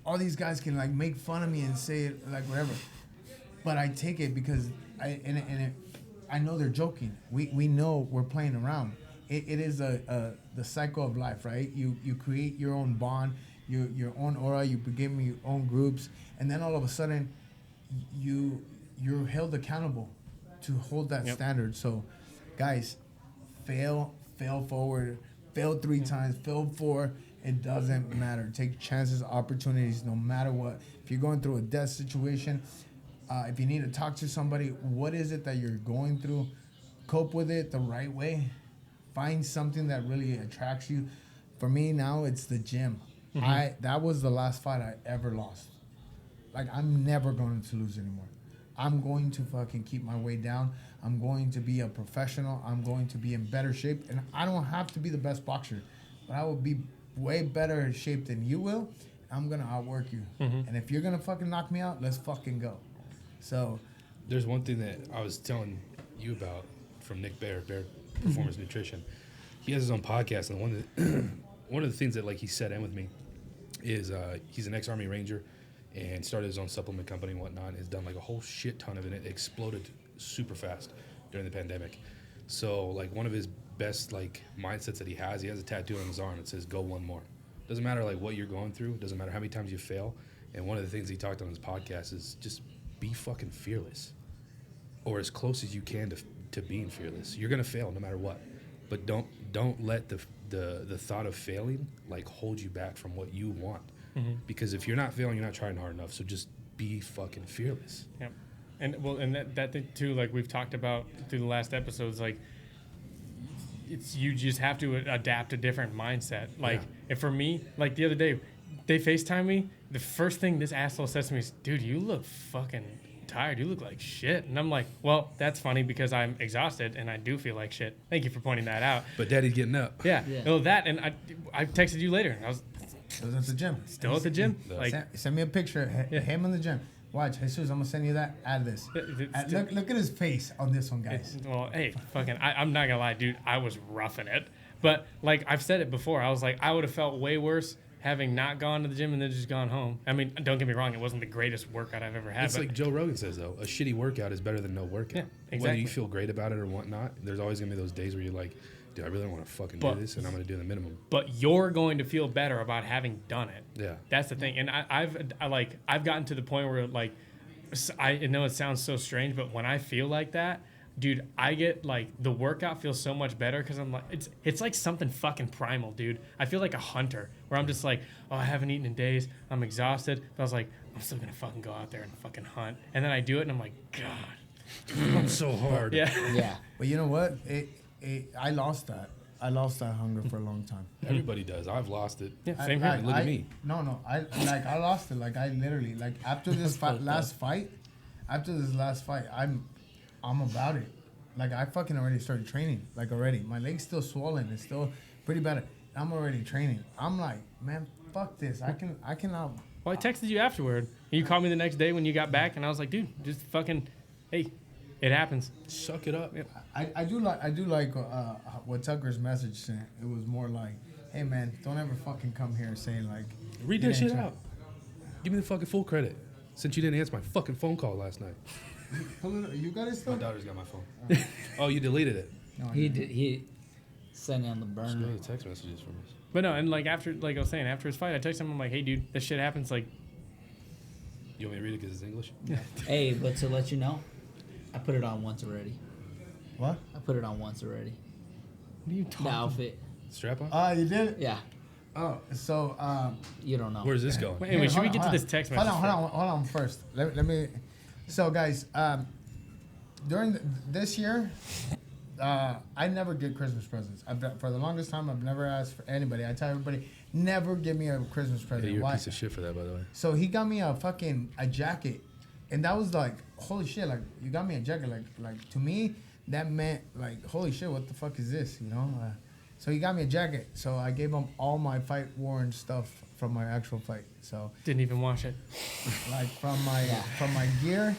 A: All these guys can like make fun of me and say it like whatever, but I take it because I know they're joking. We know we're playing around. It is the cycle of life, right? You create your own bond, your own aura. You begin your own groups, and then all of a sudden, you're held accountable to hold that standard. So, guys, fail forward, fail 3 times, fail 4. It doesn't matter. Take chances, opportunities, no matter what. If you're going through a death situation, if you need to talk to somebody, what is it that you're going through? Cope with it the right way. Find something that really attracts you. For me now, it's the gym. That was the last fight I ever lost. Like, I'm never going to lose anymore. I'm going to fucking keep my way down. I'm going to be a professional. I'm going to be in better shape. And I don't have to be the best boxer, but I will be way better in shape than you will. I'm going to outwork you. And if you're going to fucking knock me out, let's fucking go. So
B: There's one thing that I was telling you about from Nick Bear Performance Nutrition. He has his own podcast, and one of the things that like he set in with me is he's an ex-Army Ranger and started his own supplement company and whatnot. Has done like a whole shit ton of it. It exploded super fast during the pandemic. So like one of his best like mindsets that he has a tattoo on his arm that says "Go one more." Doesn't matter like what you're going through. Doesn't matter how many times you fail. And one of the things he talked on his podcast is just be fucking fearless, or as close as you can to being fearless. You're gonna fail no matter what, but don't let the thought of failing like hold you back from what you want. Because if you're not failing, you're not trying hard enough. So just be fucking fearless.
C: Yep. And that thing too, like we've talked about through the last episodes, like you just have to adapt a different mindset. Like if for me, like the other day, they FaceTime me the first thing this asshole says to me is, dude, you look fucking tired. You look like shit. And I'm like, well, that's funny because I'm exhausted and I do feel like shit. Thank you for pointing that out.
B: But Daddy's getting up.
C: Yeah.
D: Yeah.
C: Well, that, and I texted you later. And I was
A: I was at the gym.
C: still at the gym.
B: Yeah.
C: Like,
A: Send me a picture of him in the gym. Watch, Jesus, I'm gonna send you that. Add this. Look at his face on this one, guys.
C: well, hey, fucking, I'm not gonna lie, dude. I was roughing it. But like I've said it before, I was like, I would have felt way worse having not gone to the gym and then just gone home. I mean, don't get me wrong, it wasn't the greatest workout I've ever had.
B: It's
C: but
B: like Joe Rogan says, though. A shitty workout is better than no workout.
C: Yeah,
B: Whether
C: exactly.
B: you feel great about it or whatnot, there's always going to be those days where you're like, dude, I really don't want to fucking
C: But-
B: do this, and I'm going to do the minimum.
C: but you're going to feel better about having done it.
B: Yeah.
C: That's the thing. And I've gotten to the point where like, I know it sounds so strange, but when I feel like that, dude, I get like the workout feels so much better because I'm like it's like something fucking primal, dude. I feel like a hunter where I'm just like, oh, I haven't eaten in days, I'm exhausted, but I was like, I'm still gonna fucking go out there and fucking hunt, and then I do it and I'm like, God,
B: I'm so hard.
C: yeah,
D: Yeah.
A: But you know what? I lost that. I lost that hunger for a long time.
B: Everybody does. I've lost it.
C: yeah, same here.
B: Look at me.
A: No. I lost it. Like I literally like after this last fight, I'm about it. Like I fucking already started training. Like already, my leg's still swollen. It's still pretty bad. I'm already training. I'm like, man, fuck this. I cannot.
C: Well, I texted you afterward. You called me the next day when you got back, and I was like, dude, just fucking, hey, it happens.
B: Suck it up.
C: Yeah.
A: I do like what Tucker's message said. It was more like, hey man, don't ever fucking come here saying like.
B: Read
A: you
B: that
A: didn't
B: shit
A: try.
B: out. Give me the fucking full credit. Since you didn't answer my fucking phone call last night.
A: You got it
B: My
A: still?
B: daughter's got my phone. Oh, you deleted it.
A: No,
D: He did. He sent it on the
B: Just go
D: burner.
B: to the text messages from us.
C: But no, and like after, like I was saying, after his fight, I texted him. I'm like, hey, dude, this shit happens. Like,
B: You want me to read it because it's English?
D: Hey, but to let you know, I put it on once already.
A: What?
D: I put it on once already.
C: what are you
D: The
C: talking?
D: outfit.
B: Strap on?
A: Oh, you did?
D: Yeah.
A: Oh, so
D: You don't know.
B: Where's this going?
C: Wait, anyway, should we
A: hold
C: get
A: on,
C: to this text message?
A: Hold on first. Let me. So guys, during this year, I never get Christmas presents. For the longest time, I've never asked for anybody. I tell everybody, never give me a Christmas present.
B: Hey, you're a
A: Why?
B: piece of shit for that, by the way.
A: So he got me a jacket, and that was like, holy shit! Like you got me a jacket, like to me that meant like, holy shit, what the fuck is this? You know. So he got me a jacket. So I gave him all my fight worn stuff from my actual fight. So
C: Didn't even wash it.
A: like from my gear,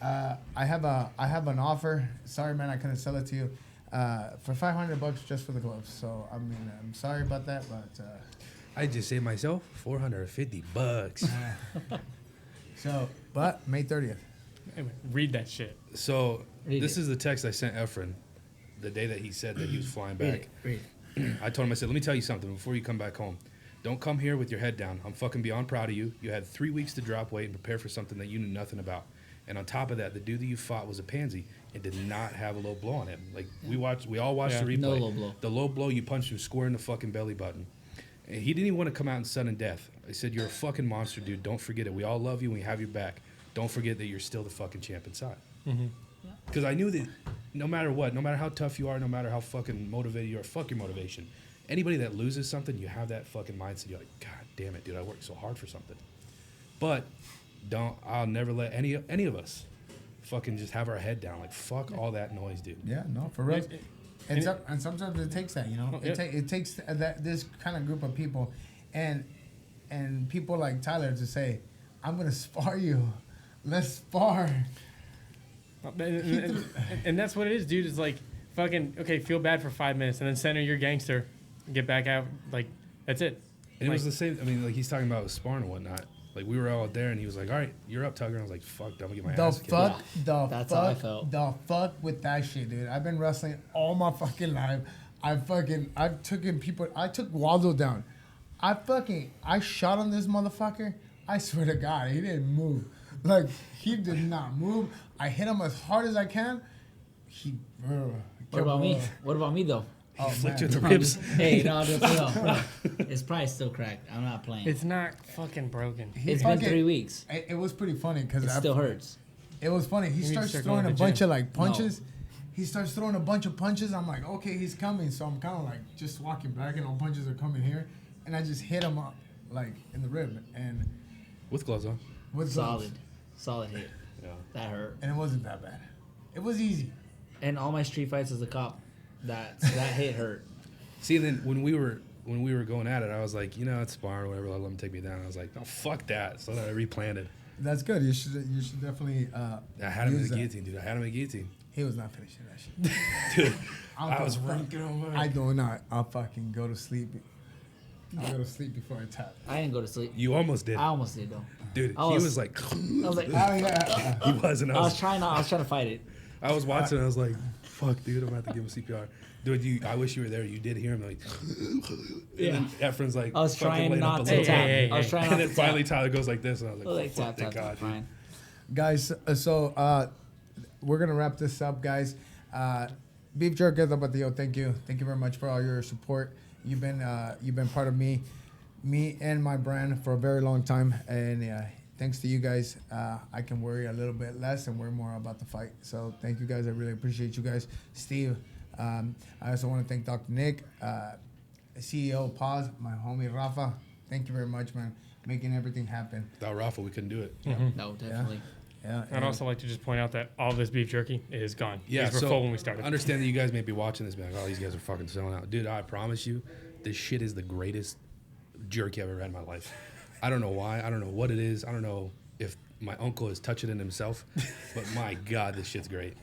A: I have an offer. Sorry, man, I couldn't sell it to you. For $500 just for the gloves. So I mean, I'm sorry about that, but.
B: I just saved myself $450.
A: But May 30th.
C: Anyway, read that shit.
B: So
D: Read
B: this
D: it.
B: is the text I sent Efrain the day that he said that he was flying back.
D: Read it.
B: I told him, I said, let me tell you something before you come back home. Don't come here with your head down. I'm fucking beyond proud of you. You had 3 weeks to drop weight and prepare for something that you knew nothing about. And on top of that, the dude that you fought was a pansy and did not have a low blow on him. Like we all watched
C: Yeah.
B: the replay.
D: No low blow.
B: The low blow, you punched him square in the fucking belly button. And he didn't even want to come out in sudden death. I said, you're a fucking monster, dude. Don't forget it. We all love you and we have your back. Don't forget that you're still the fucking champ inside. Because I knew that no matter what, no matter how tough you are, no matter how fucking motivated you are, fuck your motivation. Anybody that loses something, you have that fucking mindset. You're like, God damn it, dude, I worked so hard for something. But I'll never let any of us fucking just have our head down. Like, fuck all that noise, dude.
A: Yeah, no, for real.
C: And
A: And sometimes it takes that, you know.
C: Yeah.
A: It takes this kind of group of people, and people like Tyler to say, "I'm gonna spar you. Let's spar."
C: And that's what it is, dude. It's like fucking okay, feel bad for 5 minutes and then center your gangster, get back out. Like that's it.
B: And it was
C: Like-
B: the same. I mean, like he's talking about sparring and whatnot. Like we were all there, and he was like, "All right, you're up, Tucker." And I was like, "Fuck, I'm gonna get my
A: The
B: ass kicked."
A: fuck, the
D: That's how I
A: fuck,
D: felt.
A: the fuck with that shit, dude. I've been wrestling all my fucking life. I took Waldo down. I shot on this motherfucker. I swear to God, he didn't move. Like, he did not move. I hit him as hard as I can.
D: What about me? What about me though?
A: Oh,
B: Flicked you
A: man.
B: in the ribs.
D: Hey, no. It's probably still cracked. I'm not playing.
C: It's not fucking broken.
D: It's been
A: fucking-
D: 3 weeks.
A: It was pretty funny because
D: It still hurts.
A: It was funny. He
C: need to
A: starts
C: start
A: throwing
C: going
A: a
C: to the
A: bunch
C: gym.
A: of like punches. He starts throwing a bunch of punches. I'm like, okay, he's coming. So I'm kind of like just walking back, and all punches are coming here, and I just hit him up like in the rib, and
B: With gloves on.
A: With gloves.
D: Solid hit.
B: Yeah.
D: That hurt.
A: And it wasn't that bad. It was easy.
D: And all my street fights as a cop, that hit hurt.
B: See, and then when we were going at it, I was like, it's sparring or whatever. Let them take me down. I was like, no, fuck that. So then I replanted.
A: That's good. You should definitely.
B: I had him in
A: use
B: the
A: that.
B: guillotine, dude. I had him in the guillotine.
A: He was not finishing that shit.
B: Dude, I was ranking on mine.
A: I do not. I'll fucking go to sleep. I'll go to sleep before I tap.
D: I didn't go to sleep.
B: You almost did.
D: I almost did though.
B: Dude,
D: I
B: he
D: was-
B: was like,
D: I was like,
A: Oh yeah.
B: he was, and
D: I was trying to fight it.
B: I was watching, I was like, fuck, dude, I'm about to give him CPR. Dude, I wish you were there. You did hear him, like,
D: Yeah.
B: and then Efrain's like,
D: I was
B: fucking
D: trying
B: laying up
D: not
B: a
D: to
B: little
D: tap.
B: bit.
D: I was trying
B: And
D: not
B: then
D: to
B: finally
D: tap.
B: Tyler goes like this, and I was
D: I
B: like,
D: was like,
B: fuck,
D: tap,
B: thank
D: tap,
B: God, dude.
D: fine.
A: Guys, so we're gonna wrap this up, guys. Beef Jerky Tapatio, thank you very much for all your support. You've been part of me and my brand for a very long time, and thanks to you guys, I can worry a little bit less and worry more about the fight. So thank you guys. I really appreciate you guys. Steve, I also want to thank Dr. Nick, CEO Paz, my homie Rafa. Thank you very much, man, making everything happen.
B: Without Rafa, we couldn't do it.
D: No, definitely.
A: Yeah,
C: I'd also like to just point out that all this beef jerky is gone.
B: Yeah,
C: These were
B: so
C: full when we started.
B: understand that you guys may be watching this, being like, oh, these guys are fucking selling out. Dude, I promise you, this shit is the greatest jerky I've ever had in my life. I don't know why. I don't know what it is. I don't know if my uncle is touching it himself, but my God, this shit's great.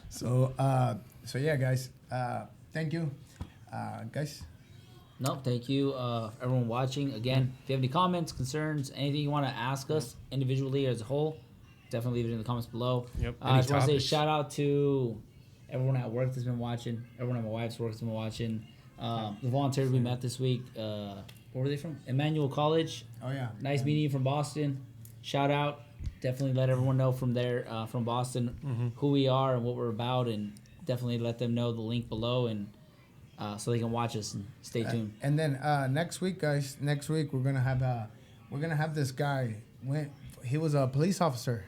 A: So yeah, guys, thank you, guys.
D: No, thank you, everyone watching. Again, if you have any comments, concerns, anything you want to ask us individually or as a whole, definitely leave it in the comments below.
C: Yep.
D: I just want to say
B: topics?
D: shout out to everyone at work that's been watching, everyone at my wife's work that's been watching. The volunteers we met this week, where were they from? Emmanuel College.
A: Oh yeah,
D: Nice meeting you from Boston. Shout out. Definitely let everyone know from there, from Boston, who we are and what we're about, and definitely let them know the link below, and so they can watch us and stay tuned.
A: And then next week, guys, we're gonna have this guy. He was a police officer.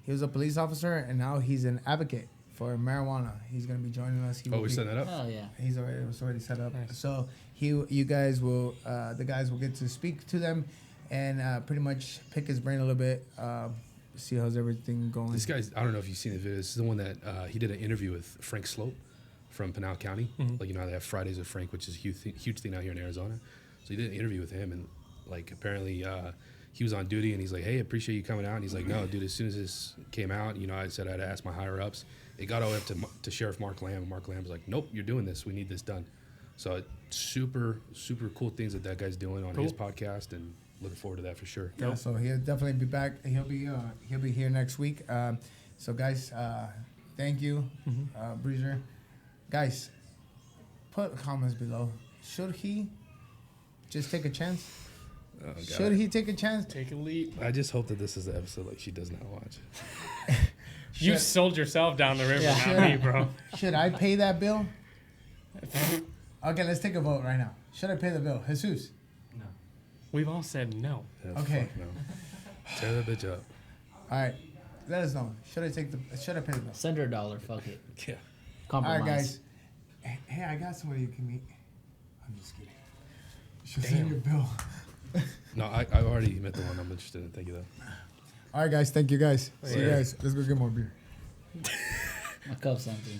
A: And now he's an advocate for marijuana. He's gonna be joining us.
B: Oh, we set that up?
D: Oh yeah.
A: It was already set up.
C: Nice.
A: So you guys will, the guys will get to speak to them, and pretty much pick his brain a little bit. See how's everything going.
B: This guy's, I don't know if you've seen the video. This is the one that he did an interview with Frank Slope from Pinal County. Like, how they have Fridays with Frank, which is a huge thing out here in Arizona. So he did an interview with him, and like apparently he was on duty, and he's like, hey, appreciate you coming out. And he's like, no, dude, as soon as this came out, I said I'd ask my higher ups. It got all the way up to Sheriff Mark Lamb, and Mark Lamb was like, nope, you're doing this. We need this done. So super, super cool things that guy's doing on his podcast, and looking forward to that for sure.
A: Yeah, so he'll definitely be back. He'll be here next week. So guys, thank you, Breeser. Guys, put comments below. Should he just take a chance?
B: Oh, God.
A: Should he take a chance?
C: Take a leap.
B: I just hope that this is the episode like she does not watch.
C: You
A: Should-
C: sold yourself down the river,
D: Yeah.
C: not me, bro.
A: Should I pay that bill? Okay, let's take a vote right now. Should I pay the bill? Jesus.
E: No.
C: We've all said no.
B: Yeah,
A: Okay.
B: fuck no. Tear that bitch up.
A: All right. Let us know. Should I pay the bill?
D: Send her $1. Fuck it.
B: Yeah.
A: All
D: Compromise.
A: right, guys. Hey, I got somebody you can meet. I'm just kidding. Should send your bill.
B: No, I already met the one I'm interested in. Thank you, though.
A: All right, guys. Thank you, guys. See you
C: Yeah.
A: guys. Let's go get more beer.
D: My cup's empty.